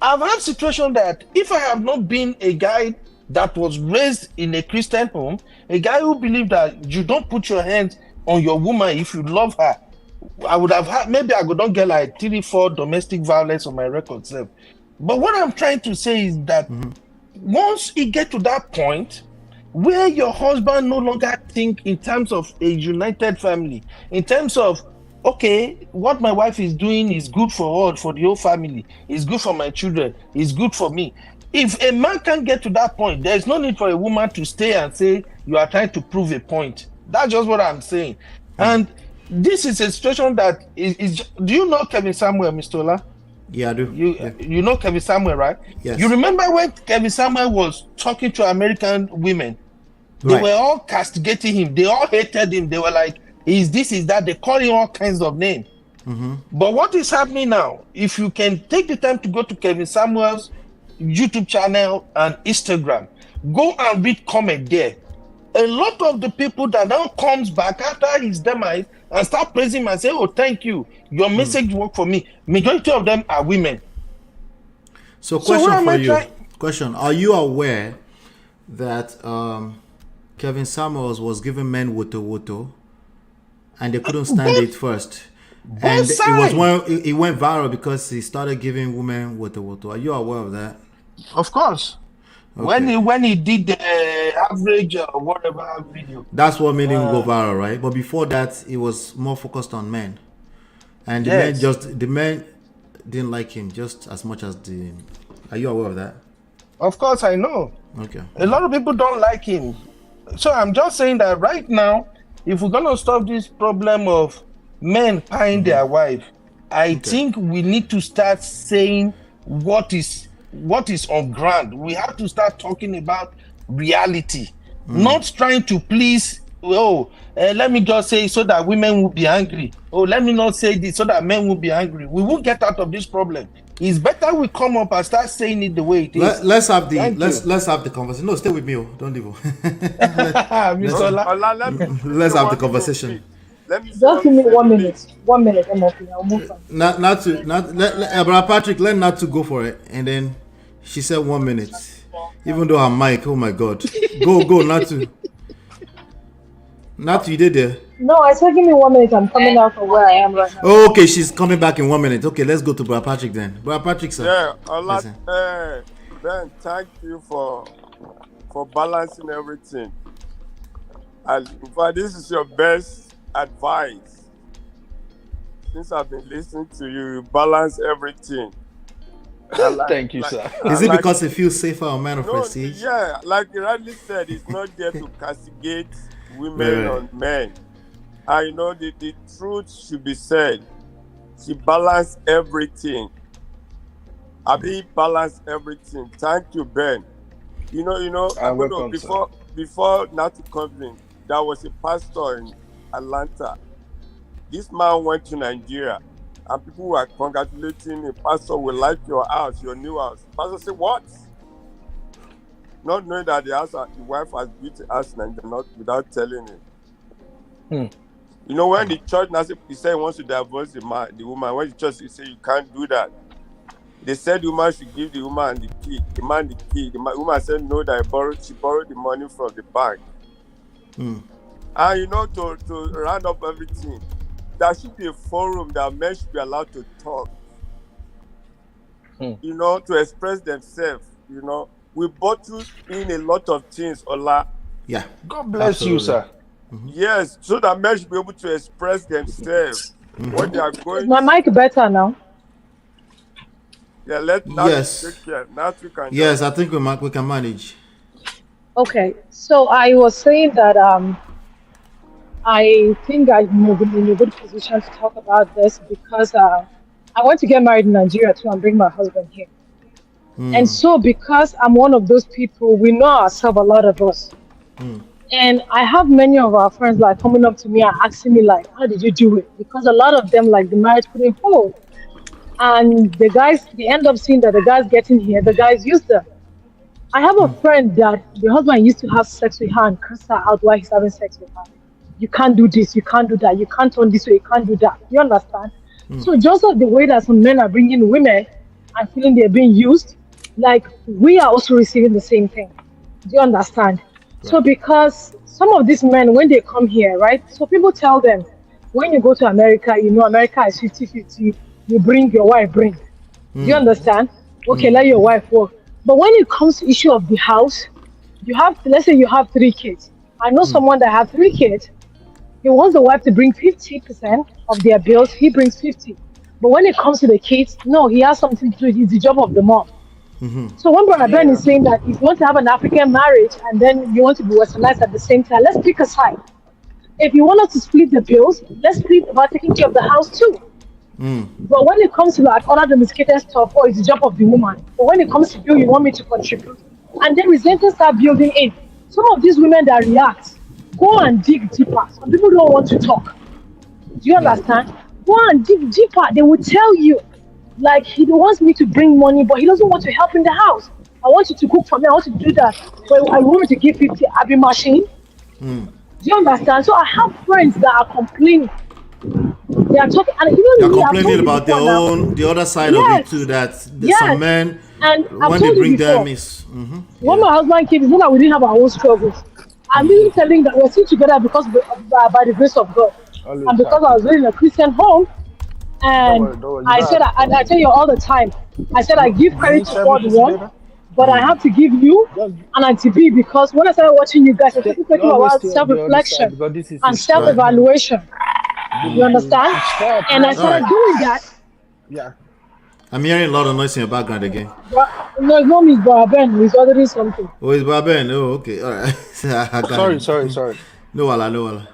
I've had situation that if I have not been a guy that was raised in a Christian home, a guy who believed that you don't put your hands on your woman if you love her, I would have had, maybe I could not get like 3-4 domestic violence on my record self. But what I'm trying to say is that once you get to that point where your husband no longer think in terms of a united family, in terms of, okay, what my wife is doing is good for all, for the whole family, is good for my children, is good for me. If a man can't get to that point, there's no need for a woman to stay and say you are trying to prove a point. That's just what I'm saying. And this is a situation that is do you know Kevin Samuel, Mr. Ola? Yeah, I do. You know Kevin Samuel, right? Yes. You remember when Kevin Samuel was talking to American women? They were all castigating him. They all hated him. They were like, is this, is that? They call him all kinds of names. But what is happening now? If you can take the time to go to Kevin Samuel's YouTube channel and Instagram, go and read comment there. A lot of the people that now comes back after his demise and start praising him and say, oh, thank you, your message worked for me. Majority of them are women. So question for you. Question, are you aware that Kevin Samuels was giving men woto and they couldn't stand it first? And it went viral because he started giving women woto. Are you aware of that? Of course. Okay. When he did the average whatever video, that's what made him go viral, right? But before that, it was more focused on men, and the men didn't like him just as much as the. Are you aware of that? Of course, I know. Okay. A lot of people don't like him, so I'm just saying that right now, if we're gonna stop this problem of men paying their wife, I think we need to start saying what is on ground. We have to start talking about reality, not trying to please. Let me just say so that women will be angry. Let me not say this so that men will be angry. We won't get out of this problem. It's better we come up and start saying it the way it is. Let's have the conversation. No, stay with me. Don't leave. Let's have the conversation. Just give me 1 minute. 1 minute, MLP. I'll move on. Brother Patrick, let Natu go for it, and then she said 1 minute. Even though her mic, oh my God, go Natu. Natu, you did there? No, I said give me 1 minute. I'm coming out from where I am right now. Oh, okay, she's coming back in 1 minute. Okay, let's go to Brother Patrick then. Brother Patrick, sir. Yeah, Ben, thank you for balancing everything. And in fact, this is your best advice. Since I've been listening to you, you balance everything. Thank you, sir. Is it because it feels safer on men of prestige? Yeah, like you rightly said, it's not there to castigate women on men. I know the truth should be said. She balanced everything. Abi balanced everything. Thank you, Ben. You know. Before Natu comes in, there was a pastor in Atlanta. This man went to Nigeria, and people were congratulating him. Pastor, we like your house, your new house. Pastor said, what? Not knowing that the wife has built a house in Nigeria, not without telling him. You know, when the church now he said he wants to divorce the woman. When the church he said you can't do that. They said the woman should give the woman the key, the man the key. The woman said no, that she borrowed the money from the bank. And you know, to round up everything, there should be a forum that men should be allowed to talk. You know, to express themselves. You know, we bottle in a lot of things, Ola. Yeah. God bless you, sir. Yes, so that men should be able to express themselves what they are going. Is my mic better now? Yeah, let Natu take care. Natu can. Yes, I think we can manage. Okay, so I was saying that I think I'm in a good position to talk about this because I want to get married in Nigeria too and bring my husband here. And so because I'm one of those people, we know ourselves, a lot of us. And I have many of our friends like coming up to me and asking me like, how did you do it? Because a lot of them like the marriage couldn't hold. And the guys, they end up seeing that the guys getting here, the guys use them. I have a friend that the husband used to have sex with her and curse her out while he's having sex with her. You can't do this, you can't do that, you can't turn this way, you can't do that. You understand? So just like the way that some men are bringing women and feeling they're being used, like we are also receiving the same thing. Do you understand? So because some of these men, when they come here, right? So people tell them, when you go to America, you know, America is 50-50. You bring your wife, bring. Do you understand? Okay, let your wife work. But when it comes to issue of the house, you have, let's say you have 3 kids. I know someone that have 3 kids. He wants the wife to bring 50% of their bills. He brings 50. But when it comes to the kids, no, he has something to do. It's the job of the mom. So when Brother Ben is saying that if you want to have an African marriage and then you want to be westernized at the same time, let's pick a side. If you want us to split the bills, let's split about taking care of the house too. But when it comes to like other domesticated stuff, oh, it's the job of the woman. But when it comes to you, you want me to contribute. And then resentment start building in. Some of these women that react, go and dig deeper. Some people don't want to talk. Do you understand? Go and dig deeper. They will tell you, like, he wants me to bring money, but he doesn't want to help in the house. I want you to cook for me. I want you to do that. But I want you to give 50. I'll be machine. Do you understand? So I have friends that are complaining. They are talking, and even They're me, complaining about their own, the other side of it too. That some men, and when they bring them, is when my husband came, it's not that we didn't have our own struggles. I'm even telling that we're still together because by the grace of God, and because I was raised in a Christian home. And I said, and I tell you all the time, I said I give credit to God one, but I have to give you an Auntie B, because when I started watching you guys, I started talking about self-reflection and self-evaluation. You understand? And I started doing that. Yeah. I'm hearing a lot of noise in your background again. But, no, it's not me, it's Brother Ben. He's ordering something. Oh, it's Brother Ben. Oh, okay. All right. Sorry. No, wala.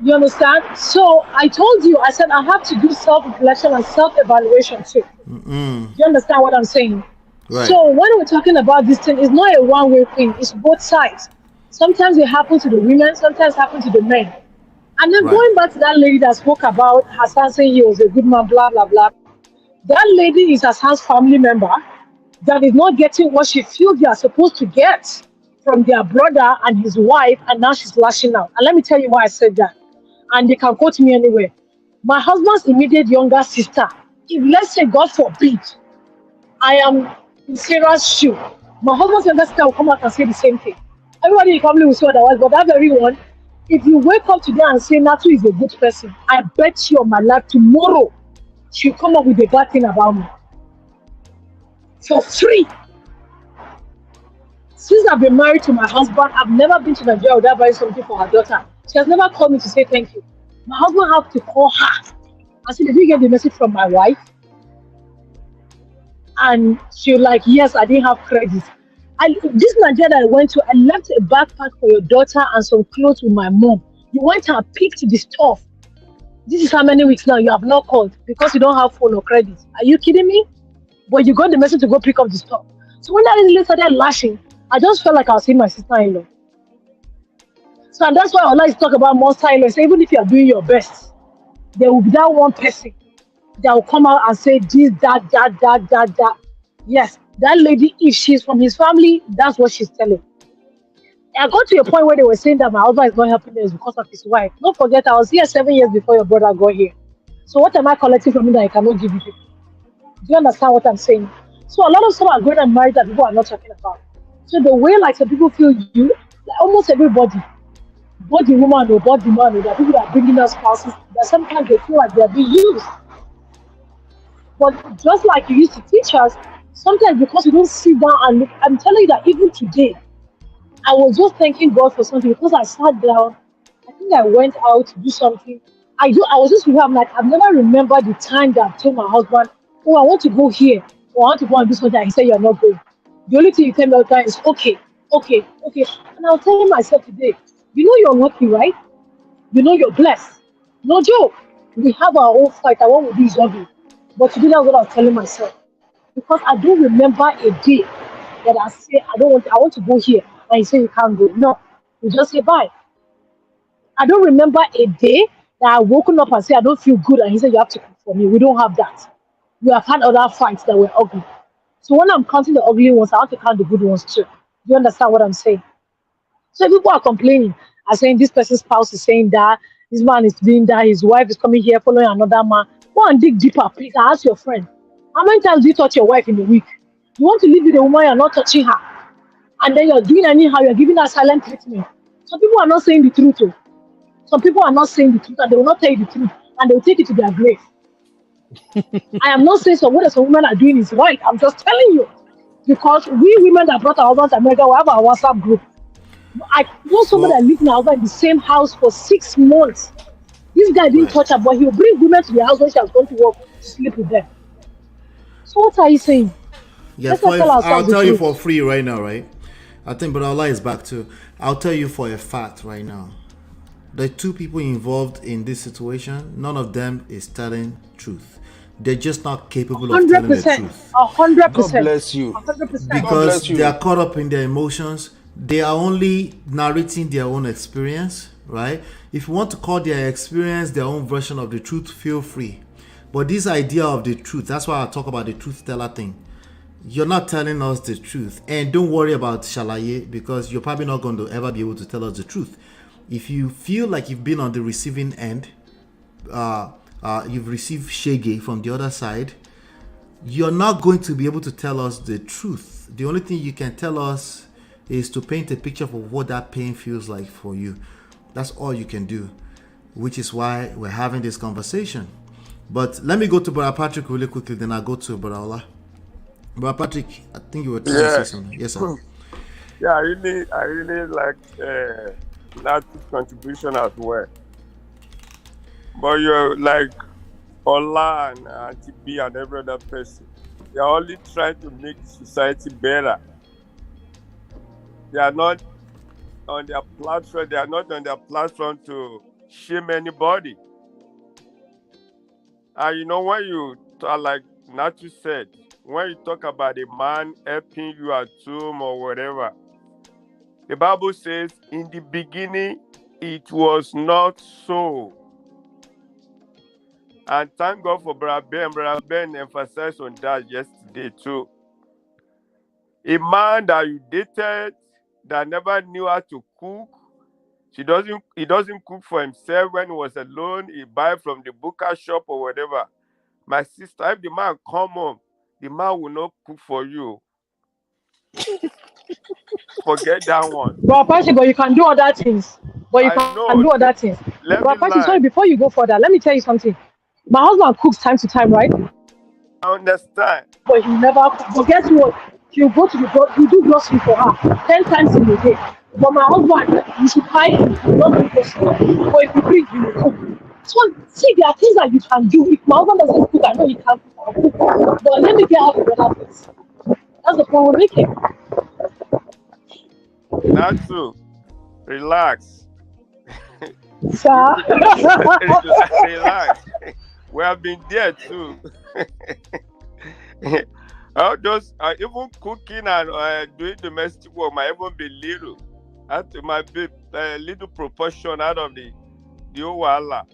You understand? So I told you, I said I have to do self-reflection and self-evaluation too. You understand what I'm saying? Right. So when we're talking about this thing, it's not a one-way thing. It's both sides. Sometimes it happens to the women, sometimes it happens to the men. And then going back to that lady that spoke about Hassan saying he was a good man, blah, blah, blah. That lady is Hassan's family member that is not getting what she feels they are supposed to get from their brother and his wife, and now she's lashing out. And let me tell you why I said that. And they can quote me anywhere. My husband's immediate younger sister, if let's say, God forbid, I am in Sarah's shoe, my husband's younger sister will come out and say the same thing. Everybody probably will say otherwise, but that very one, if you wake up today and say Natu is a good person, I bet you on my life tomorrow she'll come up with a bad thing about me. For free. Since I've been married to my husband, I've never been to Nigeria without buying something for her daughter. She has never called me to say thank you. My husband had to call her and say, did you get the message from my wife? And she was like, yes, I didn't have credit. This Nigeria that I went to, I left a backpack for your daughter and some clothes with my mom. You went and picked the stuff. This is how many weeks now you have not called because you don't have phone or credit. Are you kidding me? But you got the message to go pick up the stuff. So when that lady started lashing, I just felt like I was seeing my sister-in-law. So and that's why I like to talk about more silence. Even if you are doing your best, there will be that one person that will come out and say this, that. Yes, that lady, if she's from his family, that's what she's telling. I got to a point where they were saying that my husband is not helping them because of his wife. Don't forget, I was here 7 years before your brother got here. So what am I collecting from him that I cannot give you? Do you understand what I'm saying? So a lot of stuff are going and married that people are not talking about. So the way like some people feel you, like almost everybody, both the woman or both the man, that people are bringing us spouses, that sometimes they feel like they're being used. But just like you used to teach us, sometimes because you don't sit down and look, I'm telling you that even today, I was just thanking God for something because I sat down. I think I went out to do something. I was just with her. I'm like, I've never remembered the time that I told my husband, oh, I want to go here, or I want to go and do something. And he said, you're not going. The only thing you tell me all the time is, okay. And I was telling myself today, you know you're lucky, right? You know you're blessed. No joke. We have our own fight. I want to do is ugly. But today that's what I was telling myself. Because I don't remember a day that I say, I want to go here. And you say you can't go. No. You just say bye. I don't remember a day that I woken up and said I don't feel good, and he said you have to cook for me. We don't have that. We have had other fights that were ugly. So when I'm counting the ugly ones, I have to count the good ones too. Do you understand what I'm saying? So people are complaining, are saying this person's spouse is saying that, this man is doing that, his wife is coming here following another man. Go and dig deeper, please. I ask your friend. How many times do you touch your wife in a week? You want to live with a woman, you're not touching her. And then you're doing anyhow, you're giving her silent treatment. Some people are not saying the truth. Too. Some people are not saying the truth and they will not tell you the truth and they will take it to their grave. I am not saying what some women are doing is right. I'm just telling you. Because we women that brought our husbands to America, we have our WhatsApp group. I know somebody that lived in our in the same house for 6 months. This guy didn't touch her, but he would bring women to the house when she was going to work to sleep with them. So what are you saying? Yeah, I'll tell you for free right now, right? I think Brother Allah is back too. I'll tell you for a fact right now. The two people involved in this situation, none of them is telling truth. They're just not capable of telling the truth. 100%. God bless you. 100%. Because they are caught up in their emotions. They are only narrating their own experience, right? If you want to call their experience their own version of the truth, feel free. But this idea of the truth, that's why I talk about the truth teller thing. You're not telling us the truth. And don't worry about Shalaye, because you're probably not going to ever be able to tell us the truth. If you feel like you've been on the receiving end, you've received shege from the other side, you're not going to be able to tell us the truth. The only thing you can tell us is to paint a picture of what that pain feels like for you. That's all you can do, which is why we're having this conversation. But let me go to Brother Patrick really quickly, then I'll go to Brother Ola. Brother Patrick, I think you were trying to say something. Yes, sir. Yeah, I really like that contribution as well. But you're like Ola and Auntie B and every other person. They're only trying to make society better. They are not on their platform. They are not on their platform to shame anybody. And you know, when you like Natu said, when you talk about a man helping you at home or whatever, the Bible says, in the beginning, it was not so. And thank God for Brother Ben. Brother Ben emphasized on that yesterday too. A man that you dated that never knew how to cook, he doesn't cook for himself when he was alone. He buy from the butcher shop or whatever. My sister, if the man come home, the man will not cook for you. Forget that one. But you can do other things. But you can do other things. But sorry, before you go further, let me tell you something. My husband cooks time to time, right? I understand. But he never cooks. But guess what? He'll go to he do grocery for her 10 times in a day. But my husband, you should buy him, not do grocery. But if you bring, he will cook. So, see, there are things that you can do. If my husband doesn't cook, I know he can't cook. But let me get out of the other place. That's the point we're making. Natsu, relax. Sir? Relax. We have been there too. Even cooking and doing domestic work might even be little. It might be a little proportion out of the whole wala.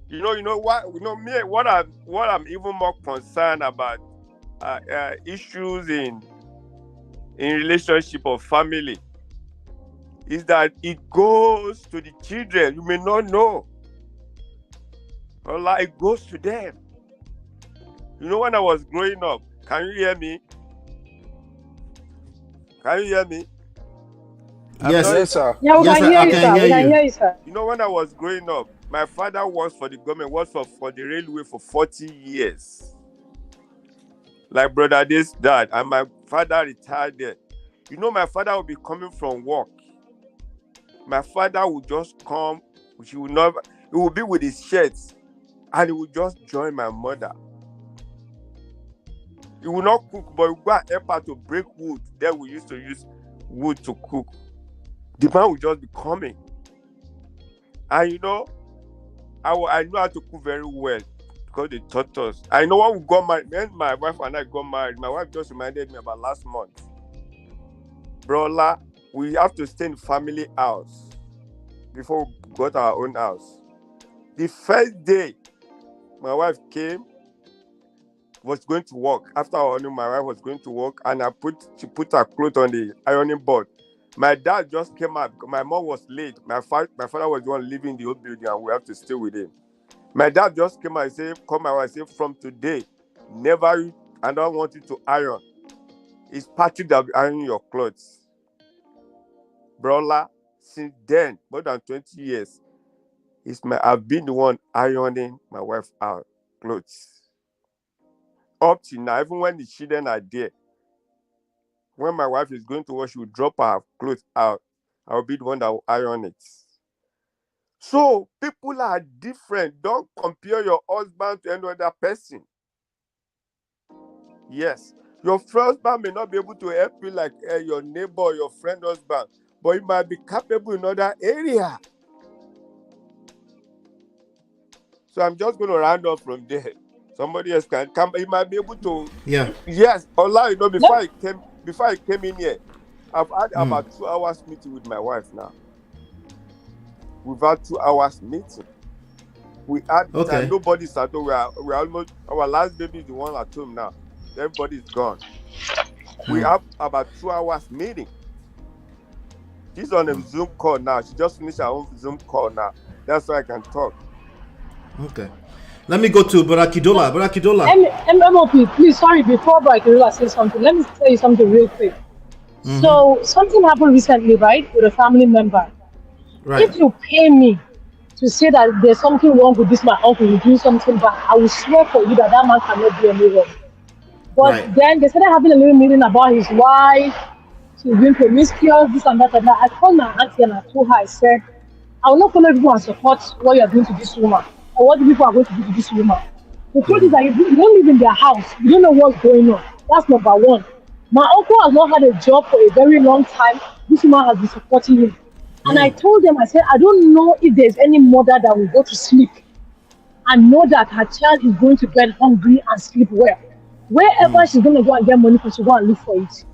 You know what? Me. What I'm even more concerned about issues in relationship or family is that it goes to the children. You may not know. Well, it goes to them. You know, when I was growing up, can you hear me? Can you hear me? Yes, sir. Yeah, we can hear you, sir. You know, when I was growing up, my father worked for the government, worked for the railway for 40 years. Like Brother Adey's dad, and my father retired there. You know, my father would be coming from work. My father would just come, he would be with his shirts, and he would just join my mother. He would not cook, but he would go and help her to break wood. Then we used to use wood to cook. The man would just be coming. And you know, I know how to cook very well because they taught us. I know when we got married, when my wife and I got married, my wife just reminded me about last month. Brola, we have to stay in family house. before we got our own house. The first day my wife came, was going to work. After our honeymoon, my wife was going to work, and she put her clothes on the ironing board. My dad just came out because my mom was late. My father was the one leaving the old building, and we have to stay with him. My dad just came out and said, "Come my wife, say from today, never. I don't want you to iron. It's Patrick that will be ironing your clothes." Brother, since then, more than 20 years, I've been the one ironing my wife's clothes. Up to now, even when the children are there, when my wife is going to work, she will drop her clothes out. I'll be the one that will iron it. So people are different. Don't compare your husband to any other person. Yes, your husband may not be able to help you like your neighbor or your friend husband, but he might be capable in other area. So I'm just going to round up from there. Somebody else can come. He might be able to. Yeah. Yes. Allah, before I came in here, I've had about 2 hours meeting with my wife now. We've had 2 hours meeting. We had time. Nobody's at home. We're almost, our last baby is the one at home now. Everybody's gone. We have about 2 hours meeting. She's on a Zoom call now. She just finished her own Zoom call now. That's why I can talk. Okay. Let me go to Barakidola. Barakidola. MOP, please, sorry, before Barakidola says something, let me tell you something real quick. So, something happened recently, right, with a family member. Right. If you pay me to say that there's something wrong with this, my uncle will do something bad, I will swear for you that man cannot do any wrong. But then they started having a little meeting about his wife, she's being promiscuous, this and that and that. I called my auntie and I told her, I said, I will not follow people and support what you are doing to this woman, or what the people are going to do to this woman. The truth is that you don't live in their house, you don't know what's going on. That's number one. My uncle has not had a job for a very long time. This woman has been supporting him. And I told them, I said, I don't know if there's any mother that will go to sleep and know that her child is going to get hungry and sleep well. Wherever she's going to go and get money, she'll go and look for it.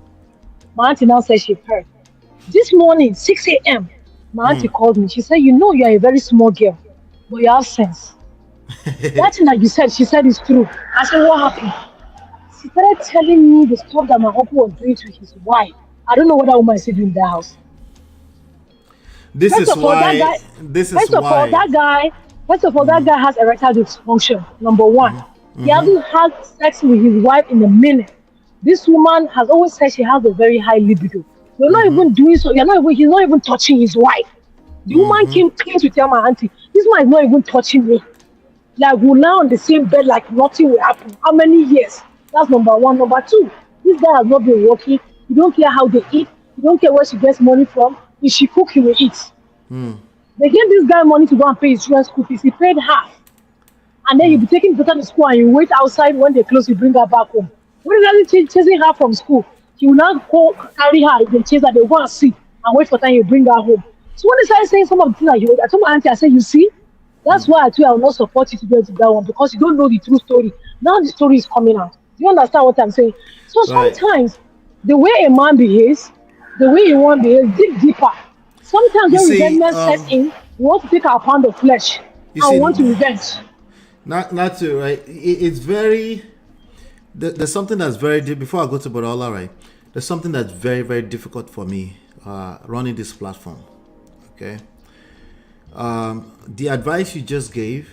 My auntie now says she heard. This morning, 6 a.m., my auntie called me. She said, you know you're a very small girl, but you have sense. That thing that you said, she said is true. I said, what happened? She started telling me the stuff that my uncle was doing to his wife. I don't know what that woman is doing in the house. First of all, that guy has erectile dysfunction, number one. He hasn't had sex with his wife in a minute. This woman has always said she has a very high libido. You're not even doing so. He's not even touching his wife. The woman came clean to tell my auntie, this man is not even touching me. Like, we'll lie on the same bed like nothing will happen. How many years? That's number one. Number two, this guy has not been working. You don't care how they eat. You don't care where she gets money from. If she cook, he will eat. They gave this guy money to go and pay his children's school fees. He paid half. And then he'll be taking daughter to school and you wait outside when they close, you bring her back home. When is he chasing her from school? He will now go carry her, they chase her, they go and see and wait for time you bring her home. So when they started saying some of the things that I told my auntie, I said, you see, that's why I told you I will not support you to go to that one, because you don't know the true story. Now the story is coming out. Do you understand what I'm saying? So sometimes the way a man behaves, the way he wants to behave, dig deeper. Sometimes when resentment sets in, we want to take our pound of flesh and want to revenge. Not to, right? It's very, there's something that's very deep. Before I go to Bodola, right? There's something that's very, very difficult for me running this platform. Okay. The advice you just gave,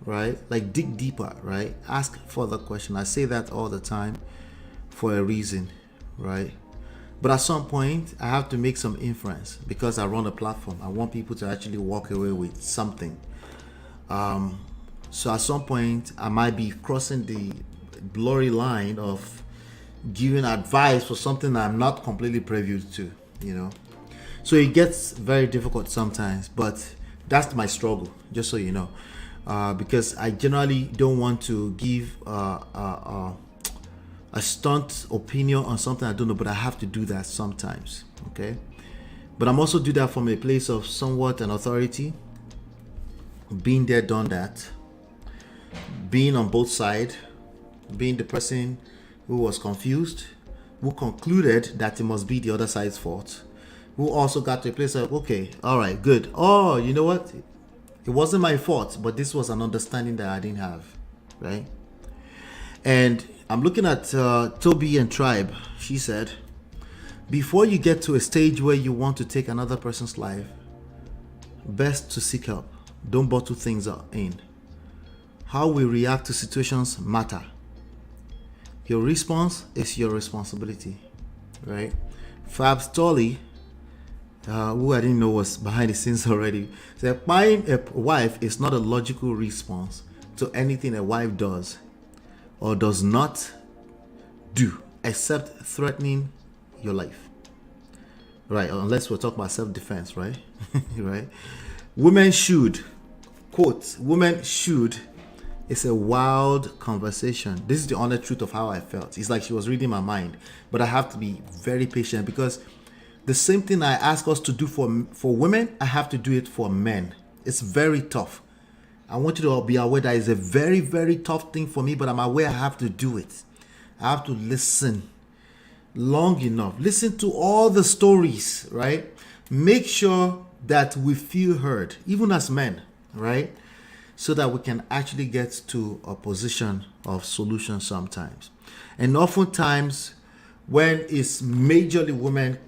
right? Like, dig deeper, right? Ask further questions. I say that all the time for a reason, right? But at some point, I have to make some inference because I run a platform. I want people to actually walk away with something. So at some point, I might be crossing the blurry line of giving advice for something I'm not completely privy to, you know. So it gets very difficult sometimes, but that's my struggle, just so you know. Because I generally don't want to give a stunt opinion on something I don't know, but I have to do that sometimes, okay? But I'm also do that from a place of somewhat an authority, being there, done that, being on both sides, being the person who was confused, who concluded that it must be the other side's fault, who also got to a place of, okay, all right, good. Oh, you know what? It wasn't my fault, but this was an understanding that I didn't have, right? And I'm looking at Toby and Tribe. She said, before you get to a stage where you want to take another person's life, best to seek help. Don't bottle things in. How we react to situations matter. Your response is your responsibility, right? Fab Stolly, who I didn't know was behind the scenes already, said buying a wife is not a logical response to anything a wife does or does not do, except threatening your life, right? Unless we're talking about self-defense, right? Right? Women should, quote, women should. It's a wild conversation. This is the honest truth of how I felt. It's like she was reading my mind, but I have to be very patient because the same thing I ask us to do for women, I have to do it for men. It's very tough. I want you to be aware that it's a very, very tough thing for me, but I'm aware I have to do it. I have to listen long enough. Listen to all the stories, right? Make sure that we feel heard, even as men, right? So that we can actually get to a position of solution sometimes. And oftentimes, when it's majorly women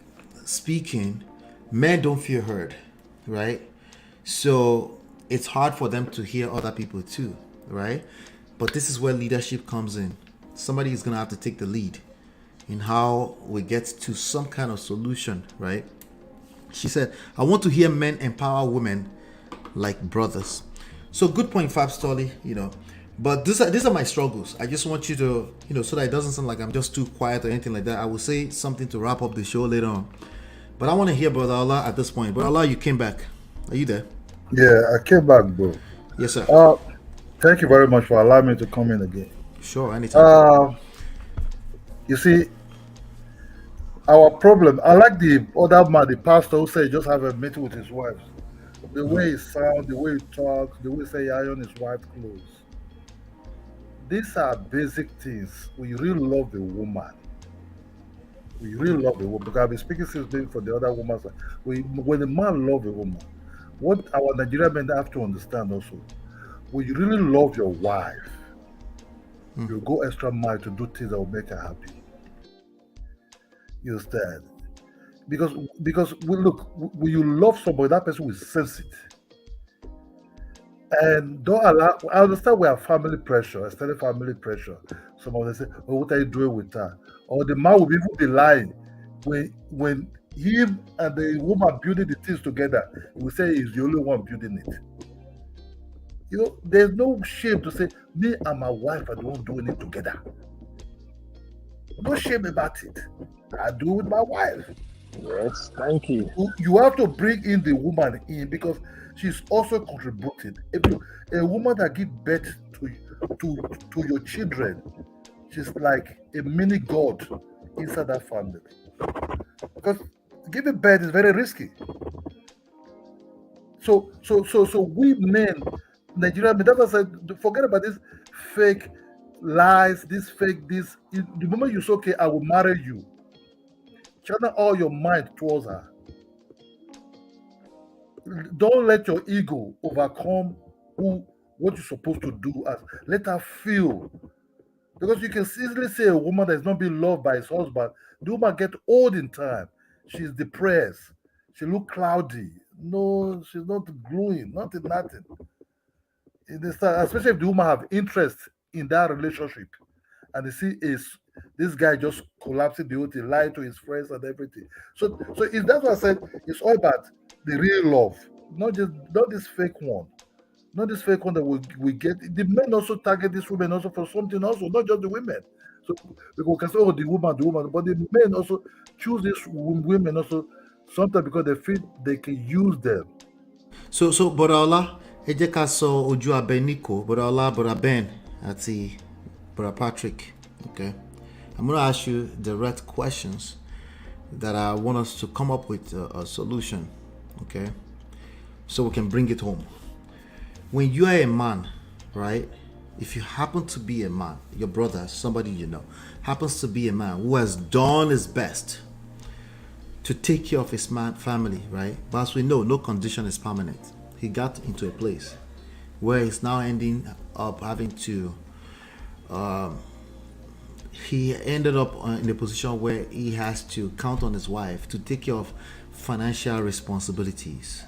speaking, men don't feel heard, right? So it's hard for them to hear other people too, right? But this is where leadership comes in. Somebody is going to have to take the lead in how we get to some kind of solution, right? She said, I want to hear men empower women like brothers. So good point, Fab Stolly, but these are my struggles. I just want you to, so that it doesn't sound like I'm just too quiet or anything like that. I will say something to wrap up the show later on. But I want to hear Brother Allah at this point. Brother Allah, you came back. Are you there? Yeah, I came back, bro. Yes, sir. Thank you very much for allowing me to come in again. Sure, anytime. You see, our problem, I like the other man, the pastor who said just have a meeting with his wife. The way he sounds, the way he talks, the way he say he iron his wife's clothes. These are basic things. We really love a woman. We really love a woman. Because I've been speaking since then for the other woman. When a man loves a woman, what our Nigerian men have to understand also, when you really love your wife, you go extra mile to do things that will make her happy. You understand? Because when you love somebody, that person will sense it. And don't allow. I understand we have family pressure, extended family pressure. Some of them say, "Oh, what are you doing with her?" Or the man will even be lying when him and the woman building the things together. He will say he's the only one building it. There's no shame to say me and my wife are the one doing it together. No shame about it. I do it with my wife. Yes, thank you. You have to bring in the woman in because she's also contributing. If a woman that gives birth to your children, she's like a mini god inside that family. Because giving birth is very risky. So we men, Nigerian men, that's why I said, forget about this fake lies, this. The moment you say, okay, I will marry you, channel all your mind towards her. Don't let your ego overcome what you're supposed to do. Let her feel. Because you can easily say a woman that is not being loved by his husband, the woman get old in time. She's depressed. She look cloudy. No, she's not glowing. Nothing. Especially if the woman have interest in that relationship. And they see this guy just collapsing the whole thing, lying to his friends and everything. So that's what I said. It's all about the real love, not this fake one, not this fake one that we get. The men also target these women also for something also, not just the women. So we can say, oh, the woman, but the men also choose these women also sometimes because they feel they can use them. So Borola, ejeka so ojú abẹ Nico, Borola, Bora Ben, àti Bora Patrick. Okay, I'm going to ask you direct questions that I want us to come up with a solution. Okay, so we can bring it home. When you are a man, right? If you happen to be a man, your brother, somebody you know, happens to be a man who has done his best to take care of his family, right? But as we know, no condition is permanent. He got into a place where he's now ending up having to. He ended up in a position where he has to count on his wife to take care of financial responsibilities.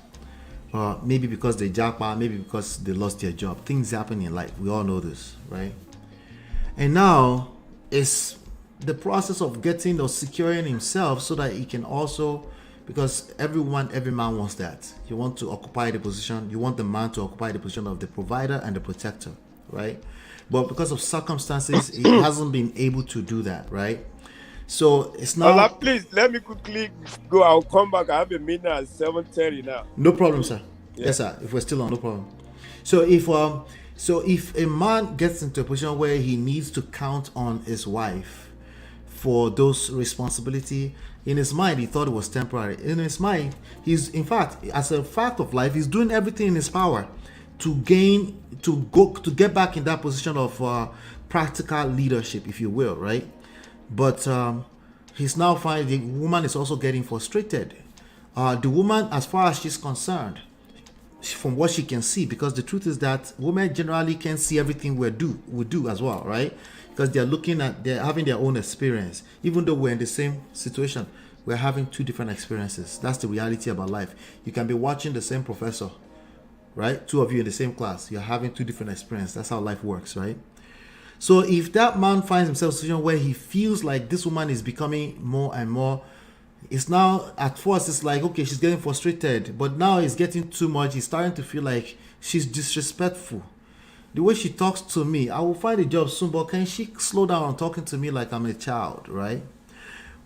Maybe because they Japa, maybe because they lost their job. Things happen in life. We all know this, right? And now it's the process of getting or securing himself so that he can also, because every man wants that. You want to occupy the position. You want the man to occupy the position of the provider and the protector, right? But because of circumstances, he hasn't been able to do that, right? So it's not. Ola, please let me quickly go. I'll come back. I have a meeting at 7:30 now. No problem, sir. Yeah. Yes, sir. If we're still on, no problem. So if a man gets into a position where he needs to count on his wife for those responsibility, in his mind he thought it was temporary. In his mind, he's, in fact, as a fact of life, he's doing everything in his power to get back in that position of practical leadership, if you will, right? But he's now finding the woman is also getting frustrated. The woman, as far as she's concerned, from what she can see, because the truth is that women generally can see everything we do as well, right? Because they're having their own experience. Even though we're in the same situation, we're having two different experiences. That's the reality about life. You can be watching the same professor, right? Two of you in the same class, you're having two different experiences. That's how life works, right? So if that man finds himself in a situation where he feels like this woman is becoming more and more, it's now, at first it's like, okay, she's getting frustrated, but now it's getting too much. He's starting to feel like she's disrespectful. The way she talks to me, I will find a job soon, but can she slow down on talking to me like I'm a child, right?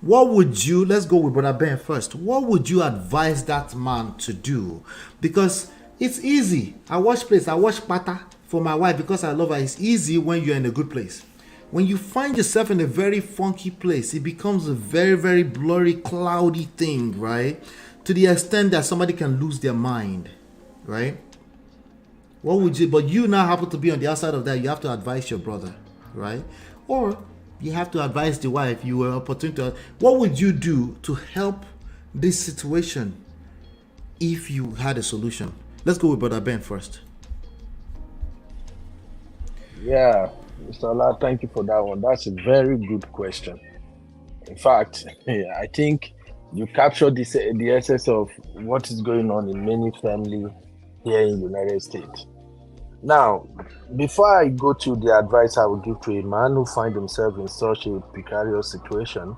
What would you, let's go with Brother Ben first. What would you advise that man to do? Because it's easy. I watch Pata for my wife because I love her. It's easy when you're in a good place. When you find yourself in a very funky place, it becomes a very, very blurry, cloudy thing, right? To the extent that somebody can lose their mind, right? What would you, but you now happen to be on the outside of that, you have to advise your brother, right? Or you have to advise the wife, you were opportunity to, what would you do to help this situation if you had a solution? Let's go with Brother Ben first. Yeah, Mr. Ola, thank you for that one. That's a very good question. In fact, I think you captured the essence of what is going on in many families here in the United States. Now, before I go to the advice I would give to a man who finds himself in such a precarious situation,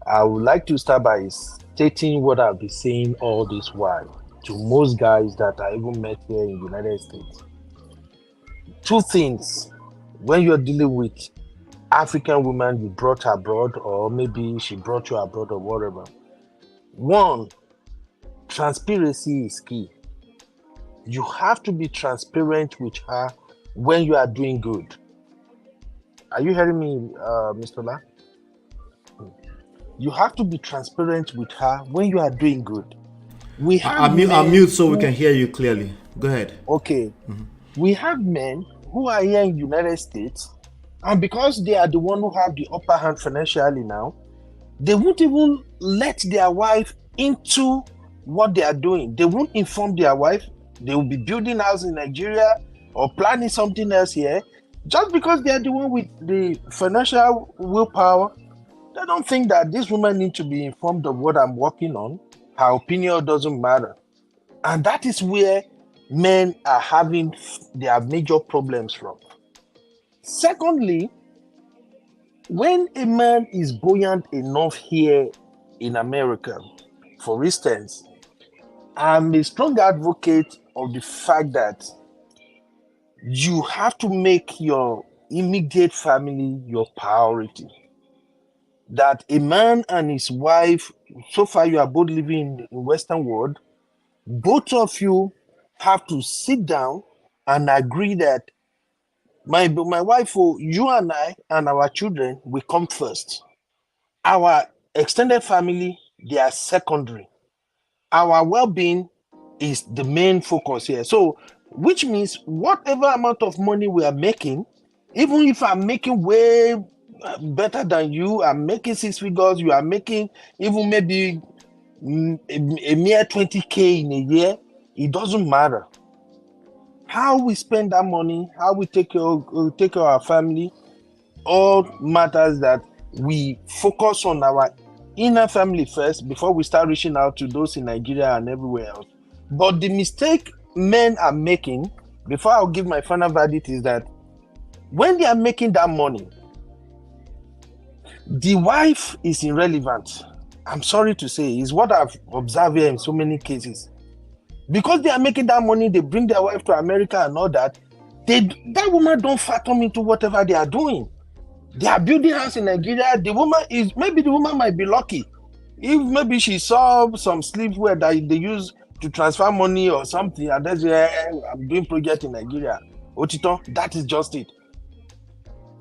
I would like to start by stating what I've been saying all this while to most guys that I even met here in the United States. Two things when you're dealing with African women you brought abroad, or maybe she brought you abroad or whatever. One, transparency is key. You have to be transparent with her when you are doing good. Are you hearing me, Mr. La? You have to be transparent with her when you are doing good. I'm mute so we can hear you clearly. Go ahead. Okay. Mm-hmm. We have men who are here in the United States, and because they are the one who have the upper hand financially now, they won't even let their wife into what they are doing. They won't inform their wife. They will be building house in Nigeria or planning something else here, just because they are the one with the financial willpower. They don't think that this woman needs to be informed of what I'm working on. Her opinion doesn't matter. And that is where men are having their major problems from. Secondly, when a man is buoyant enough here in America, for instance, I'm a strong advocate of the fact that you have to make your immediate family your priority. That a man and his wife, so far you are both living in the Western world, both of you have to sit down and agree that my wife, you and I and our children will come first. Our extended family, they are secondary. Our well-being is the main focus here. So, which means whatever amount of money we are making, even if I'm making way better than you, I'm making 6 figures, you are making even maybe a mere 20K in a year, it doesn't matter. How we spend that money, how we take care of our family, all matters that we focus on our inner family first before we start reaching out to those in Nigeria and everywhere else. But the mistake men are making, before I'll give my final verdict, is that when they are making that money, the wife is irrelevant. I'm sorry to say, is what I've observed here in so many cases. Because they are making that money, they bring their wife to America and all that. That woman don't fathom into whatever they are doing. They are building house in Nigeria. Maybe the woman might be lucky. If maybe she saw some sleepwear that they use to transfer money or something, and that's I'm doing project in Nigeria. Otito, that is just it.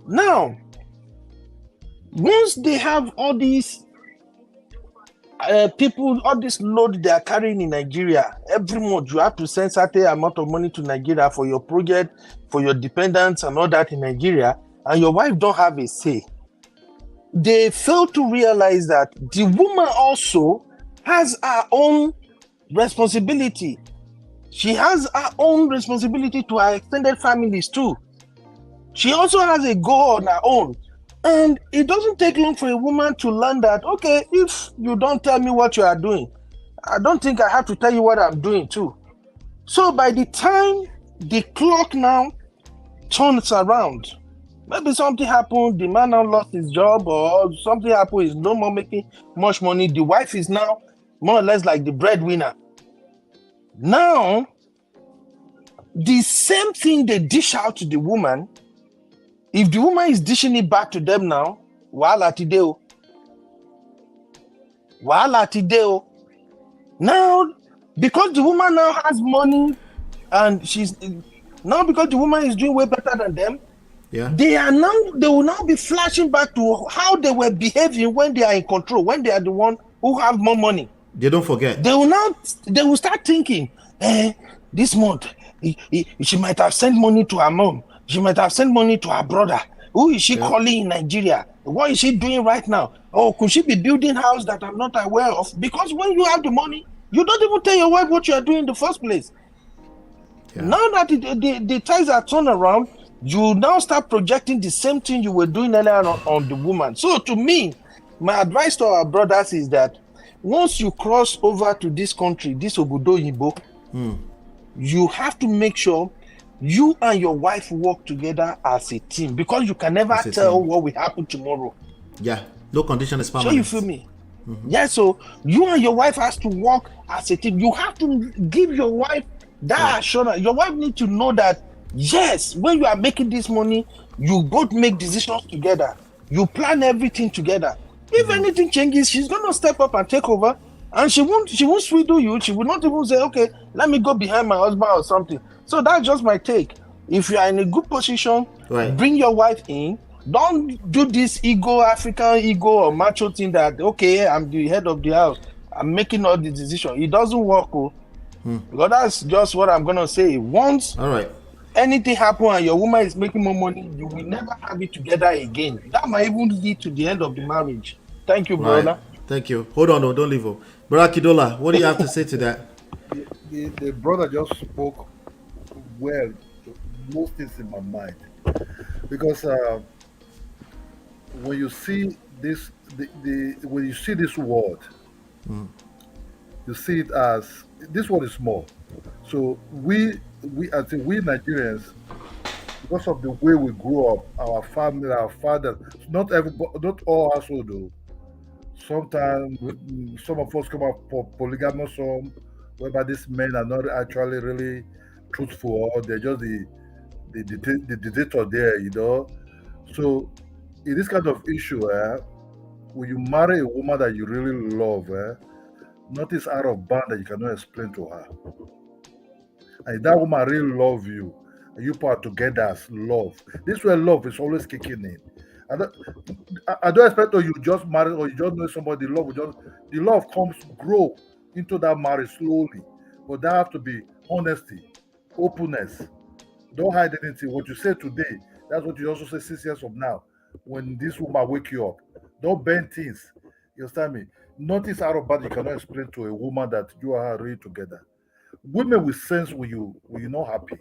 Now, once they have all these people, all this load they are carrying in Nigeria, every month you have to send certain amount of money to Nigeria for your project, for your dependents and all that in Nigeria, and your wife don't have a say. They fail to realize that the woman also has her own responsibility. She has her own responsibility to her extended families too. She also has a goal on her own. And it doesn't take long for a woman to learn that, okay, if you don't tell me what you are doing, I don't think I have to tell you what I'm doing too. So by the time the clock now turns around, maybe something happened, the man now lost his job, or something happened, he's no more making much money. The wife is now more or less like the breadwinner. Now, the same thing they dish out to the woman, if the woman is dishing it back to them now, wahala tideo. Now, because the woman now has money and because the woman is doing way better than them, they will now be flashing back to how they were behaving when they are in control, when they are the one who have more money. They don't forget. They will start thinking, this month, she might have sent money to her mom. She might have sent money to her brother. Who is she calling in Nigeria? What is she doing right now? Oh, could she be building house that I'm not aware of? Because when you have the money, you don't even tell your wife what you are doing in the first place. Now that the ties are turned around, you now start projecting the same thing you were doing earlier on the woman. So to me, my advice to our brothers is that once you cross over to this country, this Obodo Yibo, you have to make sure you and your wife work together as a team, because you can never tell what will happen tomorrow. Yeah, no condition is permanent. So you feel me? Yeah, so you and your wife has to work as a team. You have to give your wife that assurance. Your wife needs to know that, yes, when you are making this money, you both make decisions together. You plan everything together. If anything changes, she's going to step up and take over. And she won't swindle you. She will not even say, okay, let me go behind my husband or something. So that's just my take. If you are in a good position, bring your wife in. Don't do this African ego or macho thing that, okay, I'm the head of the house, I'm making all the decisions. It doesn't work. Because that's just what I'm going to say. Once anything happens and your woman is making more money, you will never have it together again. That might even lead to the end of the marriage. Thank you, brother. Thank you. Hold on, don't leave. Brother Kidola, what do you have to say to that? The brother just spoke well, most things in my mind, because when you see this, when you see this word, you see it as this word is small. So we I think we Nigerians, because of the way we grew up, our family, our fathers, not all household though. Sometimes some of us come up for polygamous, whereby these men are not actually really truthful, or they're just the dictator there, you know. So in this kind of issue, when you marry a woman that you really love, notice out of bound that you cannot explain to her. And if that woman really love you, and you part together as love, this way love is always kicking in. I don't expect you just marry or you just know somebody. The love comes grow into that marriage slowly, but there have to be honesty, openness. Don't hide anything. What you say today, that's what you also say 6 years from now. When this woman wake you up, don't bend things. You understand me? Notice out of bad you cannot explain to a woman that you are really together. Women will sense when you're not happy.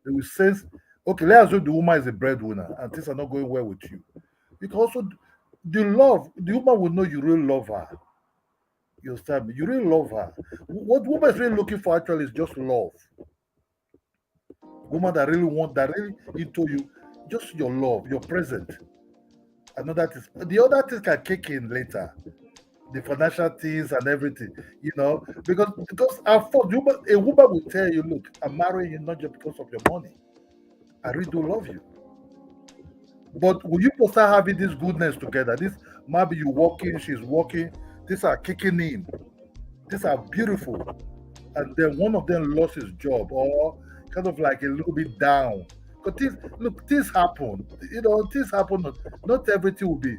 They will sense, okay, let's assume the woman is a breadwinner and things are not going well with you. You can also the woman will know you really love her. You understand me? You really love her. What woman is really looking for actually is just love. Woman that really into you, just your love, your present. Another thing, the other things can kick in later. The financial things and everything, because at first, a woman will tell you, look, I'm marrying you not just because of your money. I really do love you. But when you both start having this goodness together, this maybe you walking, she's walking, these are kicking in, these are beautiful, and then one of them lost his job or kind of like a little bit down. Because things happen. Things happen. Not everything will be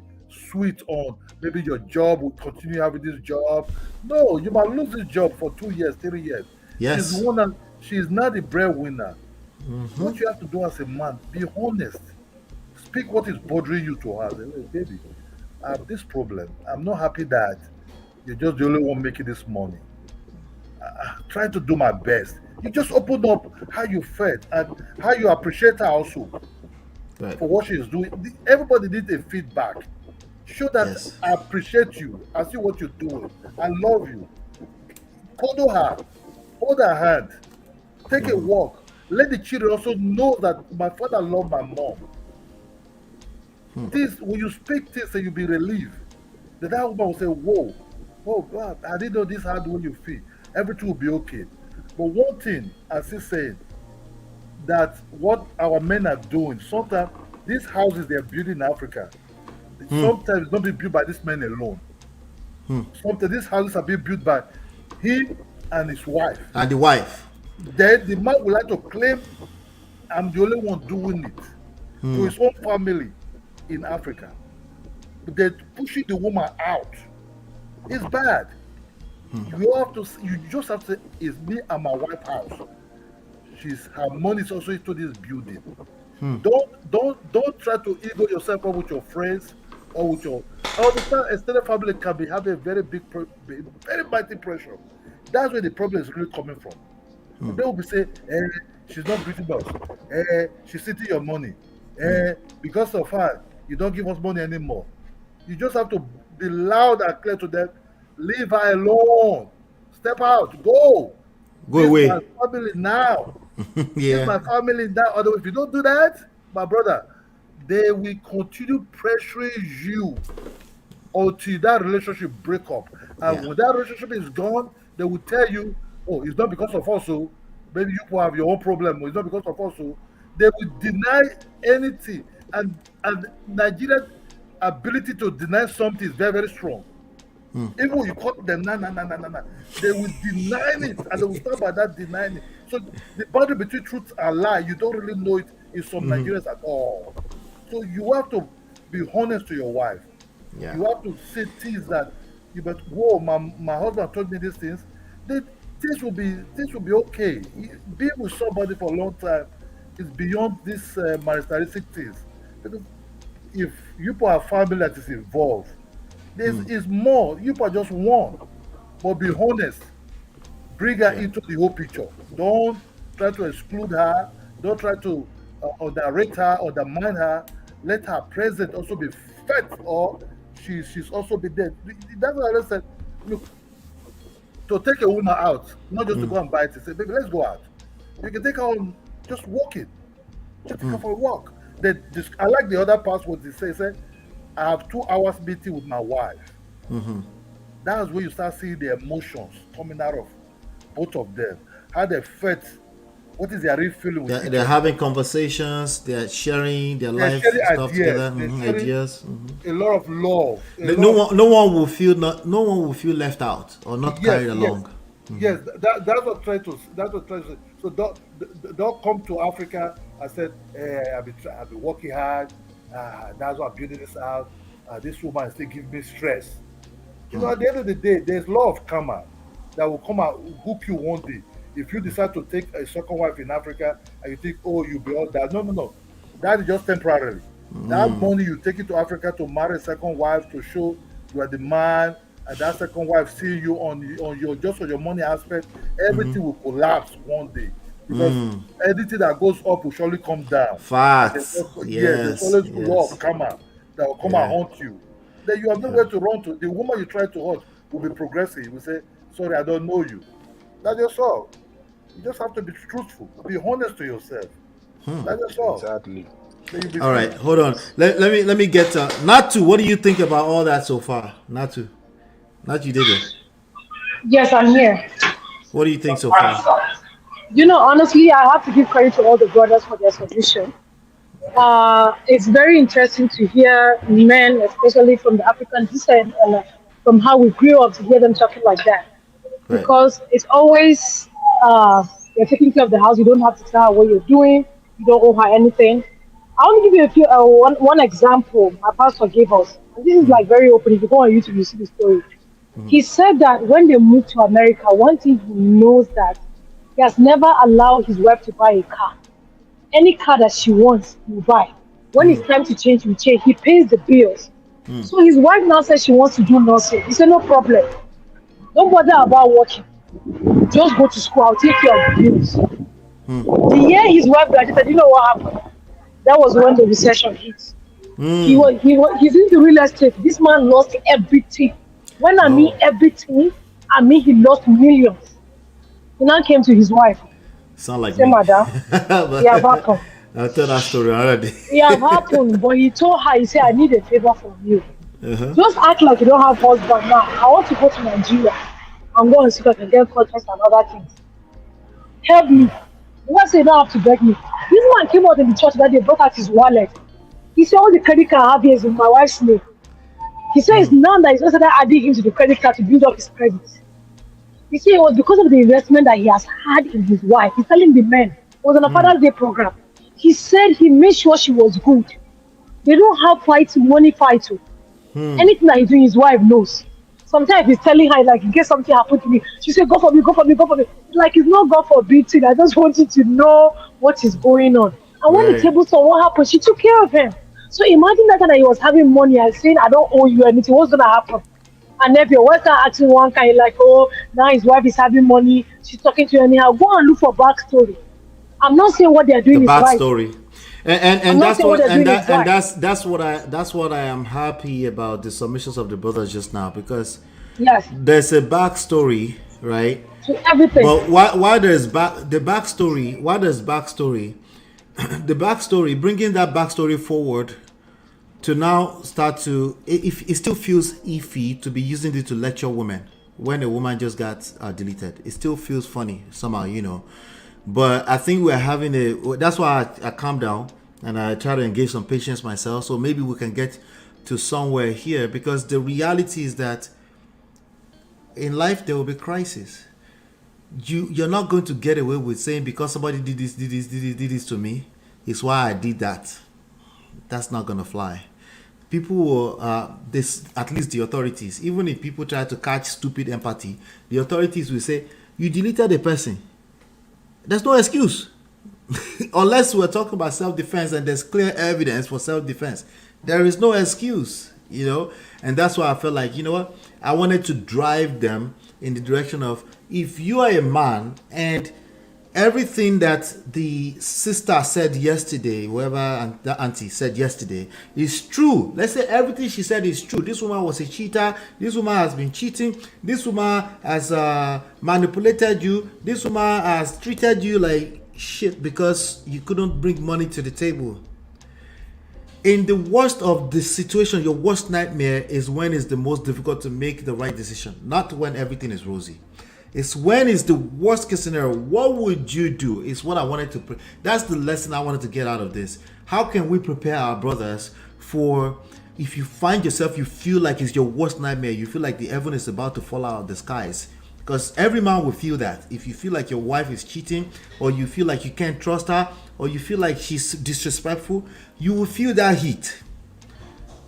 sweet on maybe your job will continue having this job. No, you might lose this job for 2 years, 3 years. Yes. She's not the breadwinner. Mm-hmm. What you have to do as a man, be honest. Speak what is bothering you to her. Say, "Hey, baby, I have this problem. I'm not happy that you're just the only one making this money. Try to do my best." You just open up how you felt and how you appreciate her also Right. for what she's doing. Everybody needs a feedback. Show that Yes. I appreciate you. I see what you're doing. I love you. Cuddle her. Hold her hand. Take a walk. Let the children also know that my father loved my mom. This when you speak things and you be relieved, that woman will say, whoa, oh God, I didn't know this hard when you feel. Everything will be okay. But one thing, as he said, that what our men are doing, sometimes these houses they're building in Africa, sometimes it's not being built by this man alone. Sometimes these houses are being built by him and his wife. And the wife. Then the man would like to claim, I'm the only one doing it to his own family in Africa. But they're pushing the woman out. It's bad. You just have to say, it's me and my wife's house. Her money is also into this building. Don't try to ego yourself up with your friends or with your the extended family can be having a very big very mighty pressure. That's where the problem is really coming from. They will be saying, she's not greeting us, she's eating your money, because of her, you don't give us money anymore. You just have to be loud and clear to them, leave her alone, step out, go away. My family now. Yeah. My family now. Otherwise, if you don't do that, my brother, they will continue pressuring you until that relationship break up. And when that relationship is gone, they will tell you, oh, it's not because of us, so maybe you will have your own problem. It's not because of us, so they will deny anything. And Nigeria's ability to deny something is very, very strong. Even when you call them, nah, they will deny it, and they will start by that denying it. So the boundary between truth and lie, you don't really know it in some Nigerians at all. So you have to be honest to your wife. Yeah. You have to say things that but whoa, my husband told me these things. This will be okay. Being with somebody for a long time is beyond these materialistic things. Because if you put a family that is involved, is more. You are just one. But be honest. Bring her into the whole picture. Don't try to exclude her. Don't try to underrate her or undermine her. Let her present also be fed, or she's also be dead. That's what I said. Look, to take a woman out, not just to go and buy it. Say, baby, let's go out. You can take her on just walking. Just take her for a walk. I like the other part what they say, I have 2 hours meeting with my wife. That's when you start seeing the emotions coming out of both of them. How they felt. What is their real feeling? They're having conversations. They're sharing their life stuff together. Ideas. A lot of love. No one will feel left out or not carried along. Yes, that's what I'm trying to. Say. So don't come to Africa and say, I've been working hard. That's why I'm building this house. This woman is still giving me stress. At the end of the day, there's law of karma that will come out hook you one day. If you decide to take a second wife in Africa and you think, oh, you'll be all that. No. That is just temporarily. That money you take it to Africa to marry a second wife to show you are the man, and that second wife see you on your money aspect, everything will collapse one day because anything that goes up will surely come down. Facts. There's Yes. always law Yes. of karma that will come and haunt you. Then you have nowhere to run to. The woman you try to haunt will be progressive. Will say, "Sorry, I don't know you." That's just all. You just have to be truthful, be honest to yourself. That's just all. Exactly. All right, hold on. Let me get Natu. What do you think about all that so far, Natu? Natu did it. Yes, I'm here. What do you think so far? You know, honestly, I have to give credit to all the brothers for their submission. It's very interesting to hear men, especially from the African descent, and from how we grew up, to hear them talking like that. Right. Because it's always you're taking care of the house. You don't have to tell her what you're doing. You don't owe her anything. I want to give you a few one example my pastor gave us. And this is like very open. If you go on YouTube, you see the story. He said that when they moved to America, one thing he knows that he has never allowed his wife to buy a car. Any car that she wants, he will buy. When it's time to change, he change. He pays the bills. So his wife now says she wants to do nursing. He said, no problem. Don't bother about working. Just go to school. I'll take care of the bills. The year his wife graduated, you know what happened? That was when the recession hit. He's into real estate. This man lost everything. When I mean everything, I mean he lost millions. He now came to his wife. Sound like Say, me. madam, it have happened. I'll tell that story already. It have happened, but he told her, he said, I need a favor from you. Uh-huh. Just act like you don't have husband now. I want to go to Nigeria and go and see if I can get contracts and other things. Help me. The man said, you don't have to beg me. This man came out in the church that day, brought out his wallet. He said, all the credit card I have here is in my wife's name. He said, it's now that he's also adding him to the credit card to build up his credit. He said it was because of the investment that he has had in his wife. He's telling the men, it was on a Father's Day program. He said he made sure she was good. They don't have money fight. Anything that he's doing, his wife knows. Sometimes he's telling her, like, in case something happened to me, she said, go for me, go for me, go for me. Like, it's not God forbid. I just want you to know what is going on. And when the table saw what happened, she took care of him. So imagine that he was having money and saying, I don't owe you anything. What's going to happen? And if your wife start asking one kind, like, oh, now his wife is having money, she's talking to you anyhow, go and look for backstory. I'm not saying what they're doing is right. Backstory. And that's what I am happy about the submissions of the brothers just now, because there's a backstory, right? To everything. But why there's the backstory, the backstory, bringing that backstory forward to now start to, it still feels iffy to be using it to lecture women when a woman just got deleted. It still feels funny somehow, you know. But I think we're having that's why I calm down and I try to engage some patience myself. So maybe we can get to somewhere here, because the reality is that in life there will be crisis. You're not going to get away with saying, because somebody did this to me, it's why I did that. That's not going to fly. People will, at least the authorities, even if people try to catch stupid empathy, the authorities will say, you deleted a person. There's no excuse. Unless we're talking about self-defense and there's clear evidence for self-defense. There is no excuse, you know. And that's why I felt like, you know what, I wanted to drive them in the direction of, if you are a man and everything that the sister said yesterday, whoever the auntie said yesterday, is true. Let's say everything she said is true. This woman was a cheater. This woman has been cheating. This woman has manipulated you. This woman has treated you like shit because you couldn't bring money to the table. In the worst of the situation, your worst nightmare is when it's the most difficult to make the right decision, not when everything is rosy. It's when it's the worst case scenario. What would you do? Is what I wanted to. That's the lesson I wanted to get out of this. How can we prepare our brothers for, if you find yourself, you feel like it's your worst nightmare, you feel like the heaven is about to fall out of the skies? Because every man will feel that. If you feel like your wife is cheating, or you feel like you can't trust her, or you feel like she's disrespectful, you will feel that heat.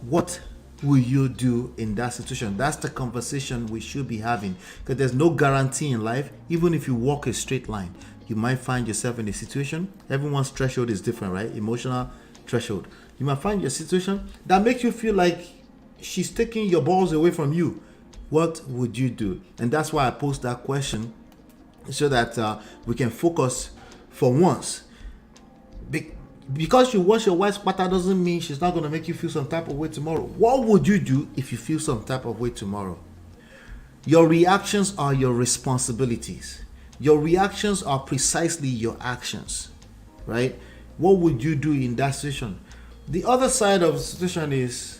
What will you do in that situation? That's the conversation we should be having, because there's no guarantee in life. Even if you walk a straight line, you might find yourself in a situation. Everyone's threshold is different, right? Emotional threshold. You might find your situation that makes you feel like she's taking your balls away from you. What would you do? And that's why I posed that question, so that we can focus for once. Because you wash your wife's pattern doesn't mean she's not going to make you feel some type of way tomorrow. What would you do if you feel some type of way tomorrow? Your reactions are your responsibilities. Your reactions are precisely your actions, right? What would you do in that situation? The other side of the situation is,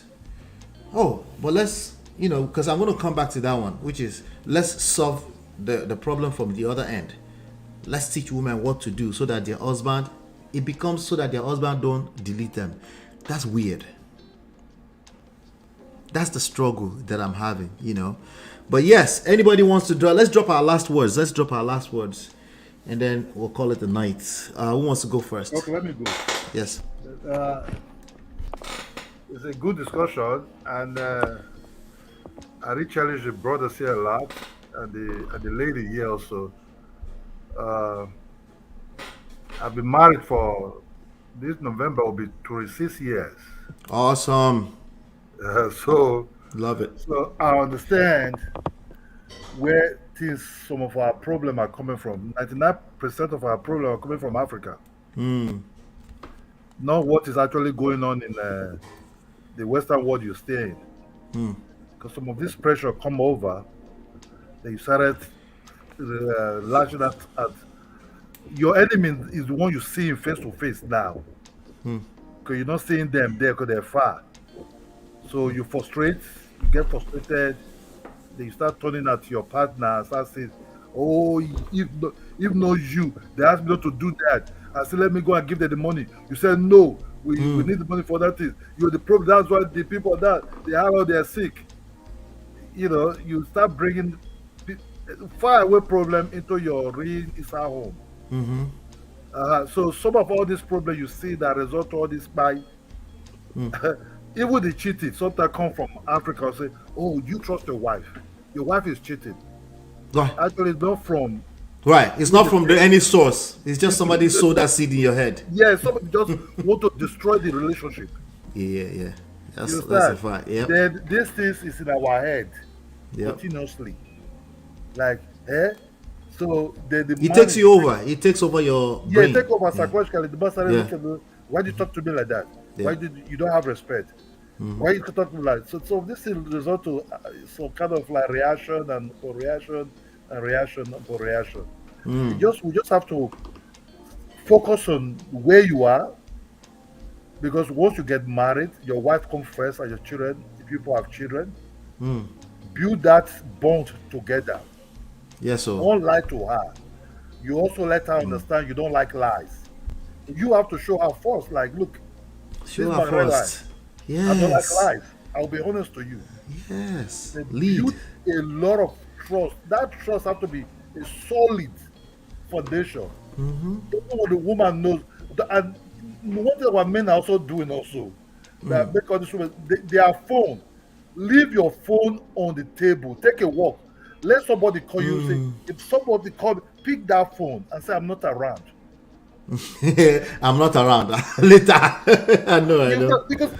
but let's, because I'm going to come back to that one, which is, let's solve the problem from the other end. Let's teach women what to do so that their husband don't delete them. That's weird. That's the struggle that I'm having, But yes, anybody wants to let's drop our last words. And then we'll call it a night. Who wants to go first? Okay, let me go. Yes. It's a good discussion, and I really challenge the brothers here a lot, and the lady here also. I've been married for this November will be 26 years. Awesome. So love it. So I understand where some of our problems are coming from. 99% of our problems are coming from Africa. Not what is actually going on in the Western world you stay in. Because some of this pressure come over, they started lashing at your enemy is the one you see face to face now. Because you're not seeing them there because they're far. So you get frustrated, then you start turning at your partner and start saying, if not you, they asked me not to do that. I said, let me go and give them the money. You said, no, we need the money for that thing. You're the problem. That's why the people they're sick. You start bringing far away problem into your real Isa home. So some of all these problems you see that result to all this by even the cheating sometimes come from Africa and say, you trust your wife. Your wife is cheating. Right. Actually, it's not from. Right. It's not from any source. It's just somebody sowed that seed in your head. Yeah, somebody just want to destroy the relationship. Yeah. That's a fact. Yeah. Then this thing is in our head continuously. Like, so it takes you over. It takes over your brain. Yeah, take over psychologically. The boss why do you talk to me like that? Why did you don't have respect? Why you talk to me like so this is result to some kind of like reaction and for reaction and reaction for reaction. We just have to focus on where you are, because once you get married, your wife comes first and your children, if people have children, build that bond together. Yes, sir. Don't lie to her. You also let her understand you don't like lies. You have to show her first, like, look, show her first. Yes. I don't like lies. I'll be honest to you. Yes. Build a lot of trust. That trust has to be a solid foundation. Even when the woman knows, and what our men are also doing also, that make all this women, their phone, leave your phone on the table, take a walk. Let somebody call you. Say, if somebody call, pick that phone and say, "I'm not around." I'm not around later. I know. Because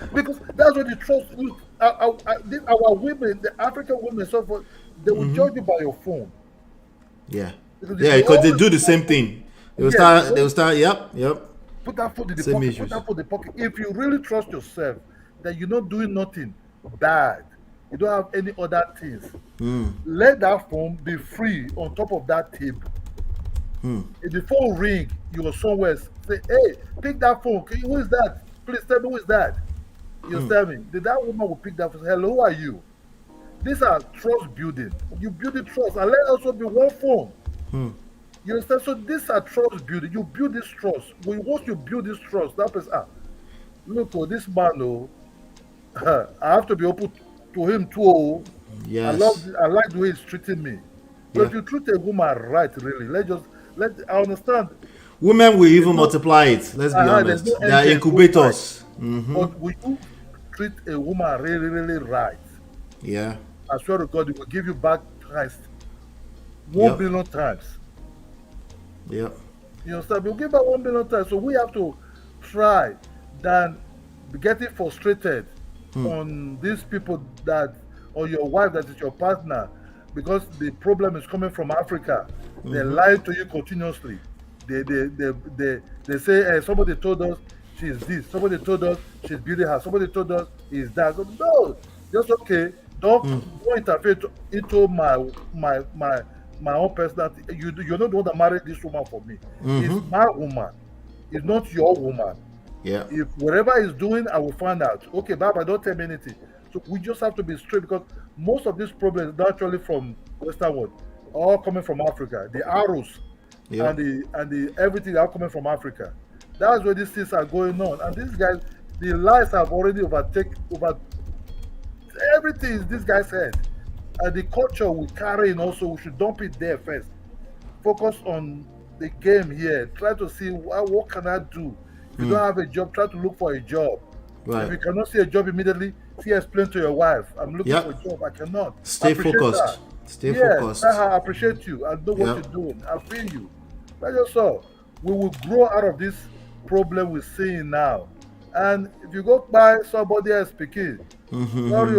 that's what the trust. Look, our women, the African women, so forth, they will judge you by your phone. Yeah. Because they do the same thing. They will start. Yep. Put that phone in the pocket. Put that phone in the pocket. If you really trust yourself, that you're not doing nothing bad, you don't have any other things. Let that phone be free on top of that table. If the phone ring, you are somewhere. Say, hey, pick that phone. Who is that? Please tell me who is that. You tell me. That woman will pick that phone. Hello, who are you? These are trust building. You build the trust, and let also be one phone. You understand? So these are trust building. You build this trust. Once you build this trust, that person, look, this man, I have to be open to him too. Yes. I like the way he's treating me. So if you treat a woman right, really, I understand. Women will even multiply it. Let's be honest. They are incubators. But will you treat a woman really, really right? Yeah. I swear to God, it will give you back times 1 billion times. Yeah. You understand? We'll give back 1 billion times. So we have to try than getting frustrated on these people that, or your wife that is your partner, because the problem is coming from Africa. They lie to you continuously. They say, somebody told us she's this. Somebody told us she's beauty her. Somebody told us is that. So, no, just okay. Don't interfere into my own personality. You're not the one that married this woman for me. It's my woman. It's not your woman. Yeah. If whatever is doing, I will find out. Okay, Baba, don't tell me anything. So we just have to be straight, because most of these problems are actually from Western world, all coming from Africa. The arrows and the everything are coming from Africa. That's where these things are going on. And these guys, the lies have already over everything is this guy's head. And the culture we carry in also, we should dump it there first. Focus on the game here. Try to see what can I do. If you don't have a job, try to look for a job. Right. If you cannot see a job immediately, explain to your wife, I'm looking for a job, I cannot. Stay focused. Stay focused. I appreciate you. I know what you're doing. I feel you. That's just all. We will grow out of this problem we're seeing now. And if you go by somebody else speaking, sorry,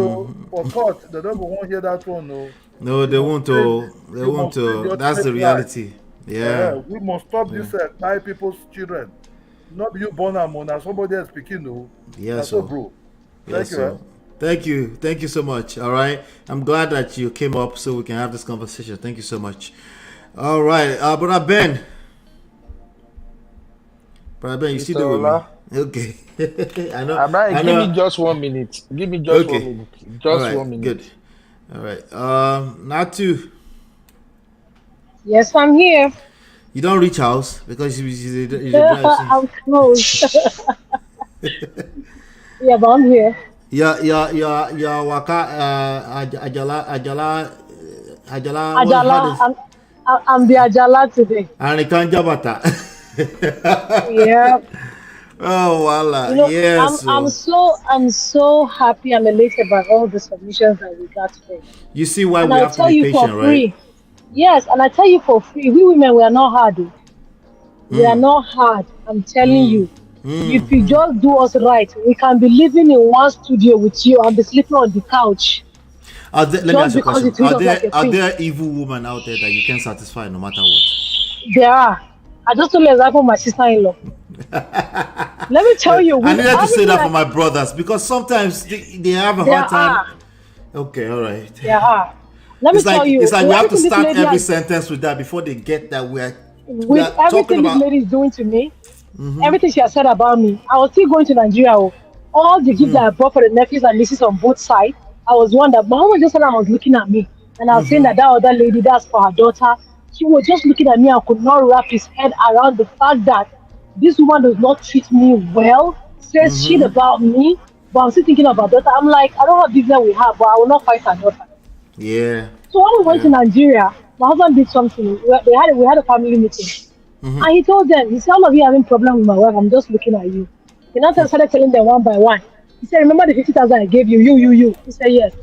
for court, they don't want to hear that one. No, they won't. They won't. That's the reality. Yeah. We must stop this by people's children. Not you born and somebody else speaking. No. Yes, so, bro. Thank you. Thank you so much. All right, I'm glad that you came up so we can have this conversation. Thank you so much. All right, Brother Ben, you see the way. Okay. I know. Give me just 1 minute. Give me just 1 minute. Just 1 minute. Good. All right. Natu. Yes, I'm here. You don't reach house because you I'm close. Yeah, but I'm here. Yeah, Waka, Ajala. I'm the Ajala today. And it can't Jabata. Yeah. Oh, voila. Yes. I'm so happy and elated by all the submissions that we got today. You see why we have to be patient, right? Yes, and I tell you for free, we women, we are not hard. We are not hard. I'm telling you. If you just do us right, we can be living in one studio with you and be sleeping on the couch. Let me ask you a question. Are there evil women out there that you can satisfy no matter what? There are. I just told you example my sister-in-law. Let me tell you. I needed to say that for my brothers because sometimes they have a hard time. Okay, all right. There are. Let me tell you. It's like we have to start every sentence with that before they get that we are everything this lady is doing to me. Everything she has said about me, I was still going to Nigeria. All the gifts that I brought for the nephews and nieces on both sides, I was one that my husband just said I was looking at me, and I was saying that other lady, that's for her daughter. She was just looking at me and could not wrap his head around the fact that this woman does not treat me well, says shit about me, but I'm still thinking about her daughter. I'm like, I don't have business with her, but I will not fight her daughter. Yeah. So when we went to Nigeria, my husband did something. We had a family meeting. And he told them, he said, all of you having problem with my wife, I'm just looking at you. He now started telling them one by one. He said, remember the 50,000 I gave you? You. He said, yes.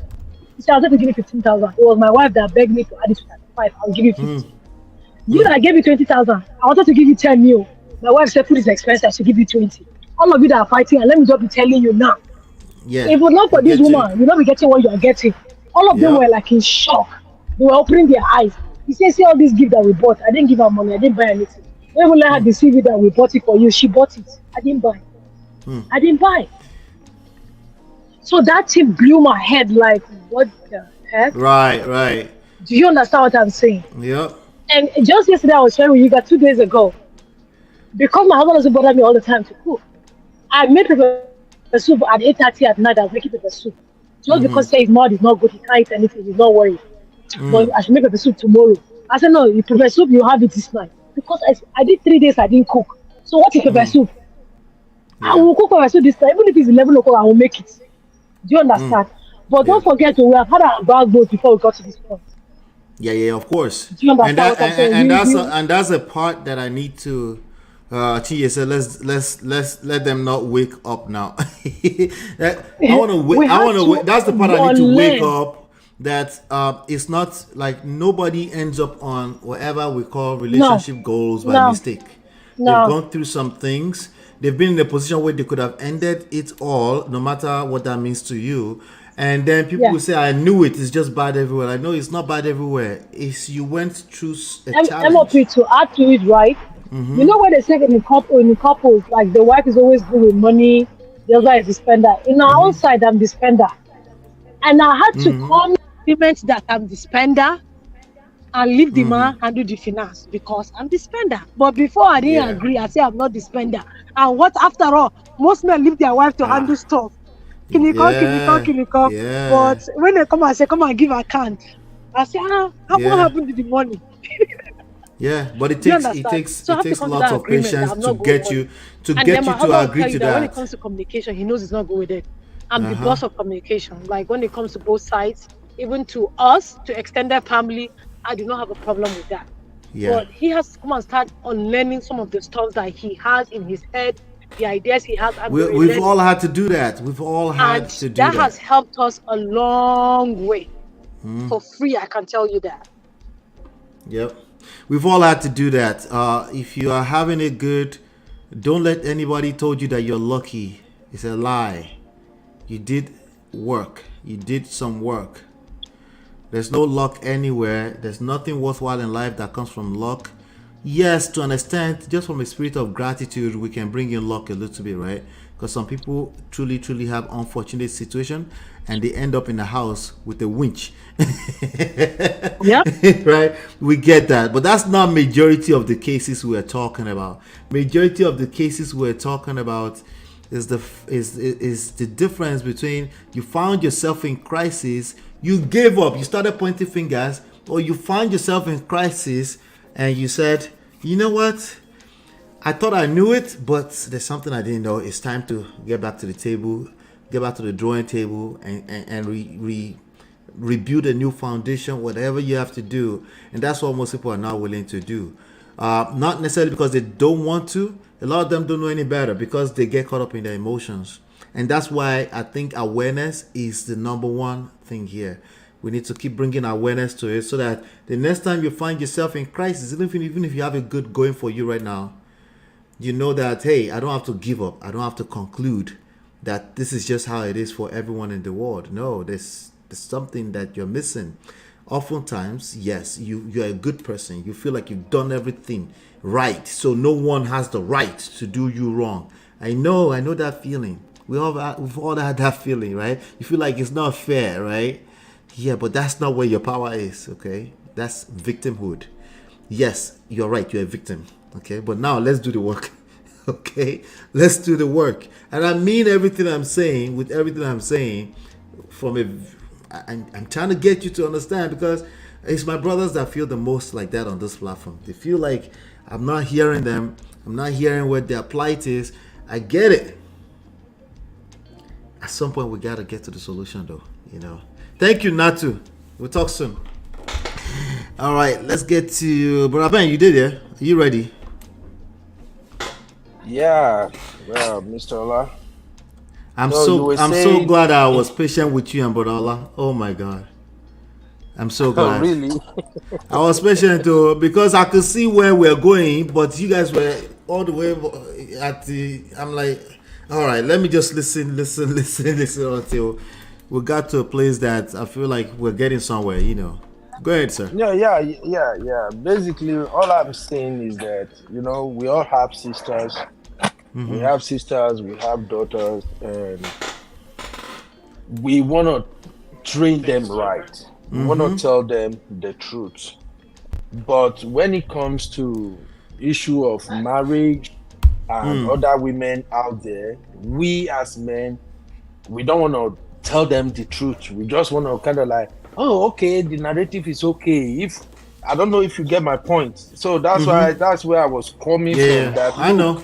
He said, I was going to give you 15,000. It was my wife that begged me to add it to 35. I'll give you 50. You that I gave you 20,000. I wanted to give you 10 mil. My wife said, food is expensive. I should give you 20. All of you that are fighting, and let me just be telling you now. Yeah. If it was not for this woman, you'll not be getting what you are getting. All of them were like in shock. They were opening their eyes. He said, see all these gifts that we bought. I didn't give her money. I didn't buy anything. Don't even let her deceive you that we bought it for you. She bought it. I didn't buy. I didn't buy. So that thing blew my head like, what the heck? Right. Do you understand what I'm saying? Yep. And just yesterday, I was sharing with you guys 2 days ago. Because my husband doesn't bother me all the time to cook. I made pepper soup at 8:30 at night. I was making pepper soup. Just because his mouth is not good, he can't eat anything, he's not worried. But I should make pepper soup tomorrow. I said, no, you pepper soup, you have it this night. Because I did 3 days I didn't cook. So what is pepper soup? I will cook pepper soup this time. Even if it's 11 o'clock, I will make it. Do you understand? But don't forget, we have had our bad both before we got to this point. Yeah, of course. Do you understand what I'm saying? And that's a part that I need to Chiye said, let's let them not wake up now. I want to wake. That's the part I need to wake up. That it's not like nobody ends up on whatever we call relationship goals by mistake. They've gone through some things. they've been in a position where they could have ended it all, no matter what that means to you. And then people will say, I knew it, it's just bad everywhere. I know it's not bad everywhere. It's you went through a challenge. MOP, to add to it, right? You know what they say in the couples, like the wife is always good with money, the other is the spender. In our own side, I'm the spender. And I had to come to agreement that I'm the spender and leave the man handle the finance because I'm the spender. But before I didn't agree, I said I'm not the spender. And what after all, most men leave their wife to handle stuff. Yeah. But when they come and say, come and give account, I say, what happened to the money? Yeah, but it takes lots of patience to get you to agree to that. When it comes to communication, he knows it's not good with it. I'm the boss of communication. Like when it comes to both sides, even to us, to extended family, I do not have a problem with that. Yeah. But he has to come and start unlearning some of the stuff that he has in his head, the ideas he has. We've all had to do that. We've all had to do that. That has helped us a long way. For free, I can tell you that. Yep. We've all had to do that. If you are having it good, don't let anybody told you that you're lucky. It's a lie. You did work. You did some work. There's no luck anywhere. There's nothing worthwhile in life that comes from luck. Yes, to an extent, just from a spirit of gratitude, we can bring in luck a little bit, right? Because some people truly, truly have unfortunate situation and they end up in a house with a winch. Yeah. Right? We get that. But that's not majority of the cases we're talking about. Majority of the cases we're talking about is the difference between you found yourself in crisis, you gave up, you started pointing fingers, or you found yourself in crisis and you said, you know what? I thought I knew it, but there's something I didn't know. It's time to get back to the table, get back to the drawing table and rebuild a new foundation, whatever you have to do. And that's what most people are not willing to do. Not necessarily because they don't want to. A lot of them don't know any better because they get caught up in their emotions. And that's why I think awareness is the number one thing here. We need to keep bringing awareness to it so that the next time you find yourself in crisis, even if you have a good going for you right now, you know that, hey, I don't have to give up. I don't have to conclude that this is just how it is for everyone in the world. No, there's something that you're missing. Oftentimes, yes, you're a good person. You feel like you've done everything right. So no one has the right to do you wrong. I know that feeling. We've all had that feeling, right? You feel like it's not fair, right? Yeah, but that's not where your power is, okay? That's victimhood. Yes, you're right. You're a victim. Okay, but now let's do the work. Okay, let's do the work. And I mean everything I'm saying with everything I'm saying I'm trying to get you to understand because it's my brothers that feel the most like that on this platform. They feel like I'm not hearing them. I'm not hearing what their plight is. I get it. At some point, we got to get to the solution though, you know. Thank you, Natu. We'll talk soon. All right, let's get to Brother Ben. You did, yeah? Are you ready? Yeah, well, Mr. Ola. I'm so glad I was patient with you and Brother Ola. Oh my God. I'm so glad. Oh, really? I was patient too because I could see where we're going, but you guys were all the way at the. I'm like, all right, let me just listen until we got to a place that I feel like we're getting somewhere, you know. Go ahead, sir. Yeah. Basically, all I'm saying is that, you know, we all have sisters. Mm-hmm. We have sisters, we have daughters, and we want to train them right. We want to tell them the truth. But when it comes to issue of marriage and other women out there, we as men, we don't want to tell them the truth. We just want to kind of like, oh, okay, the narrative is okay. I don't know if you get my point. So that's where I was coming from. That I know.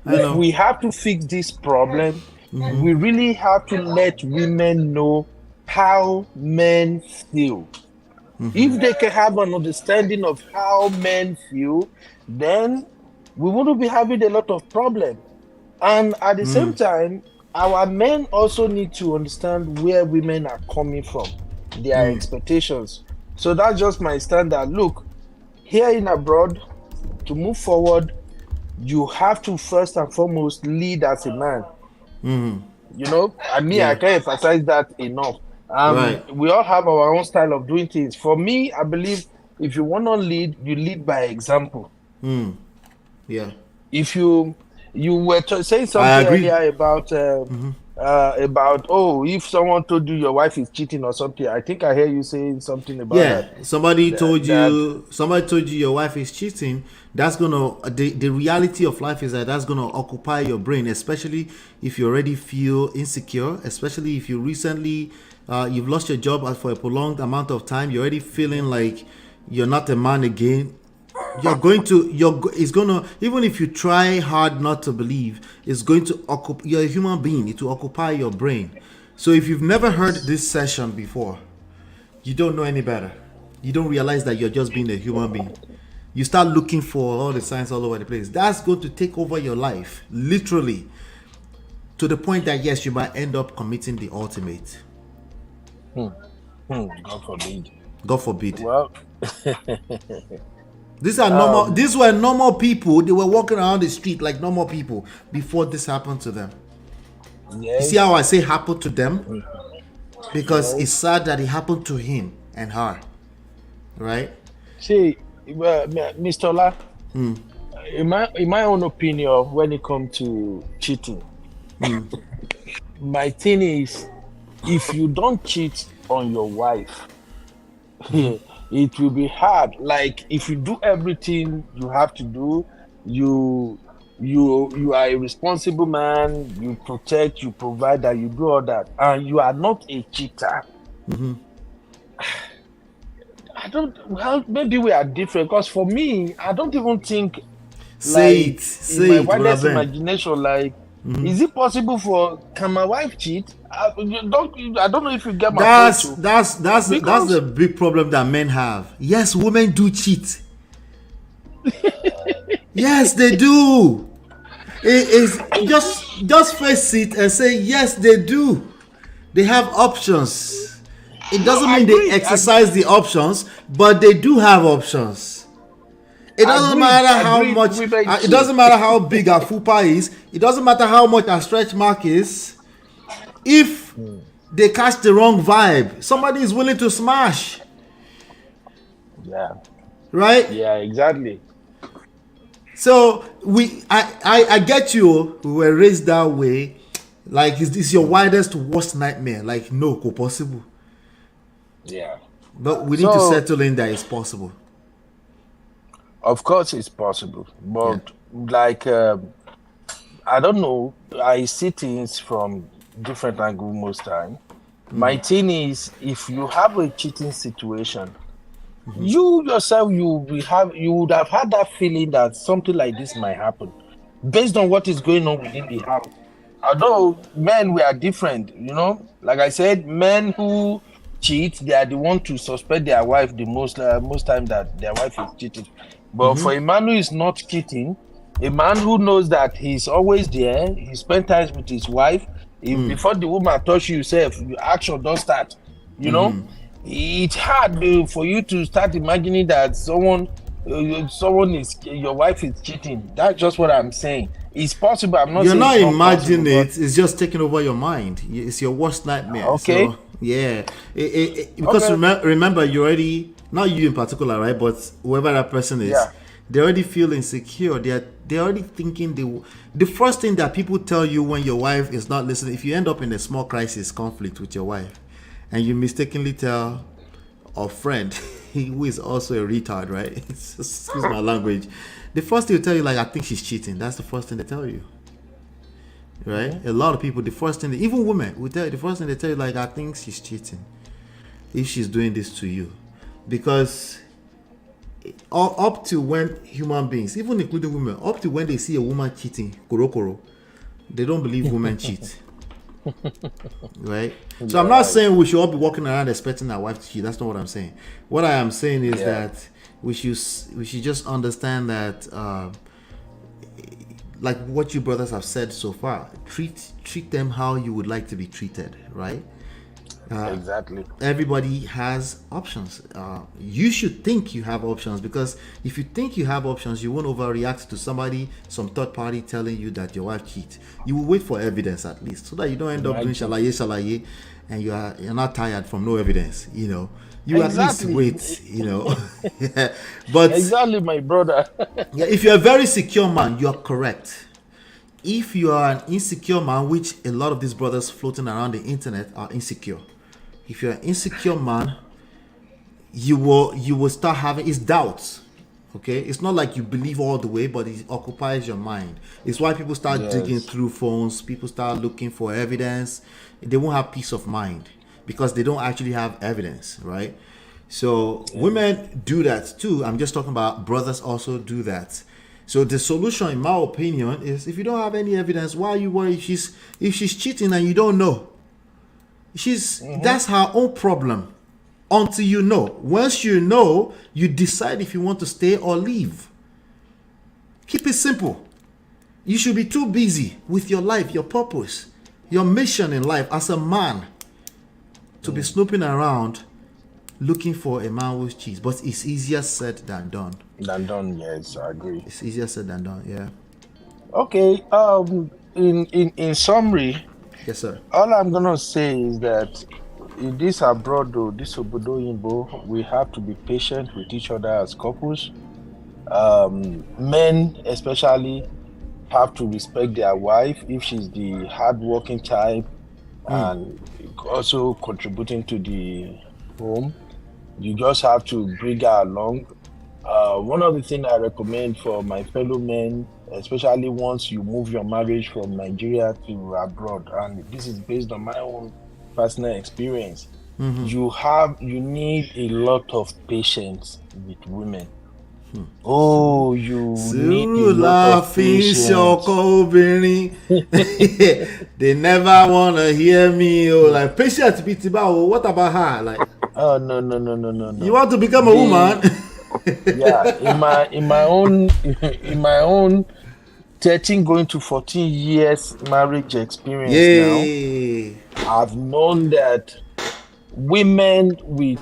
We have to fix this problem. We really have to let women know how men feel. If they can have an understanding of how men feel, then we wouldn't be having a lot of problem. And at the same time, our men also need to understand where women are coming from, their expectations. So that's just my standard. Look, here in abroad, to move forward, you have to first and foremost lead as a man. Mm-hmm. You know, I mean, Yeah. I can't emphasize that enough. Right. We all have our own style of doing things. For me, I believe if you want to lead, you lead by example. Yeah. If you were saying I something agree. earlier about if someone told you your wife is cheating or something, I think I hear you saying something about Yeah, that. somebody told That you your wife is cheating. That's gonna the reality of life is that that's gonna occupy your brain, especially if you already feel insecure, especially if you recently you've lost your job for a prolonged amount of time. You're already feeling like you're not a man again. It's gonna, even if you try hard not to believe, it's going to occupy. You're a human being. It will occupy your brain. So if you've never heard this session before, you don't know any better. You don't realize that you're just being a human being. You start looking for all the signs all over the place. That's going to take over your life, literally, to the point that yes, you might end up committing the ultimate. God forbid. God forbid. Well, these are normal. These were normal people. They were walking around the street like normal people before this happened to them. yes. You see how I say happened to them? Because it's sad that it happened to him and her, right? See, Mr. Ola, in my own opinion, when it comes to cheating, my thing is, if you don't cheat on your wife, it will be hard. Like if you do everything you have to do, you are a responsible man. You protect, you provide, that you do all that, and you are not a cheater. I don't. Well, maybe we are different. Because for me, I don't even think. Say In my it, wildest brother. imagination, is it possible can my wife cheat? I don't know if you get my point. That's the big problem that men have. Yes, women do cheat. Yes, they do. It is just face it and say yes, they do. They have options. It doesn't mean they exercise the options, but they do have options. It doesn't matter how much. It doesn't matter how big a fupa is. It doesn't matter how much a stretch mark is. If they catch the wrong vibe, somebody is willing to smash. Yeah. Right? Yeah, exactly. So I get you. We were raised that way. Like, is this your wildest worst nightmare? Like, no, possible. Yeah. But we need to settle in that it's possible. Of course it's possible. But I don't know. I see things from different angles most time. My thing is, if you have a cheating situation, you yourself, you would have had that feeling that something like this might happen based on what is going on within the house. Although men, we are different, like I said, men who cheat, they are the one to suspect their wife the most time that their wife is cheating. But for a man who is not cheating, a man who knows that he's always there, he spends time with his wife, before the woman touch you, action don't start. It's hard for you to start imagining that your wife is cheating. That's just what I'm saying. It's possible. I'm not You're saying not it's not imagining possible, it. It's just taking over your mind. It's your worst nightmare. Okay. So, yeah. Because remember, you already, not you in particular, right? But whoever that person is, they already feel insecure. They're already thinking the first thing that people tell you when your wife is not listening, if you end up in a small crisis conflict with your wife, and you mistakenly tell a friend who is also a retard, right? Excuse my language. The first thing they tell you, I think she's cheating. That's the first thing they tell you, right? A lot of people, the first thing, even women, will tell you, the first thing they tell you, I think she's cheating if she's doing this to you, because up to when human beings, even including women, up to when they see a woman cheating, korokoro, they don't believe women cheat. Right? So I'm not saying we should all be walking around expecting our wife to cheat. That's not what I'm saying. What I am saying is that we should just understand that like what you brothers have said so far, treat them how you would like to be treated, right? Exactly. Everybody has options. You should think you have options, because if you think you have options, you won't overreact to somebody, some third party telling you that your wife cheats. You will wait for evidence at least, so that you don't end up doing shalaye, and you're not tired from no evidence. You Exactly. at least wait. But exactly, my brother. yeah, if you're a very secure man, you're correct. If you are an insecure man, which a lot of these brothers floating around the internet are insecure. If you're an insecure man, you will start having his doubts. Okay, it's not like you believe all the way, but it occupies your mind. It's why people start digging through phones. People start looking for evidence. They won't have peace of mind because they don't actually have evidence, right? So women do that too. I'm just talking about brothers also do that. So the solution, in my opinion, is if you don't have any evidence, why are you worried if she's cheating and you don't know? That's her own problem. Until you know. Once you know, you decide if you want to stay or leave. Keep it simple. You should be too busy with your life, your purpose, your mission in life as a man to be snooping around looking for a man who cheats. But it's easier said than done. Yes, I agree. It's easier said than done, yeah. Okay, in summary, yes, sir. All I'm gonna say is that in this abroad, though, this Obodoyinbo, we have to be patient with each other as couples. Men especially have to respect their wife if she's the hardworking type and also contributing to the home. You just have to bring her along. One of the things I recommend for my fellow men, especially once you move your marriage from Nigeria to abroad, and this is based on my own personal experience, you need a lot of patience with women. Oh, you need a lot of patience. They never want to hear me. Like, patience, what about her? Like, oh, no. You want to become a woman? Yeah, in my own 13 going to 14 years marriage experience now, I've known that women will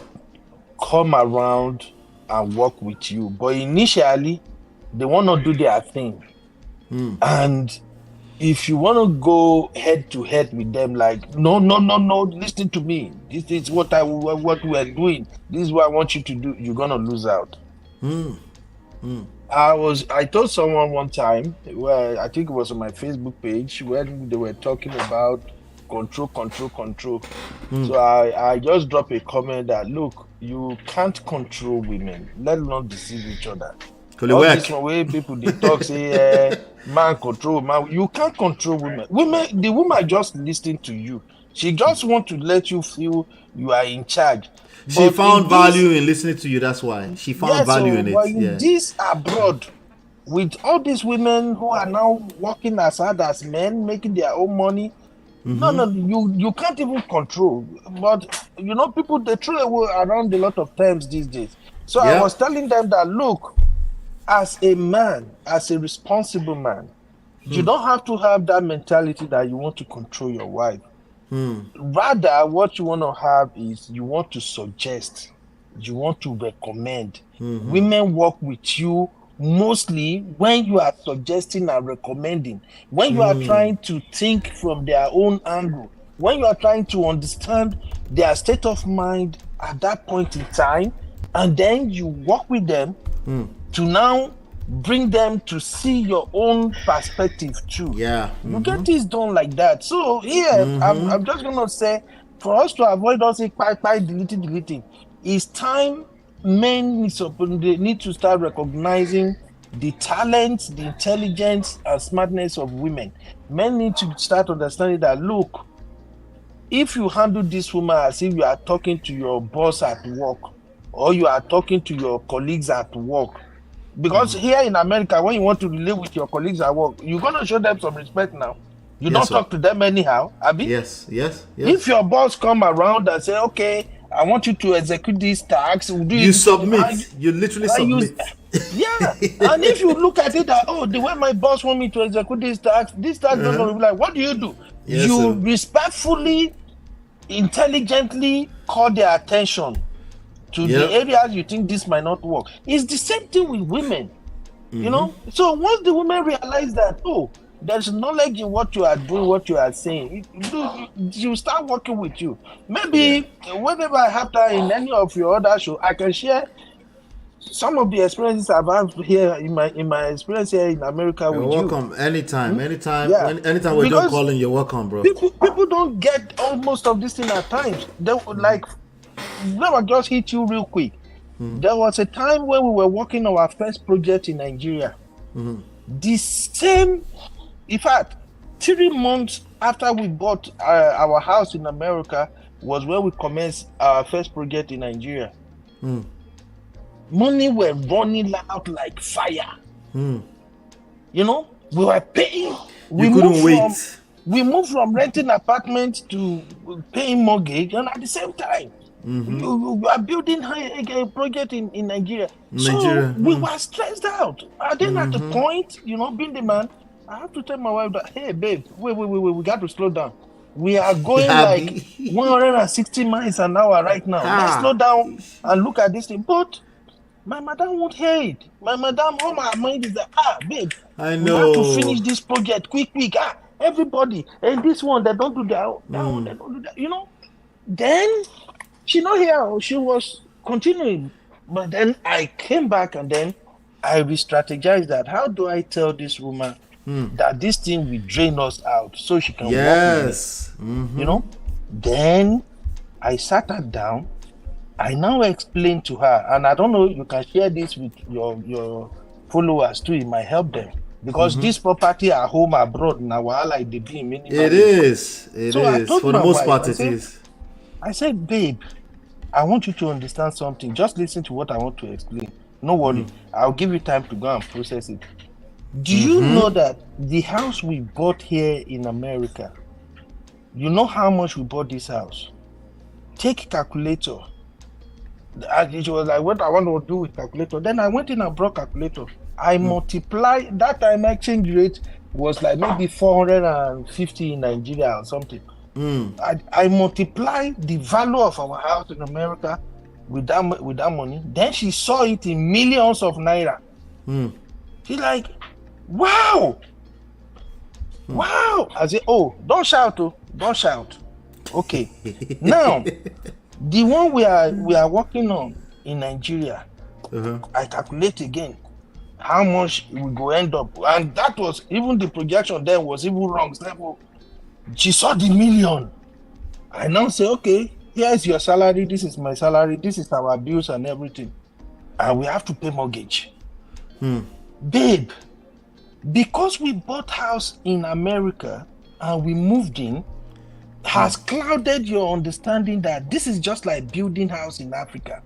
come around and work with you, but initially they want to do their thing. And if you want to go head to head with them, like no, listen to me, this is what we're doing, this is what I want you to do, you're gonna lose out. I told someone one time, where I think it was on my Facebook page, when they were talking about control. So I just dropped a comment that, look, you can't control women, let alone deceive each other. All this one way people they talk say man control man, you can't control women. The woman just listening to you. She just want to let you feel you are in charge. She found value in listening to you. That's why she found value in it. But in this abroad, with all these women who are now working as hard as men, making their own money, no, you can't even control. But people they throw away around a lot of times these days. So I was telling them that, look, as a man, as a responsible man, you don't have to have that mentality that you want to control your wife. Rather, what you want to have is you want to suggest, you want to recommend. Women work with you mostly when you are suggesting and recommending, when you are trying to think from their own angle, when you are trying to understand their state of mind at that point in time, and then you work with them to now bring them to see your own perspective too. You get this done like that. So here, I'm just gonna say, for us to avoid us deleting, it's time men need to start recognizing the talent, the intelligence, and smartness of women. Men need to start understanding that, look, if you handle this woman as if you are talking to your boss at work, or you are talking to your colleagues at work, because here in America, when you want to relate with your colleagues at work, you're gonna show them some respect now. You don't talk to them anyhow, Abi? Yes. If your boss come around and say, okay, I want you to execute these tasks, you submit. You literally submit. And if you look at it that, the way my boss want me to execute this task doesn't be like, what do? You respectfully intelligently call their attention to the areas you think this might not work. It's the same thing with women, you know. So once the women realize that, oh, there's knowledge in what you are doing, what you are saying, you start working with you. Maybe whenever I have that in any of your other show, I can share some of the experiences I've had here in my experience here in America. You're with welcome anytime. Anytime we're Because done calling, you're welcome, bro. People don't get almost of this thing at times. They would like, let me just hit you real quick. There was a time when we were working on our first project in Nigeria. The same, in fact, 3 months after we bought our house in America was when we commenced our first project in Nigeria. Money were running out like fire. You know, we were paying. We couldn't wait. We moved from renting apartments to paying mortgage, and at the same time, you are building a project in Nigeria. So we were stressed out. And then at the point, you know, being the man, I have to tell my wife that, hey, babe, wait, we got to slow down. We are going like 160 miles an hour right now. Let's slow down and look at this thing. But my madam won't hear it. My madam, all my mind is that, babe, I we know. have to finish this project quick. Everybody, and this one, they don't do that one, they don't do that, you know. Then she not here, she was continuing. But then I came back and then I re-strategized that. How do I tell this woman that this thing will drain us out so she can work with me? You know? Then I sat her down. I now explain to her, and I don't know, you can share this with your followers too, it might help them. Because this property at home, abroad, now like they be minimal. It is. For the most part, it is. I said, babe, I want you to understand something. Just listen to what I want to explain. No worry. I'll give you time to go and process it. Do you know that the house we bought here in America, you know how much we bought this house? Take calculator. It was like, what I want to do with calculator. Then I went in and brought calculator. I multiplied, that time exchange rate was like maybe 450 in Nigeria or something. I multiplied the value of our house in America with that money. Then she saw it in millions of naira. She's like, wow. Wow. I said, oh, don't shout. Okay. Now, the one we are working on in Nigeria, I calculate again how much we go end up, and that was even the projection then was even wrong. She saw the million. I now say, okay, here's your salary, this is my salary, this is our bills and everything, and we have to pay mortgage. Babe, because we bought house in America and we moved in, has clouded your understanding that this is just like building house in Africa.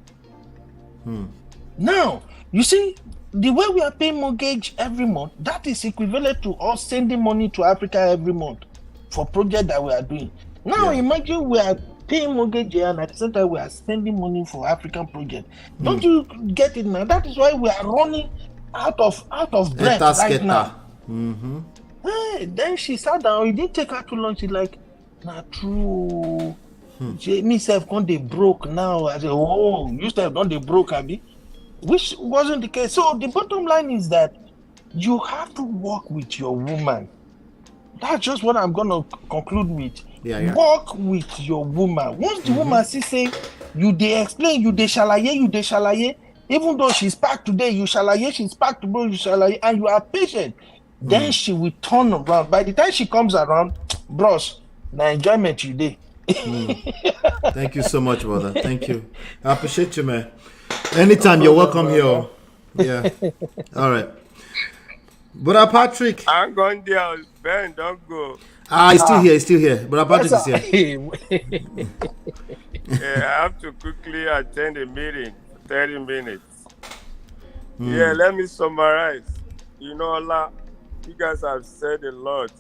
Now, you see, the way we are paying mortgage every month, that is equivalent to us sending money to Africa every month for project that we are doing. Now, imagine we are paying mortgage here and at the same time we are sending money for African project. Don't you get it now? That is why we are running out of breath right now. Hey, then she sat down. It didn't take her too long. She's like, nah, true. Me self gone they broke now. I said, oh, you self done they broke, Abby. Which wasn't the case. So the bottom line is that you have to work with your woman. That's just what I'm gonna conclude with. Work with your woman. Once the woman say you they explain, you they shalaye, even though she's packed today, you shalaye, she's packed tomorrow, you shalaye, and you are patient, then she will turn around. By the time she comes around, bros, the enjoyment today. Thank you so much, brother. Thank you. I appreciate you, man. Anytime, you're welcome here. Yeah. All right. Brother Patrick. I'm going there. Ben, don't go. He's still here. Brother Patrick is here. I have to quickly attend a meeting for 30 minutes. Yeah, let me summarize. You know, Allah, you guys have said a lot.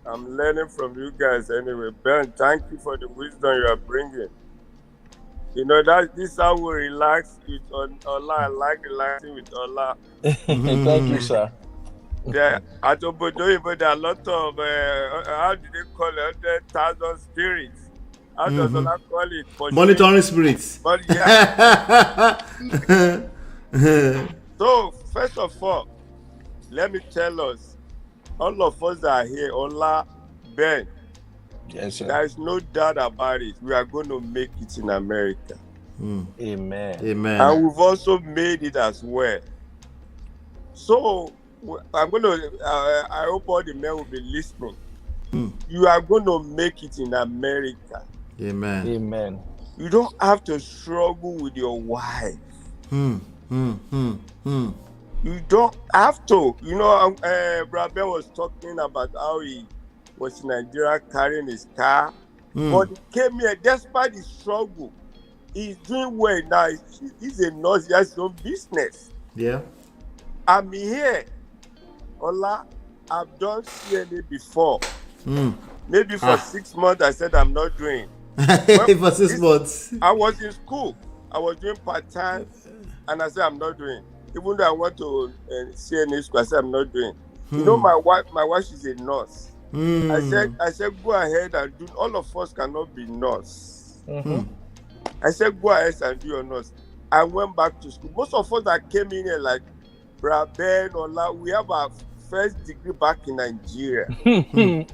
I'm learning from you guys anyway. Ben, thank you for the wisdom you are bringing. You know, this is how we relax with Allah. I like relaxing with Allah. Thank you, sir. There, at Obodoyibo, there are a lot of, how do they call it, 100,000 spirits. How does Ola call it? Monitoring spirits. But yeah. So, first of all, let me tell us, all of us that are here, Ola, Ben, yes, sir. There is no doubt about it. We are going to make it in America. Amen. Amen. And we've also made it as well. So, I'm going to, I hope all the men will be listening. You are going to make it in America. Amen. Amen. You don't have to struggle with your wife. You don't have to. You know, Brad Ben was talking about how he was in Nigeria carrying his car. But he came here despite the struggle. He's doing well now. He's a nurse. He has his own business. Yeah. I'm here. Ola, I've done CNA before. Maybe for 6 months I said I'm not doing. For 6 months. I was in school. I was doing part-time and I said I'm not doing. Even though I went to CNA school, I said I'm not doing. You know, my wife is a nurse. I said go ahead and do. All of us cannot be nurse. I said go ahead and do your nurse. I went back to school. Most of us that came in here like Ben or we have our first degree back in Nigeria. You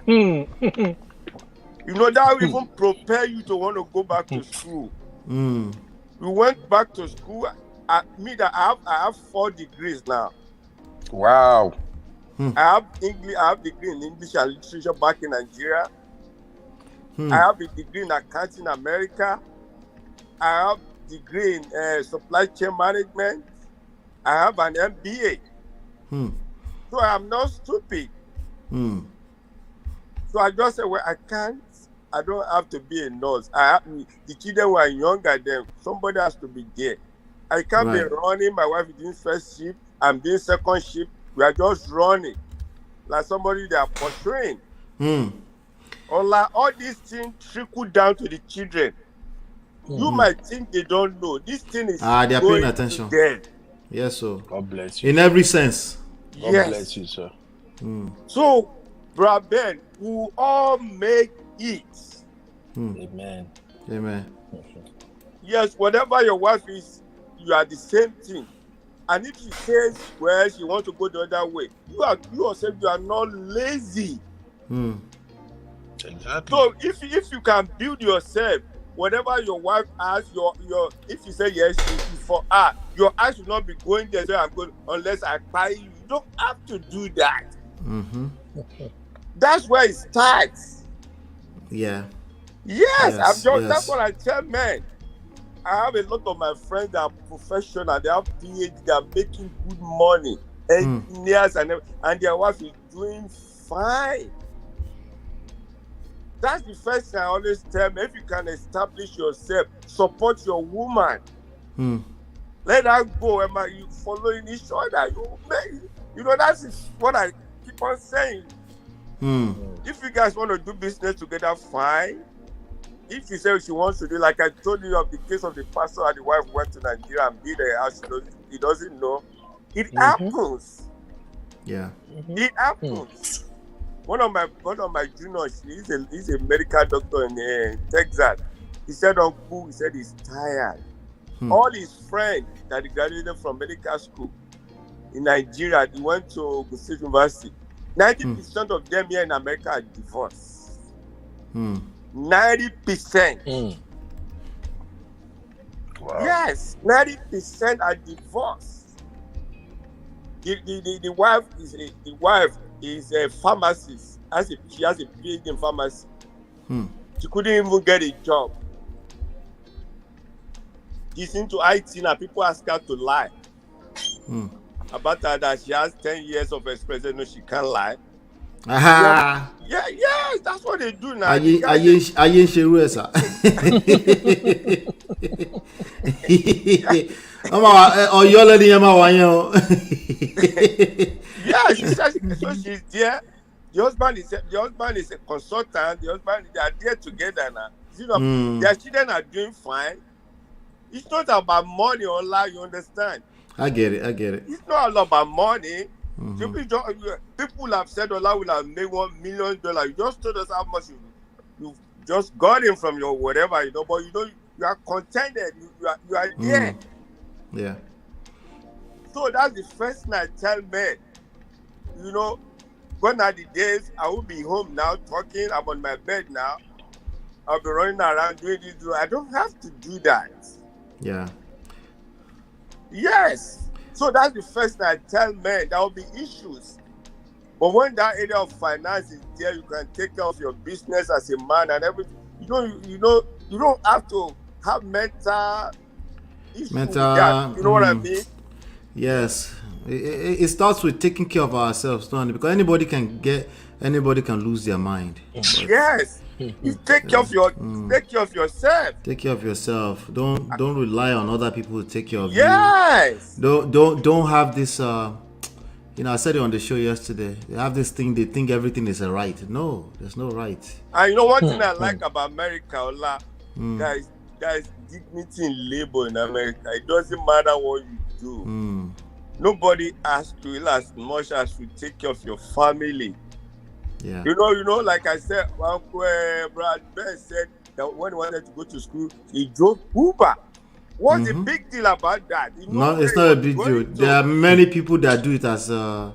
know, that will even prepare you to want to go back to school. We went back to school. I have 4 degrees now. Wow. I have degree in English and literature back in Nigeria. I have a degree in accounting in America. I have degree in supply chain management. I have an MBA. So I am not stupid. So I just said, well, I don't have to be a nurse. The children were younger than somebody has to be there. I can't be running. My wife is doing first shift. I'm doing second shift. We are just running like somebody they are pursuing. All these things trickle down to the children. You might think they don't know. This thing is they are paying attention. Yes, sir. God bless you. In every sense. God bless you, sir. So, Brad Ben, we all make it. Amen. Amen. Yes, whatever your wife is, you are the same thing. And if she says, well, she wants to go the other way, you yourself, you are not lazy. Exactly. So if you can build yourself, whatever your wife asks, if you say yes, it's for her, your eyes should not be going there. So I'm going unless I buy you. You don't have to do that. That's where it starts. Yeah. Yes. That's what I tell men. I have a lot of my friends that are professional. They have PhD. They are making good money. Engineers and their wife is doing fine. That's the first thing I always tell them. If you can establish yourself, support your woman. Let her go. You following each other. You know, that's what I keep on saying. If you guys want to do business together, fine. If she says she wants to do, like I told you of the case of the pastor and the wife went to Nigeria and built a house, he doesn't know. It happens. Yeah. It happens. One of my juniors, he's a medical doctor in Texas. He said, Uncle, he's tired. All his friends that he graduated from medical school in Nigeria, he went to Ogun State University. 90% of them here in America are divorced. 90%. Wow. Yes, 90% are divorced. The wife is a pharmacist. She has a PhD in pharmacy. She couldn't even get a job. She's into IT now. People ask her to lie about her that she has 10 years of experience. No, she can't lie. Yeah, that's what they do now. Are you sure, sir? Oh, you're letting him out. Yeah, she says so. She's there. The husband is a consultant. The husband, they are there together now. You know, their children are doing fine. It's not about money or lie. You understand? I get it. It's not all about money. People have said Allah will have made $1 million. You just told us how much you just got him from your whatever, but you are contented. You are there. Yeah. So that's the first thing I tell men. Gone are the days I will be home now talking. I'm on my bed now. I'll be running around doing this. I don't have to do that. Yeah. Yes. So that's the first thing I tell men. There will be issues. But when that area of finance is there, you can take care of your business as a man and everything. You don't have to have mental issues with that. You know what I mean? Yes. It starts with taking care of ourselves, don't it? Because anybody can lose their mind. Yes. You take care of yourself. Take care of yourself. Don't rely on other people to take care of you. Yes. Don't have this I said it on the show yesterday. They have this thing, they think everything is a right. No, there's no right. And one thing I like about America, Ola, there is dignity in labor in America. It doesn't matter what you do. Nobody asks you as much as you take care of your family. Yeah. Like I said, Brad Ben said that when he wanted to go to school, he drove Uber. What's the big deal about that? No, it's not a big deal. There are many people that do it as their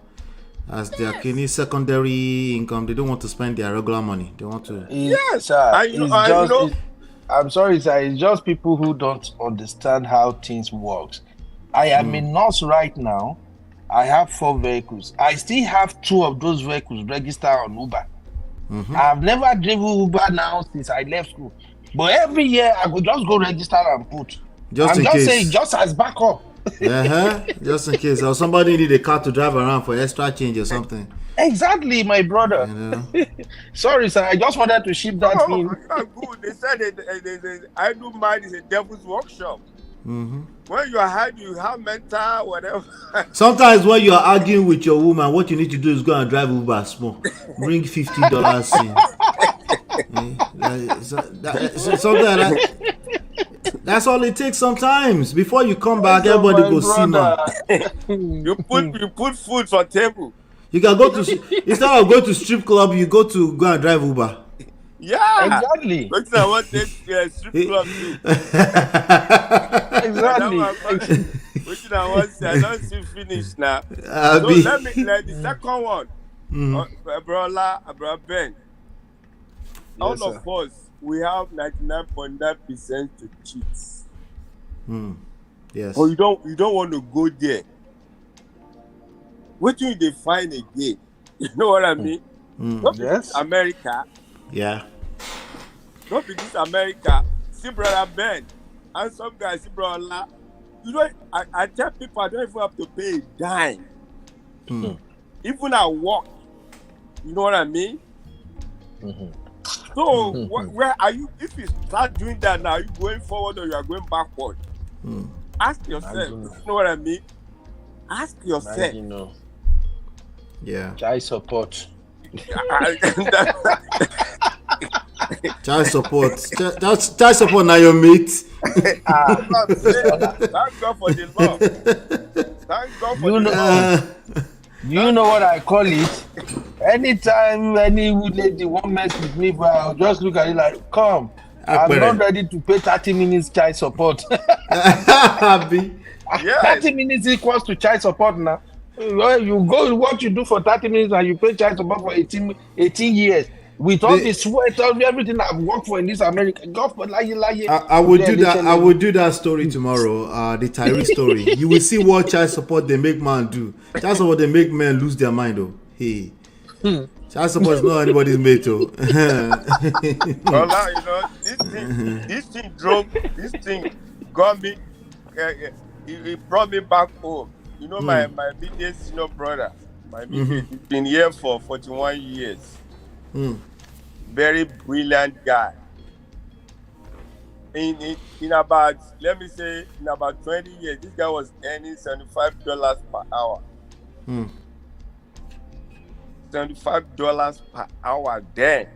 secondary income. They don't want to spend their regular money. They want to. Yes, I'm sorry, sir. It's just people who don't understand how things work. I am a nurse right now. I have 4 vehicles. I still have 2 of those vehicles registered on Uber. I've never driven Uber now since I left school. But every year I could just go register and put. Just I'm in just case. saying, just as backup. Just in case. Or somebody need a car to drive around for extra change or something. Exactly, my brother. Sorry, sir. I just wanted to ship that in. You are good. They said idle mind is a devil's workshop. When you are hard, you have mental whatever. Sometimes when you are arguing with your woman, what you need to do is go and drive Uber small. Bring $50 in. That's all it takes sometimes. Before you come back, everybody go see man. You put food on table. You can go to instead of going to strip club, you go and drive Uber. Yeah, exactly. But I want this strip club too. Exactly. Which I want to say, I don't see finish now. So let the second one. Brother Ben. All of us, we have 99.9% to cheat. Yes. But you don't want to go there. What do they find again? You know what I mean? Not this America. Yeah. Not this America. See Brother Ben and some guys see Brother La. I tell people I don't even have to pay a dime. Even at work. You know what I mean? So where are you? If you start doing that now, are you going forward or you are going backward? Ask yourself. You know what I mean? Ask yourself. Yeah. Child support. Child support. Child support now your mate. Thank God for the love. Thank God for the love. You know what I call it? Anytime any lady won't mess with me, but I'll just look at it like, come. I'm not ready to pay 30 minutes child support. 30 minutes equals to child support now. You go what you do for 30 minutes and you pay child support for 18 years. With all the sweat, everything I've worked for in this America, God for I will do that. I will do that story tomorrow. The Tyree story. You will see what child support they make man do. Child support they make men lose their mind. Oh, hey. Child support is not anybody's mate. Oh. This thing got me. It brought me back home. You know my immediate senior brother. He's been here for 41 years. Very brilliant guy. In about, let me say, in about 20 years, this guy was earning $75 per hour. $75 per hour then.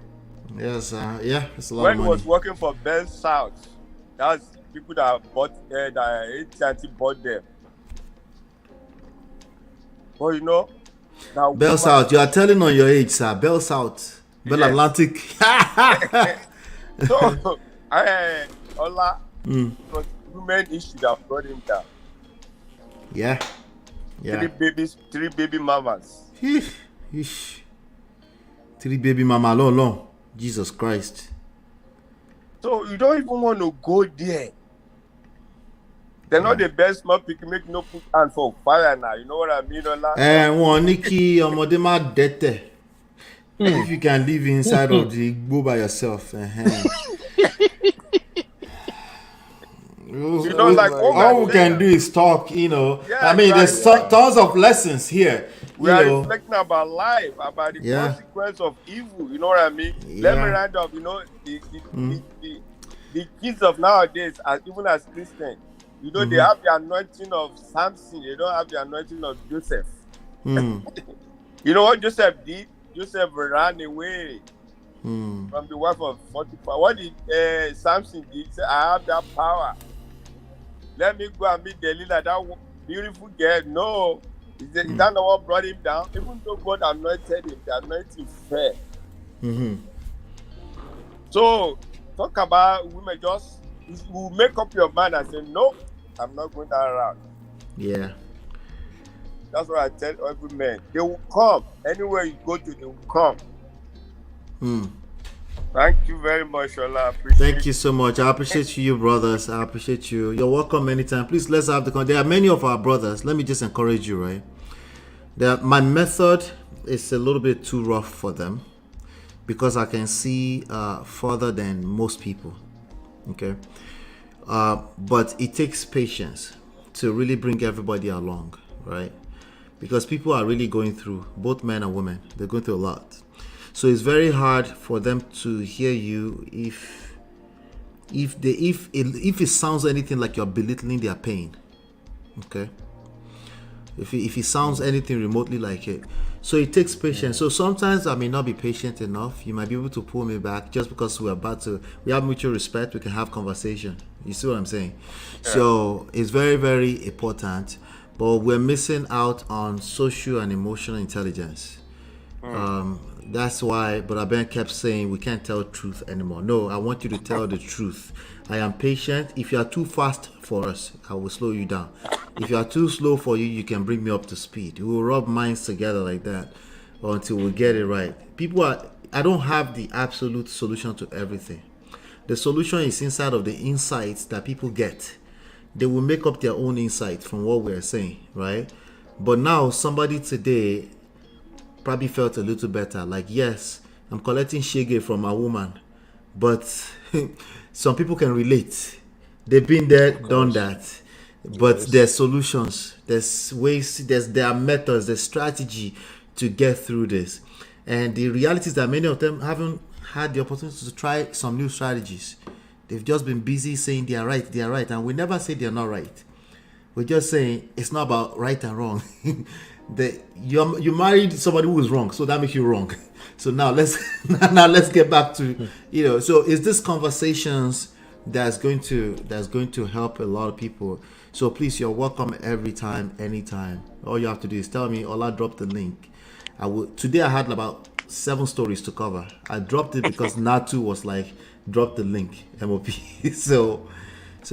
Yes, yeah, it's a lot when of he money. was working for Bell South, that's people that bought that AT&T bought them. But you know, now Bell South, you are telling on your age, sir. Bell South, Bell Atlantic. So, Ola, it was women issue that brought him down. Yeah. Three baby mamas. Yeesh. 3 baby mama alone. Jesus Christ. So you don't even want to go there. They're not the best man pick make no put hand for fire now. You know what I mean, Ola? One Nikki ọmọdé má dẹ́tẹ̀. If you can live inside of the Igbo by yourself. You know, like all we can do is talk, you know. Yeah, I mean, there's tons of lessons here. We are reflecting about life, about the consequence of evil. You know what I mean? Let me round up. You know, the kids of nowadays, even as Christians, you know, they have the anointing of Samson. They don't have the anointing of Joseph. You know what Joseph did? Joseph ran away from the wife of 45. What did Samson did? He said, I have that power. Let me go and meet Delilah, that beautiful girl. No. Is that not what brought him down? Even though God anointed him, the anointing fell. So, talk about women, just you make up your mind and say, no, I'm not going that route. Yeah. That's what I tell every man. They will come. Anywhere you go to, they will come. Thank you very much, Ola. Thank you so much. I appreciate you, brothers. I appreciate you. You're welcome anytime. Please, let's have the there are many of our brothers. Let me just encourage you, right? My method is a little bit too rough for them because I can see further than most people. Okay. But it takes patience to really bring everybody along, right? Because people are really going through, both men and women, they're going through a lot. So it's very hard for them to hear you if it sounds anything like you're belittling their pain. Okay? If it sounds anything remotely like it. So it takes patience. So sometimes I may not be patient enough. You might be able to pull me back just because we have mutual respect, we can have conversation. You see what I'm saying? Yeah. So it's very, very important. But we're missing out on social and emotional intelligence. That's why Brother Ben kept saying we can't tell truth anymore. No, I want you to tell the truth. I am patient. If you are too fast for us, I will slow you down. If you are too slow for you, you can bring me up to speed. We will rub minds together like that until we get it right. I don't have the absolute solution to everything. The solution is inside of the insights that people get. They will make up their own insights from what we're saying, right? But now somebody today probably felt a little better. Like, yes, I'm collecting shege from a woman, but some people can relate. They've been there, done that. But there's solutions, there's ways, there are methods, there's strategy to get through this. And the reality is that many of them haven't had the opportunity to try some new strategies. They've just been busy saying they are right, and we never say they're not right. We're just saying it's not about right and wrong. You married somebody who is wrong, so that makes you wrong. So now let's get back to So is this conversations that's going to help a lot of people? So please, you're welcome every time, anytime. All you have to do is tell me, Ola, drop the link. Today I had about 7 stories to cover. I dropped it because Natu was like, drop the link, MOP. So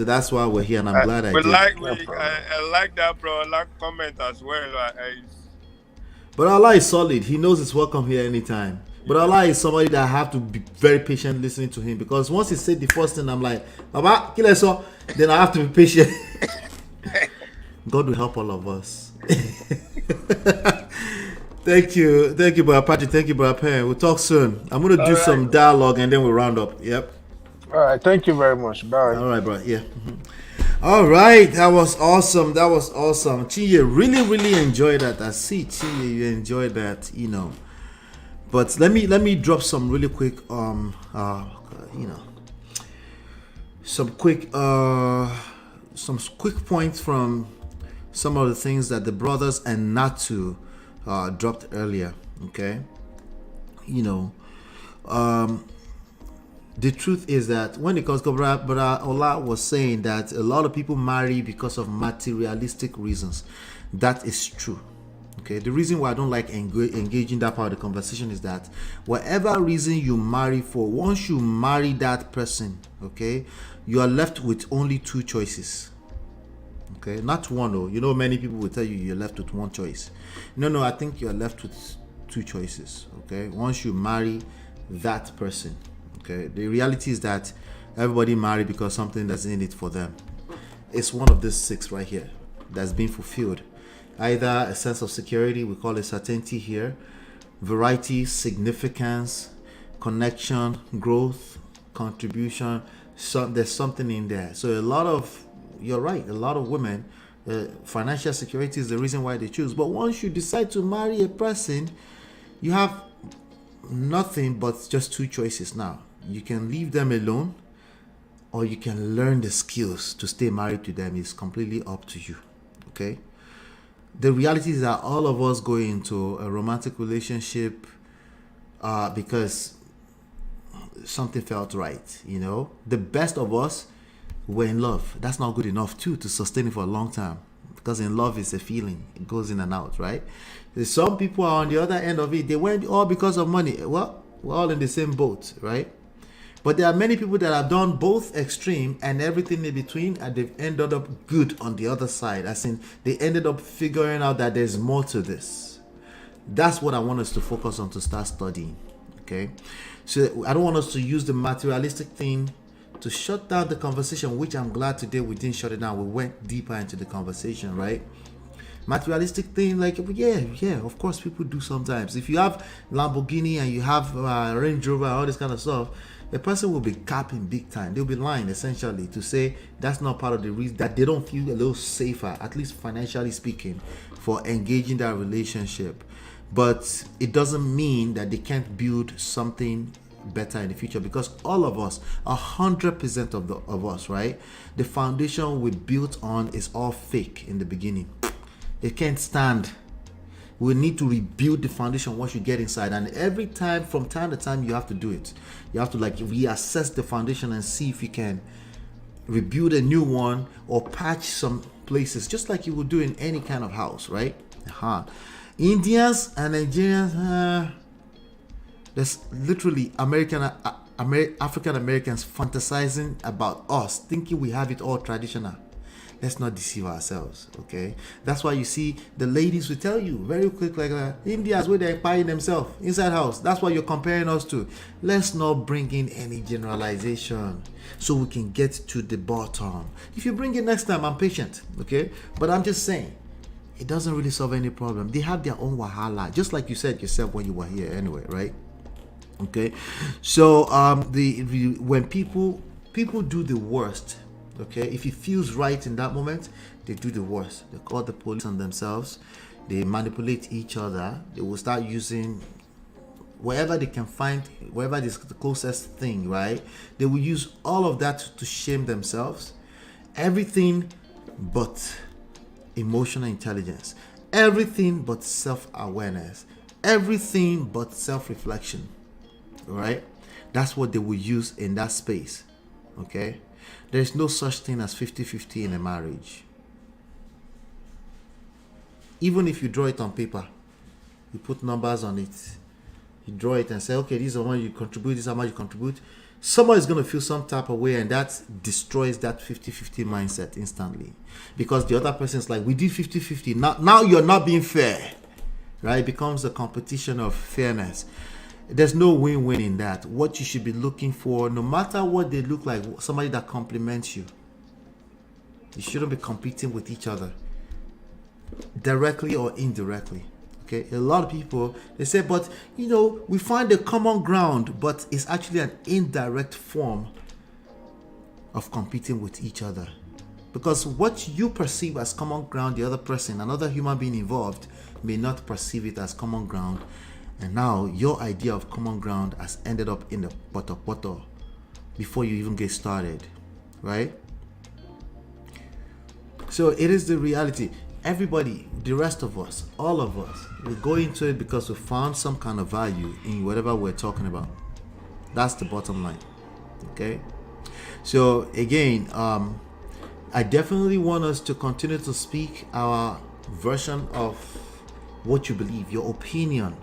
that's why we're here, and I'm glad I did. I like that, bro. I like comment as well. But Allah is solid. He knows it's welcome here anytime. But Allah is somebody that I have to be very patient listening to him, because once he said the first thing, I'm like, Baba, kill us all. Then I have to be patient. God will help all of us. Thank you, Brother Patrick. Thank you, Brother Pen. We'll talk soon. I'm going to do some dialogue and then we'll round up. Yep. All right. Thank you very much. Bye. All right, bro. Yeah. All right. That was awesome. Chiye really enjoyed that. I see, Chiye, you enjoyed that, But let me drop some really quick, some quick points from some of the things that the brothers and Natu dropped earlier. Okay, the truth is that when it comes to Brother Ola was saying that a lot of people marry because of materialistic reasons. That is true. Okay, the reason why I don't like engaging that part of the conversation is that whatever reason you marry for, once you marry that person, okay, you are left with only two choices. Okay, not one. Oh, you know, many people will tell you you're left with one choice. No, I think you're left with two choices. Okay, once you marry that person, okay, the reality is that everybody marry because something that's in it for them. It's one of these six right here that's been fulfilled. Either a sense of security, we call it certainty here, variety, significance, connection, growth, contribution. So there's something in there. So a lot of, you're right, a lot of women, financial security is the reason why they choose. But once you decide to marry a person, you have nothing but just two choices now. You can leave them alone, or you can learn the skills to stay married to them. It's completely up to you. Okay? The reality is that all of us go into a romantic relationship because something felt right, you know. The best of us were in love. That's not good enough too to sustain it for a long time, because in love is a feeling. It goes in and out, right? Some people are on the other end of it. They went all because of money. Well, we're all in the same boat, right? But there are many people that have done both extreme and everything in between, and they've ended up good on the other side. As in, they ended up figuring out that there's more to this. That's what I want us to focus on, to start studying. Okay? So I don't want us to use the materialistic thing to shut down the conversation, which I'm glad today we didn't shut it down. We went deeper into the conversation, right? Materialistic thing, like, yeah, of course people do sometimes. If you have Lamborghini and you have Range Rover and all this kind of stuff, the person will be capping big time. They'll be lying essentially to say that's not part of the reason, that they don't feel a little safer, at least financially speaking, for engaging that relationship. But it doesn't mean that they can't build something better in the future, because all of us, 100% of us, right? The foundation we built on is all fake in the beginning. It can't stand. We need to rebuild the foundation once you get inside, and every time, from time to time, you have to do it. You have to like reassess the foundation and see if you can rebuild a new one or patch some places, just like you would do in any kind of house, right? Indians and Nigerians, there's literally African Americans fantasizing about us, thinking we have it all traditional. Let's not deceive ourselves, okay? That's why you see the ladies will tell you very quick, like Indians where they're buying themselves inside house. That's what you're comparing us to. Let's not bring in any generalization so we can get to the bottom. If you bring it next time, I'm patient, okay? But I'm just saying, it doesn't really solve any problem. They have their own wahala, just like you said yourself when you were here anyway, right? Okay, so when people do the worst, okay, if it feels right in that moment, they do the worst. They call the police on themselves. They manipulate each other. They will start using wherever they can find, wherever is the closest thing, right? They will use all of that to shame themselves. Everything but emotional intelligence. Everything but self-awareness. Everything but self-reflection. Right? That's what they will use in that space. Okay? There's no such thing as 50-50 in a marriage. Even if you draw it on paper, you put numbers on it, you draw it and say, okay, this is how much you contribute, this is how much you contribute. Someone is going to feel some type of way, and that destroys that 50-50 mindset instantly. Because the other person is like, we did 50-50. Now you're not being fair. Right? It becomes a competition of fairness. There's no win-win in that. What you should be looking for, no matter what they look like, somebody that complements you. You shouldn't be competing with each other, directly or indirectly. Okay, a lot of people, they say, but we find a common ground, but it's actually an indirect form of competing with each other. Because what you perceive as common ground, the other person, another human being involved, may not perceive it as common ground. And now your idea of common ground has ended up in the poto before you even get started, right? So it is the reality. Everybody, the rest of us, all of us, we go into it because we found some kind of value in whatever we're talking about. That's the bottom line, okay? So again, I definitely want us to continue to speak our version of what you believe, your opinion,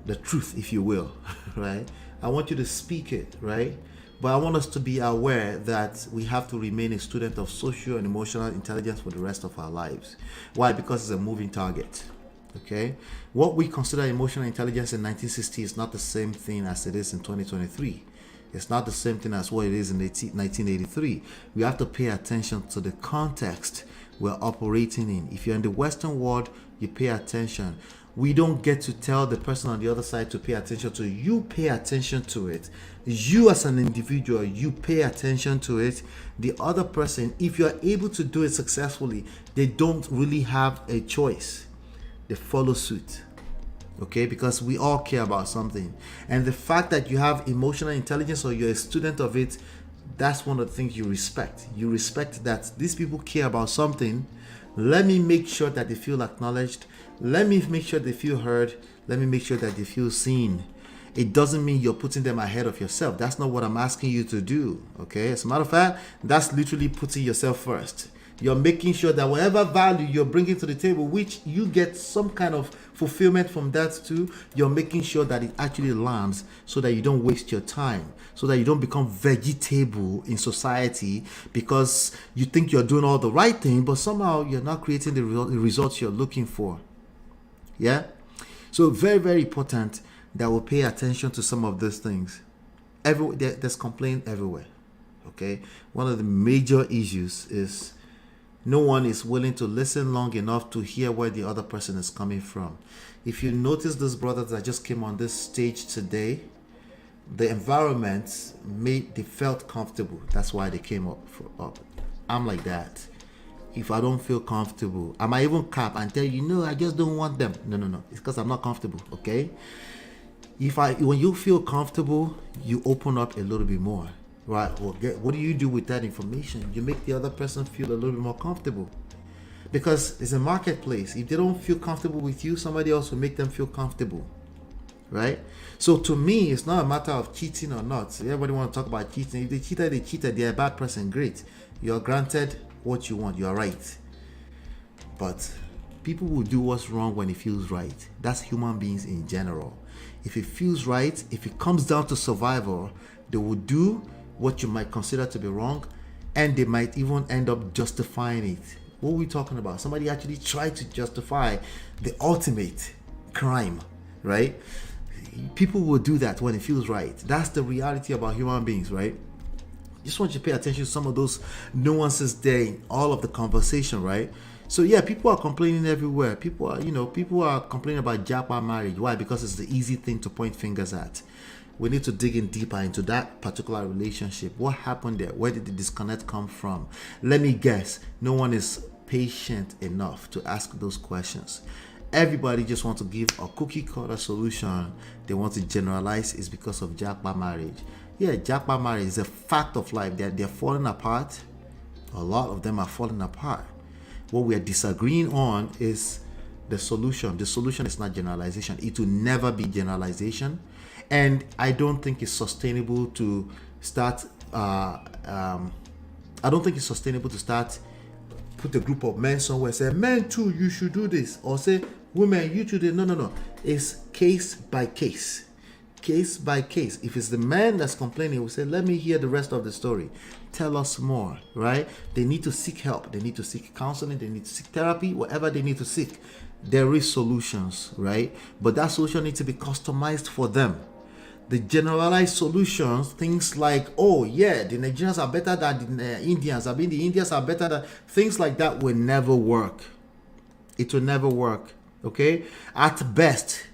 the truth, if you will, right? I want you to speak it, right? But I want us to be aware that we have to remain a student of social and emotional intelligence for the rest of our lives. Why? Because it's a moving target. Okay? What we consider emotional intelligence in 1960 is not the same thing as it is in 2023. It's not the same thing as what it is in 1983. We have to pay attention to the context we're operating in. If you're in the Western world, you pay attention. We don't get to tell the person on the other side to pay attention to. You pay attention to it. You as an individual, you pay attention to it. The other person, if you're able to do it successfully, they don't really have a choice. They follow suit. Okay, because we all care about something. And the fact that you have emotional intelligence or you're a student of it, that's one of the things you respect. You respect that these people care about something. Let me make sure that they feel acknowledged. Let me make sure they feel heard. Let me make sure that they feel seen. It doesn't mean you're putting them ahead of yourself. That's not what I'm asking you to do. Okay, as a matter of fact, that's literally putting yourself first. You're making sure that whatever value you're bringing to the table, which you get some kind of fulfillment from that too, you're making sure that it actually lands so that you don't waste your time, so that you don't become vegetable in society because you think you're doing all the right thing, but somehow you're not creating the results you're looking for. Yeah? So very, very important that we pay attention to some of those things. There's complaint everywhere. Okay? One of the major issues is no one is willing to listen long enough to hear where the other person is coming from. If you notice those brothers that just came on this stage today, the environment they felt comfortable. That's why they came up. I'm like that. If I don't feel comfortable, I might even cap and tell you, no, I just don't want them. No. It's because I'm not comfortable, okay? When you feel comfortable, you open up a little bit more. Right, well, what do you do with that information? You make the other person feel a little bit more comfortable. Because it's a marketplace. If they don't feel comfortable with you, somebody else will make them feel comfortable. Right? So to me, it's not a matter of cheating or not. Everybody want to talk about cheating. If they cheated, they're a bad person. Great. You're granted what you want. You're right. But people will do what's wrong when it feels right. That's human beings in general. If it feels right, if it comes down to survival, they will do what you might consider to be wrong, and they might even end up justifying it. What are we talking about? Somebody actually tried to justify the ultimate crime, right? People will do that when it feels right. That's the reality about human beings, right? Just want you to pay attention to some of those nuances there in all of the conversation, right? So yeah, people are complaining everywhere. People are complaining about Japa marriage. Why? Because it's the easy thing to point fingers at. We need to dig in deeper into that particular relationship. What happened there? Where did the disconnect come from? Let me guess. No one is patient enough to ask those questions. Everybody just wants to give a cookie cutter solution. They want to generalize it's because of Japa marriage. Yeah, Japa marriage is a fact of life. They're falling apart. A lot of them are falling apart. What we are disagreeing on is the solution. The solution is not generalization. It will never be generalization. And I don't think it's sustainable to start put a group of men somewhere, say, men too, you should do this, or say, women, you should do. No. It's case by case. Case by case. If it's the man that's complaining, we say, let me hear the rest of the story. Tell us more, right? They need to seek help. They need to seek counseling. They need to seek therapy, whatever they need to seek. There is solutions, right? But that solution needs to be customized for them. The generalized solutions, things like, oh yeah, the Nigerians are better than the Indians. I mean, the Indians are better than, things like that will never work. It will never work, okay? At best,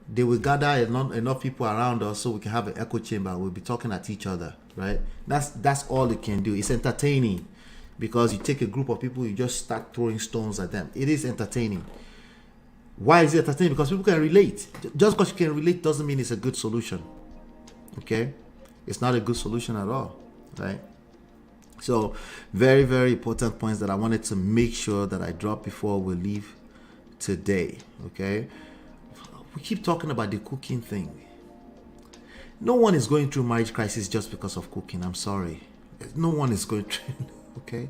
they will gather enough people around us so we can have an echo chamber. We'll be talking at each other, right? That's all it can do. It's entertaining because you take a group of people, you just start throwing stones at them. It is entertaining. Why is it entertaining? Because people can relate. Just because you can relate doesn't mean it's a good solution. Okay? It's not a good solution at all. Right? So, very, very important points that I wanted to make sure that I drop before we leave today. Okay? We keep talking about the cooking thing. No one is going through marriage crisis just because of cooking. I'm sorry. No one is going through. Okay?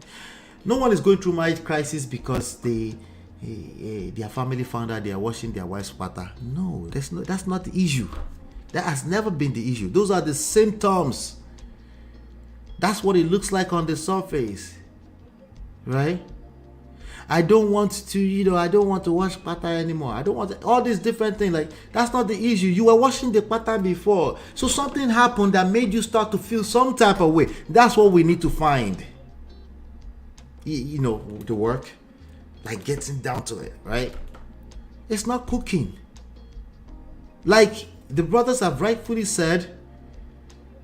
No one is going through marriage crisis because they hey, their family found out they are washing their wife's pattern. No, that's not the issue. That has never been the issue. Those are the symptoms. That's what it looks like on the surface, right? I don't want to, I don't want to wash pattern anymore. I don't want all these different things. Like, that's not the issue. You were washing the pattern before. So something happened that made you start to feel some type of way. That's what we need to find. The work, like getting down to it, right? It's not cooking. Like the brothers have rightfully said,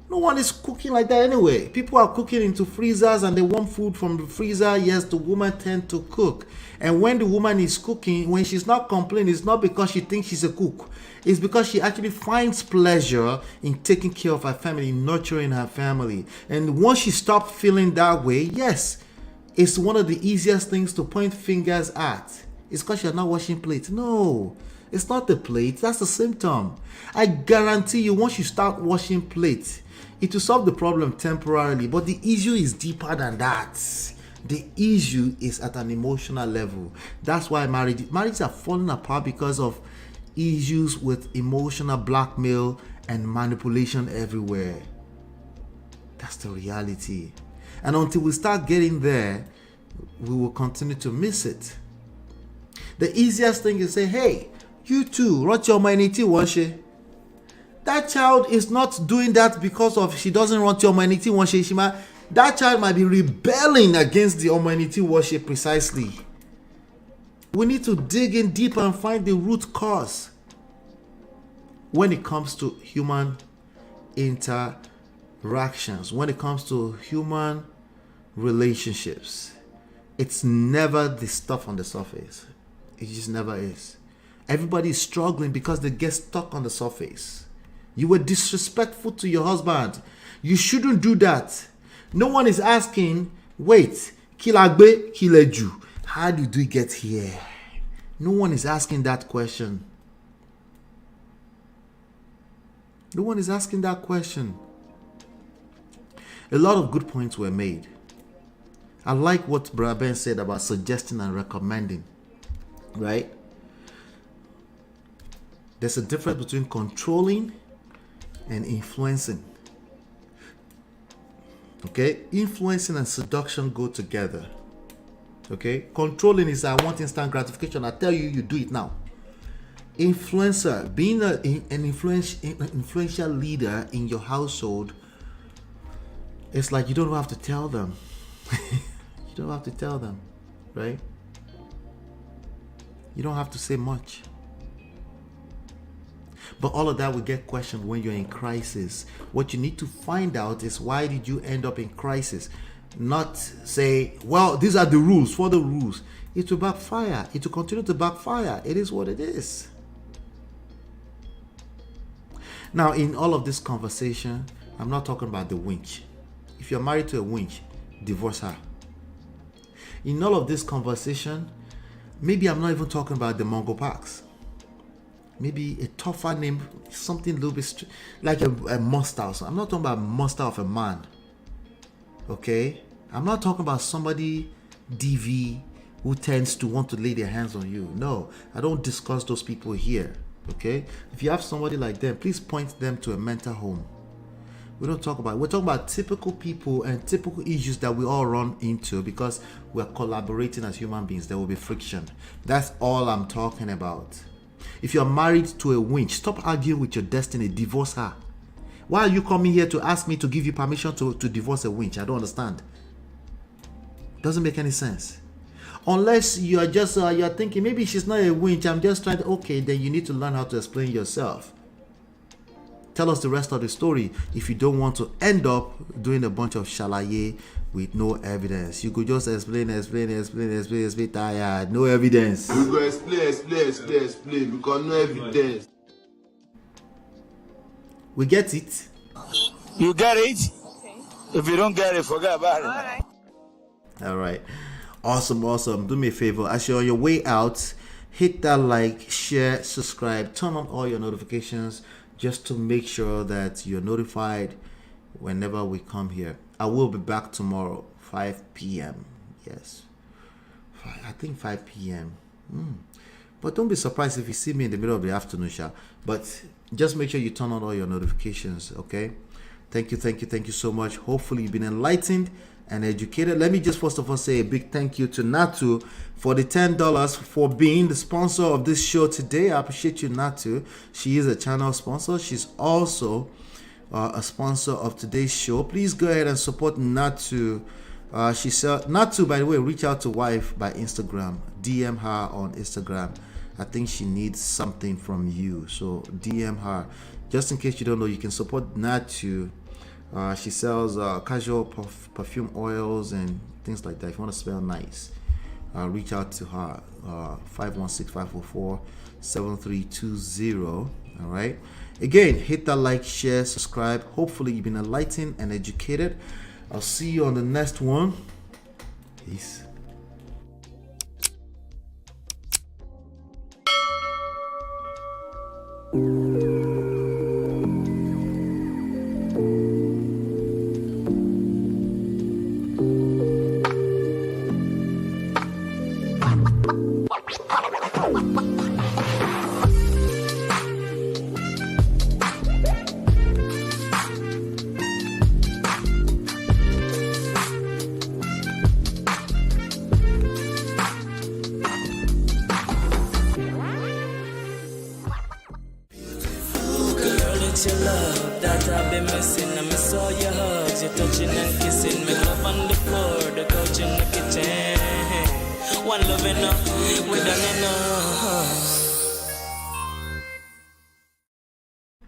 no one is cooking like that anyway. People are cooking into freezers and they want food from the freezer. Yes, the woman tend to cook. And when the woman is cooking, when she's not complaining, it's not because she thinks she's a cook. It's because she actually finds pleasure in taking care of her family, nurturing her family. And once she stops feeling that way, yes, it's one of the easiest things to point fingers at. It's because you're not washing plates. No, it's not the plate. That's the symptom. I guarantee you, once you start washing plates, it will solve the problem temporarily, but the issue is deeper than that. The issue is at an emotional level. That's why marriages are falling apart, because of issues with emotional blackmail and manipulation everywhere. That's the reality. And until we start getting there, we will continue to miss it. The easiest thing is say, hey, you too, rot your humanity, wash it. That child is not doing that because of she doesn't want your humanity worship. That child might be rebelling against the humanity worship precisely. We need to dig in deep and find the root cause when it comes to human interactions, when it comes to human relationships. It's never the stuff on the surface. It just never is. Everybody is struggling because they get stuck on the surface. You were disrespectful to your husband. You shouldn't do that. No one is asking, wait, Kilagbe, Kileju, how did we get here? No one is asking that question. No one is asking that question. A lot of good points were made. I like what Brother Ben said about suggesting and recommending, right? There's a difference between controlling and influencing. Okay, influencing and seduction go together. Okay, controlling is I want instant gratification. I tell you, you do it now. Influencer, being an influential leader in your household, it's like you don't have to tell them. You don't have to tell them, right? You don't have to say much. But all of that will get questioned when you're in crisis. What you need to find out is, why did you end up in crisis? Not say, well, these are the rules, for the rules. It will backfire. It will continue to backfire. It is what it is. Now, in all of this conversation, I'm not talking about the winch. If you're married to a winch, divorce her. In all of this conversation, maybe I'm not even talking about the Mongo Parks. Maybe a tougher name, something a little bit like a monster. I'm not talking about a monster of a man. Okay? I'm not talking about somebody DV who tends to want to lay their hands on you. No, I don't discuss those people here. Okay? If you have somebody like them, please point them to a mental home. We don't talk about it. We're talking about typical people and typical issues that we all run into because we're collaborating as human beings. There will be friction. That's all I'm talking about. If you're married to a winch, stop arguing with your destiny. Divorce her. Why are you coming here to ask me to give you permission to divorce a winch? I don't understand. Doesn't make any sense. Unless you are just you're thinking maybe she's not a winch. I'm just trying to. Okay, then you need to learn how to explain yourself. Tell us the rest of the story if you don't want to end up doing a bunch of shalaye with no evidence. You could just explain, tired, no evidence. We go explain, because no evidence. We get it. You get it? If you don't get it, forget about it. All right. Awesome. Do me a favor. As you're on your way out, hit that like, share, subscribe, turn on all your notifications just to make sure that you're notified whenever we come here. I will be back tomorrow, 5 p.m. Yes. I think 5 p.m. But don't be surprised if you see me in the middle of the afternoon, Sha. But just make sure you turn on all your notifications, okay? Thank you so much. Hopefully you've been enlightened and educated. Let me just first of all say a big thank you to Natu for the $10 for being the sponsor of this show today. I appreciate you, Natu. She is a channel sponsor. She's also a sponsor of today's show. Please go ahead and support Natu. Natu, by the way, reach out to wife by Instagram. DM her on Instagram. I think she needs something from you, so DM her. Just in case you don't know, you can support Natu. She sells casual perfume oils and things like that. If you want to smell nice, reach out to her. 516-544-7320. All right. Again, hit that like, share, subscribe. Hopefully you've been enlightened and educated. I'll see you on the next one. Peace. Your love that I've been missing. I miss all your hugs, your touching and kissing. Make love on the floor, the couch in the kitchen. One love enough, we done enough.